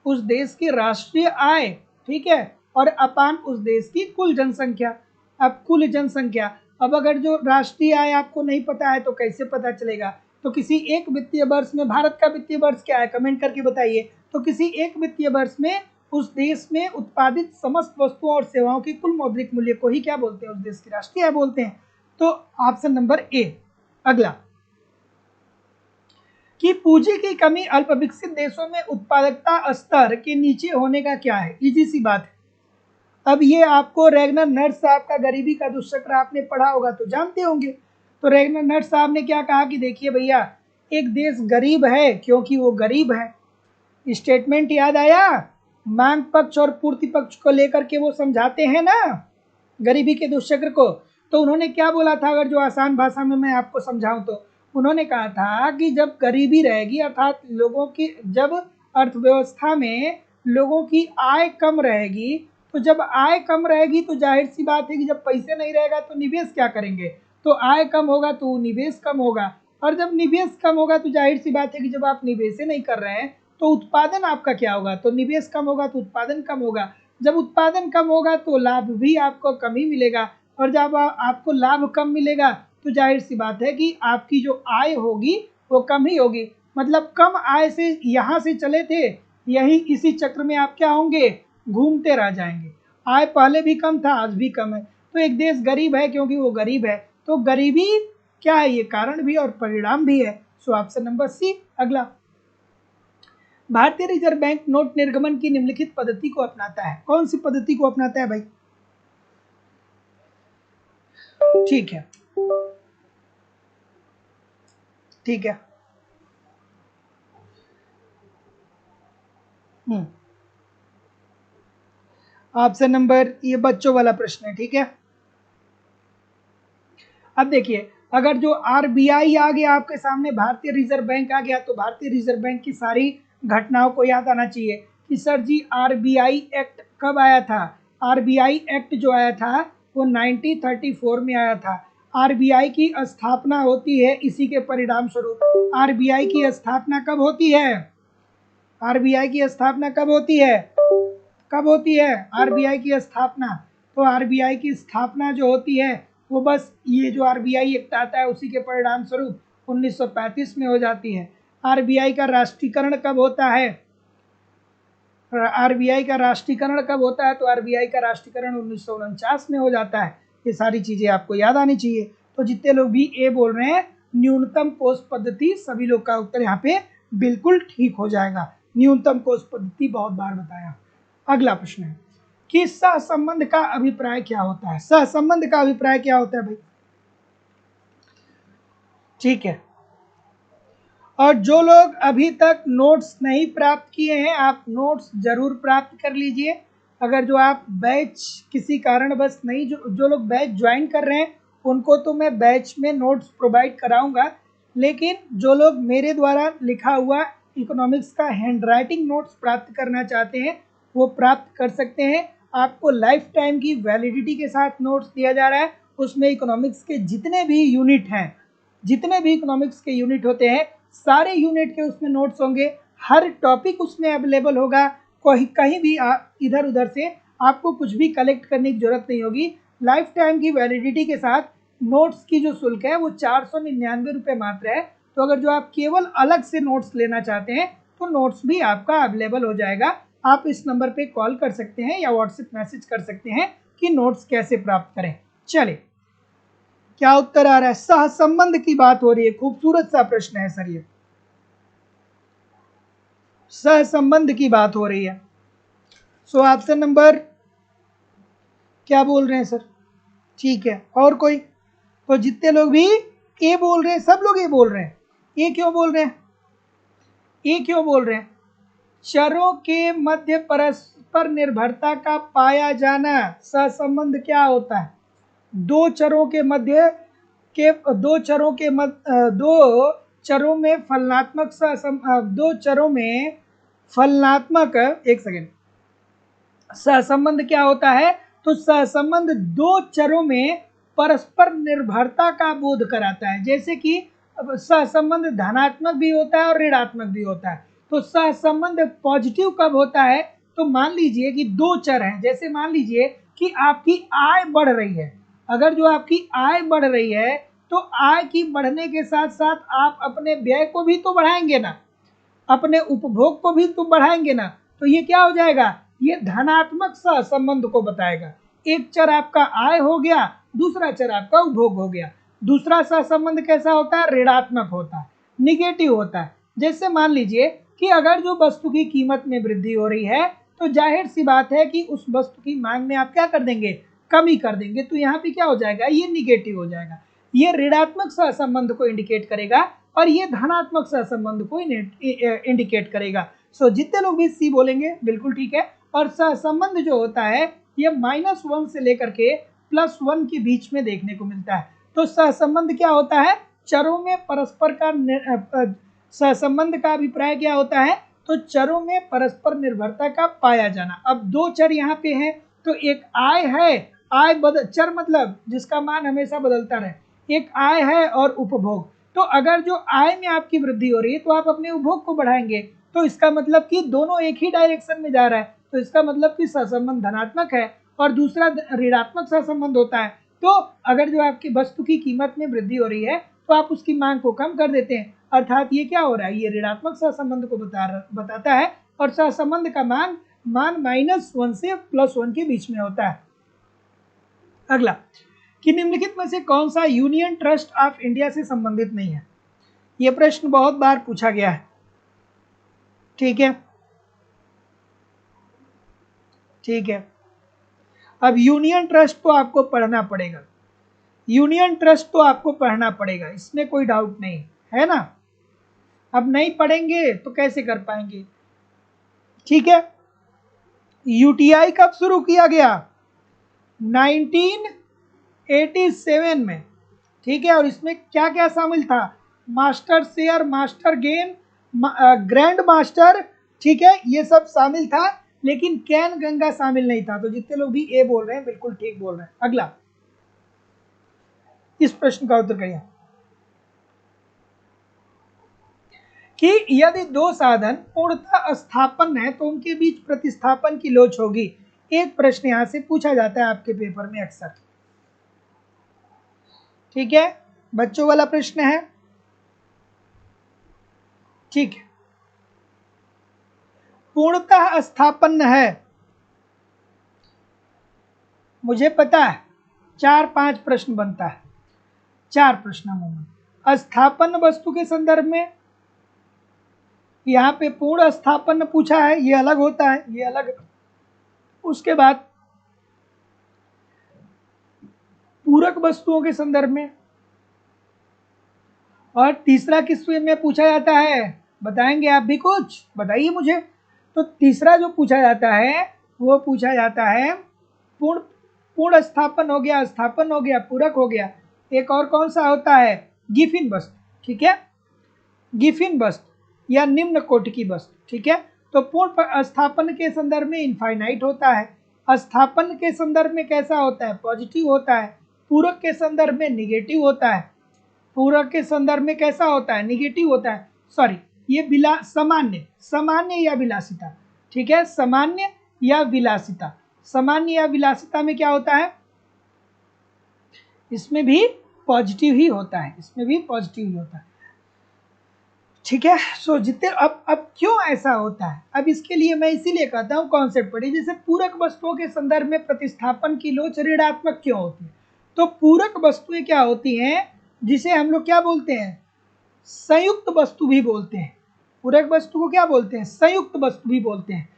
उस देश की राष्ट्रीय आय। ठीक है, और अपान उस देश की कुल जनसंख्या। अब कुल जनसंख्या, अब अगर जो राष्ट्रीय आय आपको नहीं पता है तो कैसे पता चलेगा? तो किसी एक वित्तीय वर्ष में, भारत का वित्तीय वर्ष क्या है, कमेंट करके बताइए। तो किसी एक वित्तीय वर्ष में उस देश में उत्पादित समस्त वस्तुओं और सेवाओं की कुल मौद्रिक मूल्य को ही क्या बोलते हैं? उस देश की राष्ट्रीय आय बोलते हैं। तो ऑप्शन नंबर ए। अगला कि पूंजी की कमी अल्प विकसित देशों में उत्पादकता स्तर के नीचे होने का क्या है? इजी सी बात है। अब ये आपको रेगनर नर्स साहब का गरीबी का दुष्चक्र आपने पढ़ा होगा तो जानते होंगे। तो रेगनर नर्स साहब ने क्या कहा कि देखिए भैया, एक देश गरीब है क्योंकि वो गरीब है। स्टेटमेंट याद आया? मांग पक्ष और पूर्ति पक्ष को लेकर के वो समझाते हैं ना गरीबी के दुष्चक्र को। तो उन्होंने क्या बोला था, अगर जो आसान भाषा में मैं आपको समझाऊं तो उन्होंने कहा था कि जब गरीबी रहेगी, अर्थात लोगों की, जब अर्थव्यवस्था में लोगों की आय कम रहेगी, तो जब आय कम रहेगी तो जाहिर सी बात है कि जब पैसे नहीं रहेगा तो निवेश क्या करेंगे? तो आय कम होगा तो निवेश कम होगा, और जब निवेश कम होगा तो जाहिर सी बात है कि जब आप निवेश नहीं कर रहे हैं तो उत्पादन आपका क्या होगा? तो निवेश कम होगा तो उत्पादन कम होगा। जब उत्पादन कम होगा तो लाभ भी आपको कम ही मिलेगा, और जब आपको लाभ कम मिलेगा तो जाहिर सी बात है कि आपकी जो आय होगी वो कम ही होगी। मतलब कम आय से यहाँ से चले थे, यही इसी चक्र में आप क्या होंगे? घूमते रह जाएंगे। आय पहले भी कम था, आज भी कम है। तो एक देश गरीब है क्योंकि वो गरीब है। तो गरीबी क्या है? ये कारण भी और परिणाम भी है। So option number C. अगला, भारतीय रिजर्व बैंक नोट निर्गमन की निम्नलिखित पद्धति को अपनाता है। कौन सी पद्धति को अपनाता है भाई? ठीक है, ठीक है। ऑप्शन नंबर, ये बच्चों वाला प्रश्न है। ठीक है, अब देखिए, अगर जो आरबीआई आ गया आपके सामने, भारतीय रिजर्व बैंक आ गया, तो भारतीय रिजर्व बैंक की सारी घटनाओं को याद आना चाहिए कि सर जी आरबीआई एक्ट कब आया था? आरबीआई एक्ट जो आया था वो 1934 में आया था। आरबीआई की स्थापना होती है इसी के परिणाम स्वरूप। आरबीआई की स्थापना कब होती है? आरबीआई की स्थापना कब होती है? कब होती है आरबीआई की स्थापना? तो आरबीआई की स्थापना जो होती है वो बस ये जो आरबीआई एक्ट आता है उसी के परिणाम स्वरूप 1935 में हो जाती है। आरबीआई का राष्ट्रीयकरण कब होता है? आरबीआई का राष्ट्रीयकरण कब होता है? तो आरबीआई का राष्ट्रीयकरण 1949 में हो जाता है। ये सारी चीजें आपको याद आनी चाहिए। तो जितने लोग भी ए बोल रहे हैं न्यूनतम कोष पद्धति, सभी लोग का उत्तर यहाँ पे बिल्कुल ठीक हो जाएगा। न्यूनतम कोष पद्धति बहुत बार बताया। अगला प्रश्न है कि सहसंबंध का अभिप्राय क्या होता है? सहसंबंध का अभिप्राय क्या होता है भाई? ठीक है, और जो लोग अभी तक नोट्स नहीं प्राप्त किए हैं, आप नोट्स जरूर प्राप्त कर लीजिए। अगर जो आप बैच किसी कारणवश नहीं, जो लोग बैच ज्वाइन कर रहे हैं उनको तो मैं बैच में नोट्स प्रोवाइड कराऊंगा, लेकिन जो लोग मेरे द्वारा लिखा हुआ इकोनॉमिक्स का हैंडराइटिंग नोट्स प्राप्त करना चाहते हैं वो प्राप्त कर सकते हैं। आपको लाइफ टाइम की वैलिडिटी के साथ नोट्स दिया जा रहा है। उसमें इकोनॉमिक्स के जितने भी यूनिट हैं, जितने भी इकोनॉमिक्स के यूनिट होते हैं, सारे यूनिट के उसमें नोट्स होंगे। हर टॉपिक उसमें अवेलेबल होगा। कोई कहीं भी इधर उधर से आपको कुछ भी कलेक्ट करने की जरूरत नहीं होगी। लाइफ टाइम की वैलिडिटी के साथ नोट्स की जो शुल्क है वो 499 रुपये मात्र है। तो अगर जो आप केवल अलग से नोट्स लेना चाहते हैं तो नोट्स भी आपका अवेलेबल हो जाएगा। आप इस नंबर पे कॉल कर सकते हैं या व्हाट्सएप मैसेज कर सकते हैं कि नोट्स कैसे प्राप्त करें। चले, क्या उत्तर आ रहा है? सहसंबंध की बात हो रही है। खूबसूरत सा प्रश्न है सर, ये सहसंबंध की बात हो रही है। सो ऑप्शन नंबर क्या बोल रहे हैं सर? ठीक है, और कोई? तो जितने लोग भी ए बोल रहे हैं सब लोग ए बोल रहे हैं। ए क्यों बोल रहे हैं? ए क्यों बोल रहे हैं? चरों के मध्य परस्पर निर्भरता का पाया जाना। सहसंबंध क्या होता है? दो चरों के मध्य के दो चरों के दो चरों में फलनात्मक दो चरों में फलनात्मक, एक सेकेंड, सहसंबंध क्या होता है? तो सहसंबंध दो चरों में परस्पर निर्भरता का बोध कराता है। जैसे कि सहसंबंध धनात्मक भी होता है और ऋणात्मक भी होता है। तो सहसंबंध पॉजिटिव कब होता है? तो मान लीजिए कि दो चर हैं, जैसे मान लीजिए कि आपकी आय बढ़ रही है। अगर जो आपकी आय बढ़ रही है तो आय की बढ़ने के साथ साथ आप अपने व्यय को भी तो बढ़ाएंगे ना, अपने उपभोग को भी तो बढ़ाएंगे ना। तो ये क्या हो जाएगा? ये धनात्मक सहसंबंध को बताएगा। एक चर आपका आय हो गया, दूसरा चर आपका उपभोग हो गया। दूसरा सहसंबंध कैसा होता है? ऋणात्मक होता है, निगेटिव होता है। जैसे मान लीजिए कि अगर जो वस्तु की कीमत में वृद्धि हो रही है तो जाहिर सी बात है कि उस वस्तु की मांग में आप क्या कर देंगे? कमी कर देंगे। तो यहाँ पे क्या हो जाएगा? ये निगेटिव हो जाएगा। ये ऋणात्मक सहसंबंध को इंडिकेट करेगा और ये धनात्मक सहसंबंध को इंडिकेट करेगा। सो जितने लोग भी सी बोलेंगे बिल्कुल ठीक है। और सहसंबंध जो होता है ये -1 से लेकर के +1 के बीच में देखने को मिलता है। तो सहसंबंध क्या होता है? चरों में परस्पर का सहसंबंध का अभिप्राय क्या होता है? तो चरों में परस्पर निर्भरता का पाया जाना। अब दो चर यहाँ पे हैं, तो एक आय है, चर मतलब जिसका मान हमेशा बदलता रहे। एक आय है और उपभोग। तो अगर जो आय में आपकी वृद्धि हो रही है तो आप अपने उपभोग को बढ़ाएंगे। तो इसका मतलब कि दोनों एक ही डायरेक्शन में जा रहा है। तो इसका मतलब कि सहसंबंध धनात्मक है और दूसरा ऋणात्मक सहसंबंध होता है। तो अगर जो आपकी वस्तु की कीमत में वृद्धि हो रही है तो आप उसकी मांग को कम कर देते हैं। अर्थात ये क्या हो रहा है? ये ऋणात्मक सहसंबंध को बताता है और सहसंबंध का मान -1 से +1 के बीच में होता है। अगला, कि निम्नलिखित में से कौन सा यूनियन ट्रस्ट ऑफ इंडिया से संबंधित नहीं है? यह प्रश्न बहुत बार पूछा गया है। ठीक है, ठीक है। अब यूनियन ट्रस्ट तो आपको पढ़ना पड़ेगा, यूनियन ट्रस्ट तो आपको पढ़ना पड़ेगा, इसमें कोई डाउट नहीं है ना। अब नहीं पढ़ेंगे तो कैसे कर पाएंगे? ठीक है। यूटीआई कब शुरू किया गया? 1987 में। ठीक है, और इसमें क्या क्या शामिल था? Master share, master gain, grand master, ठीक है, ये सब शामिल था, लेकिन कैन गंगा शामिल नहीं था। तो जितने लोग भी ए बोल रहे हैं बिल्कुल ठीक बोल रहे हैं। अगला, इस प्रश्न का उत्तर करिए कि यदि दो साधन पूर्णतः स्थापन है तो उनके बीच प्रतिस्थापन की लोच होगी। एक प्रश्न यहां से पूछा जाता है आपके पेपर में अक्सर। ठीक है, बच्चों वाला प्रश्न है। ठीक है, पूर्णतः स्थापन है, मुझे पता है 4-5 प्रश्न बनता है, 4 प्रश्न अमूमन स्थापन वस्तु के संदर्भ में। यहाँ पे पूर्ण स्थापन पूछा है, ये अलग होता है, ये अलग। उसके बाद पूरक वस्तुओं के संदर्भ में, और तीसरा किस में पूछा जाता है? बताएंगे आप भी? कुछ बताइए मुझे। तो तीसरा जो पूछा जाता है वो पूछा जाता है पूर्ण स्थापन हो गया, स्थापन हो गया, पूरक हो गया। एक और कौन सा होता है? गिफिन वस्तु। ठीक है, गिफिन बस्त या निम्न कोटि की बस्त, ठीक है। तो पूर्ण स्थापन के संदर्भ में इनफाइनाइट होता है, स्थापन के संदर्भ में कैसा होता है, पॉजिटिव होता है, पूरक के संदर्भ में निगेटिव होता है, पूरक के संदर्भ में कैसा होता है, निगेटिव होता है, सॉरी ये सामान्य, सामान्य या विलासिता, ठीक है, सामान्य या विलासिता, सामान्य या विलासिता में क्या होता है, इसमें भी पॉजिटिव ही होता है, इसमें भी पॉजिटिव ही होता है, ठीक है। सो जितने अब क्यों ऐसा होता है, अब इसके लिए मैं इसीलिए कहता हूँ कॉन्सेप्ट पढ़िए। जैसे पूरक वस्तुओं के संदर्भ में प्रतिस्थापन की लोच ऋणात्मक क्यों होती है, तो पूरक वस्तुएं क्या होती हैं, जिसे हम लोग क्या बोलते हैं, संयुक्त वस्तु भी बोलते हैं। पूरक वस्तु को क्या बोलते हैं, संयुक्त वस्तु भी बोलते हैं।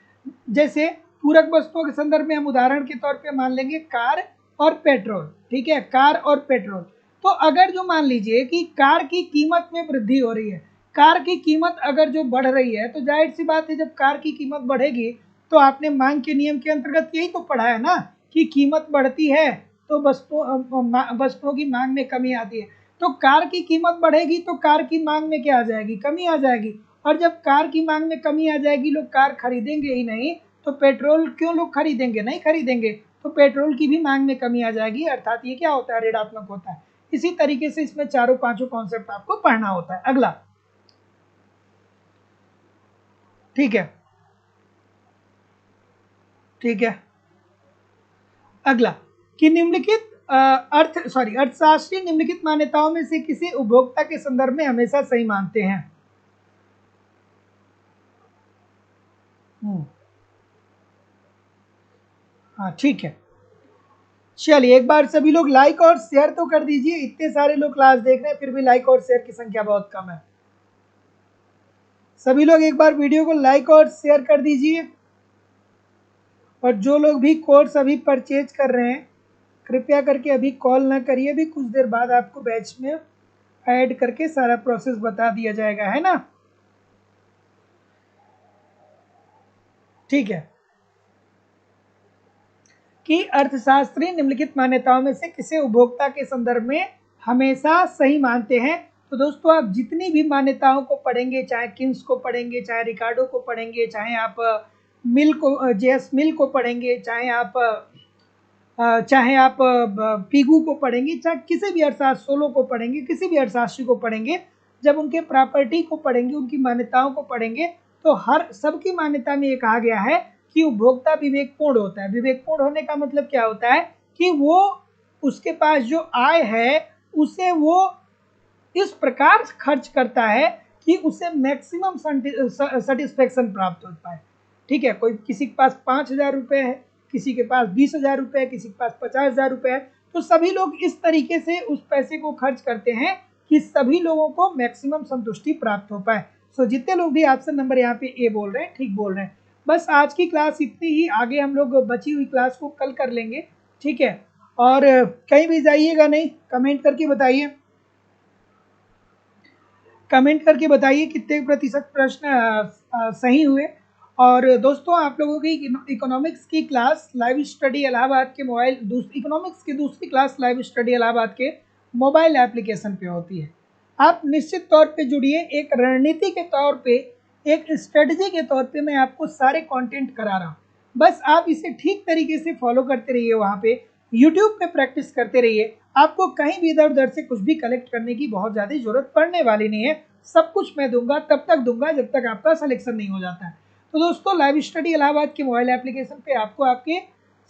जैसे पूरक वस्तुओं के संदर्भ में हम उदाहरण के तौर पे मान लेंगे कार और पेट्रोल, ठीक है, कार और पेट्रोल। तो अगर जो मान लीजिए कि कार की कीमत में वृद्धि हो रही है, कार की कीमत अगर जो बढ़ रही है, तो जाहिर सी बात है जब कार की कीमत बढ़ेगी तो आपने मांग के नियम के अंतर्गत यही तो पढ़ा है ना कि कीमत बढ़ती है तो वस्तुओं की मांग में कमी आती है। तो कार की कीमत बढ़ेगी तो कार की मांग में क्या आ जाएगी, कमी आ जाएगी। और जब कार की मांग में कमी आ जाएगी, लोग कार खरीदेंगे ही नहीं, तो पेट्रोल क्यों लोग खरीदेंगे, नहीं खरीदेंगे, तो पेट्रोल की भी मांग में कमी आ जाएगी। अर्थात ये क्या होता है, ऋणात्मक होता है। इसी तरीके से इसमें चारों पांचों कॉन्सेप्ट आपको पढ़ना होता है। अगला, ठीक है, ठीक है, अगला कि निम्नलिखित अर्थशास्त्री निम्नलिखित मान्यताओं में से किसी उपभोक्ता के संदर्भ में हमेशा सही मानते हैं। हाँ ठीक है, चलिए एक बार सभी लोग लाइक और शेयर तो कर दीजिए। इतने सारे लोग क्लास देख रहे हैं फिर भी लाइक और शेयर की संख्या बहुत कम है। सभी लोग एक बार वीडियो को लाइक और शेयर कर दीजिए। और जो लोग भी कोर्स अभी परचेज कर रहे हैं, कृपया करके अभी कॉल ना करिए, अभी कुछ देर बाद आपको बैच में ऐड करके सारा प्रोसेस बता दिया जाएगा, है ना, ठीक है। कि अर्थशास्त्री निम्नलिखित मान्यताओं में से किसे उपभोक्ता के संदर्भ में हमेशा सही मानते हैं। तो दोस्तों आप जितनी भी मान्यताओं को पढ़ेंगे, चाहे किन्स को पढ़ेंगे, चाहे रिकार्डो को पढ़ेंगे, चाहे आप मिल को जेएस मिल को पढ़ेंगे, चाहे आप पीगू को पढ़ेंगे, चाहे किसी भी अर्थशास्त्र सोलो को पढ़ेंगे, किसी भी अर्थशास्त्री को पढ़ेंगे, जब उनके प्रॉपर्टी को पढ़ेंगे, उनकी मान्यताओं को पढ़ेंगे, तो हर सबकी मान्यता में ये कहा गया है कि उपभोक्ता विवेकपूर्ण होता है। विवेकपूर्ण होने का मतलब क्या होता है कि वो उसके पास जो आय है उसे वो इस प्रकार खर्च करता है कि उसे मैक्सिमम सेटिस्फेक्शन प्राप्त हो पाए, ठीक है। कोई किसी के पास 5,000 रुपये है, किसी के पास 20,000 रुपये है, किसी के पास 50,000 रुपये है, तो सभी लोग इस तरीके से उस पैसे को खर्च करते हैं कि सभी लोगों को मैक्सिमम संतुष्टि प्राप्त हो पाए। सो जितने लोग भी ऑप्शन नंबर यहाँ पे ए बोल रहे हैं, ठीक बोल रहे हैं। बस आज की क्लास इतनी ही, आगे हम लोग बची हुई क्लास को कल कर लेंगे, ठीक है। और कहीं भी जाइएगा नहीं, कमेंट करके बताइए, कमेंट करके बताइए कितने प्रतिशत प्रश्न सही हुए। और दोस्तों आप लोगों की इकोनॉमिक्स की क्लास लाइव स्टडी इलाहाबाद के इकोनॉमिक्स की दूसरी क्लास लाइव स्टडी इलाहाबाद के मोबाइल एप्लीकेशन पे होती है। आप निश्चित तौर पे जुड़िए। एक रणनीति के तौर पे, एक स्ट्रेटजी के तौर पे मैं आपको सारे कंटेंट करा रहा हूँ। बस आप इसे ठीक तरीके से फॉलो करते रहिए, वहाँ पे यूट्यूब पे प्रैक्टिस करते रहिए। आपको कहीं भी इधर उधर से कुछ भी कलेक्ट करने की बहुत ज़्यादा जरूरत पड़ने वाली नहीं है। सब कुछ मैं दूंगा, तब तक दूंगा जब तक आपका सिलेक्शन नहीं हो जाता है। तो दोस्तों लाइव स्टडी इलाहाबाद के मोबाइल एप्लीकेशन पे आपको आपके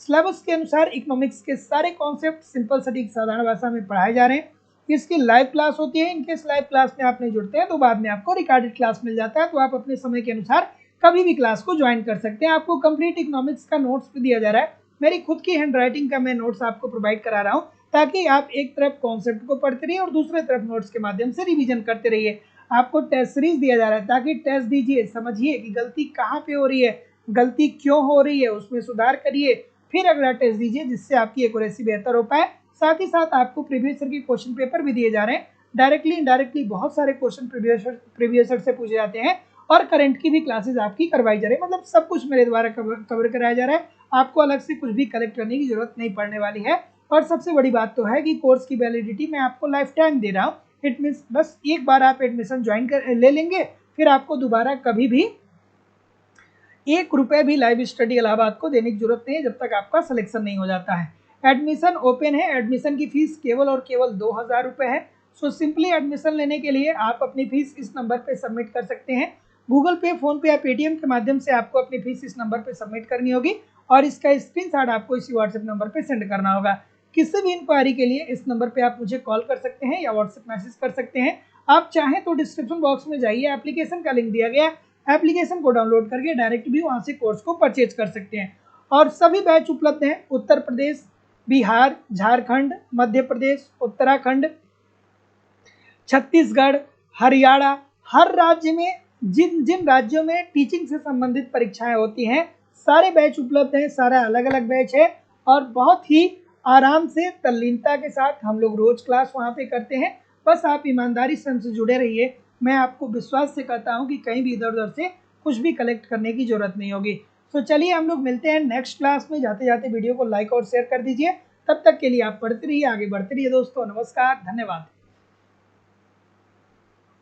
सिलेबस के अनुसार इकोनॉमिक्स के सारे कॉन्सेप्ट सिंपल सटीक साधारण भाषा में पढ़ाए जा रहे हैं। इसकी लाइव क्लास होती है। इनकेस लाइव क्लास में आप नहीं जुड़ते हैं तो बाद में आपको रिकॉर्डेड क्लास मिल जाता है, तो आप अपने समय के अनुसार कभी भी क्लास को ज्वाइन कर सकते हैं। आपको कंप्लीट इकोनॉमिक्स का नोट्स भी दिया जा रहा है। मेरी खुद की हैंड राइटिंग का मैं नोट्स आपको प्रोवाइड करा रहा हूँ, ताकि आप एक तरफ कॉन्सेप्ट को पढ़ते रहिए और दूसरे तरफ नोट्स के माध्यम से रिवीजन करते रहिए। आपको टेस्ट सीरीज दिया जा रहा है ताकि टेस्ट दीजिए, समझिए कि गलती कहाँ पे हो रही है, गलती क्यों हो रही है, उसमें सुधार करिए, फिर अगला टेस्ट दीजिए जिससे आपकी एक्यूरेसी बेहतर हो पाए। साथ ही साथ आपको प्रीवियस ईयर के क्वेश्चन पेपर भी दिए जा रहे हैं। डायरेक्टली इनडायरेक्टली बहुत सारे क्वेश्चन प्रीवियस ईयर से पूछे जाते हैं और करंट की भी क्लासेस आपकी करवाई जा रही है। मतलब सब कुछ मेरे द्वारा कवर कराया जा रहा है। आपको अलग से कुछ भी कलेक्ट करने की जरूरत नहीं पड़ने वाली है। और सबसे बड़ी बात तो है कि कोर्स की वैलिडिटी मैं आपको लाइफ टाइम दे रहा हूँ। इट मीन्स बस एक बार आप एडमिशन ज्वाइन कर ले लेंगे, फिर आपको दोबारा कभी भी 1 रुपये भी लाइव स्टडी इलाहाबाद को देने की जरूरत नहीं है जब तक आपका सिलेक्शन नहीं हो जाता है। एडमिशन ओपन है, एडमिशन की फीस केवल और केवल 2000 रुपये है। सो सिंपली एडमिशन लेने के लिए आप अपनी फीस इस नंबर पे सबमिट कर सकते हैं। गूगल पे, फोन पे या पेटीएम के माध्यम से आपको अपनी फीस इस नंबर पे सबमिट करनी होगी और इसका स्क्रीनशॉट आपको इसी व्हाट्सएप नंबर पे सेंड करना होगा। किसी भी इंक्वायरी के लिए इस नंबर पे आप मुझे कॉल कर सकते हैं या व्हाट्सएप मैसेज कर सकते हैं। आप चाहें तो डिस्क्रिप्शन बॉक्स में जाइए, एप्लीकेशन का लिंक दिया गया है, एप्लीकेशन को डाउनलोड करके डायरेक्ट भी वहां से कोर्स को परचेज कर सकते हैं। और सभी बैच उपलब्ध हैं उत्तर प्रदेश, बिहार, झारखंड, मध्य प्रदेश, उत्तराखंड, छत्तीसगढ़, हरियाणा, हर राज्य में जिन जिन राज्यों में टीचिंग से संबंधित परीक्षाएं होती हैं सारे बैच उपलब्ध हैं, सारा अलग अलग बैच है और बहुत ही आराम से तल्लीनता के साथ हम लोग रोज क्लास वहां पे करते हैं। बस आप ईमानदारी से हमसे जुड़े रहिए, मैं आपको विश्वास से कहता हूं कि कहीं भी इधर उधर से कुछ भी कलेक्ट करने की जरूरत नहीं होगी। तो चलिए हम लोग मिलते हैं नेक्स्ट क्लास में। जाते जाते वीडियो को लाइक और शेयर कर दीजिए। तब तक के लिए आप पढ़ते रहिए, आगे बढ़ते रहिए दोस्तों। नमस्कार, धन्यवाद।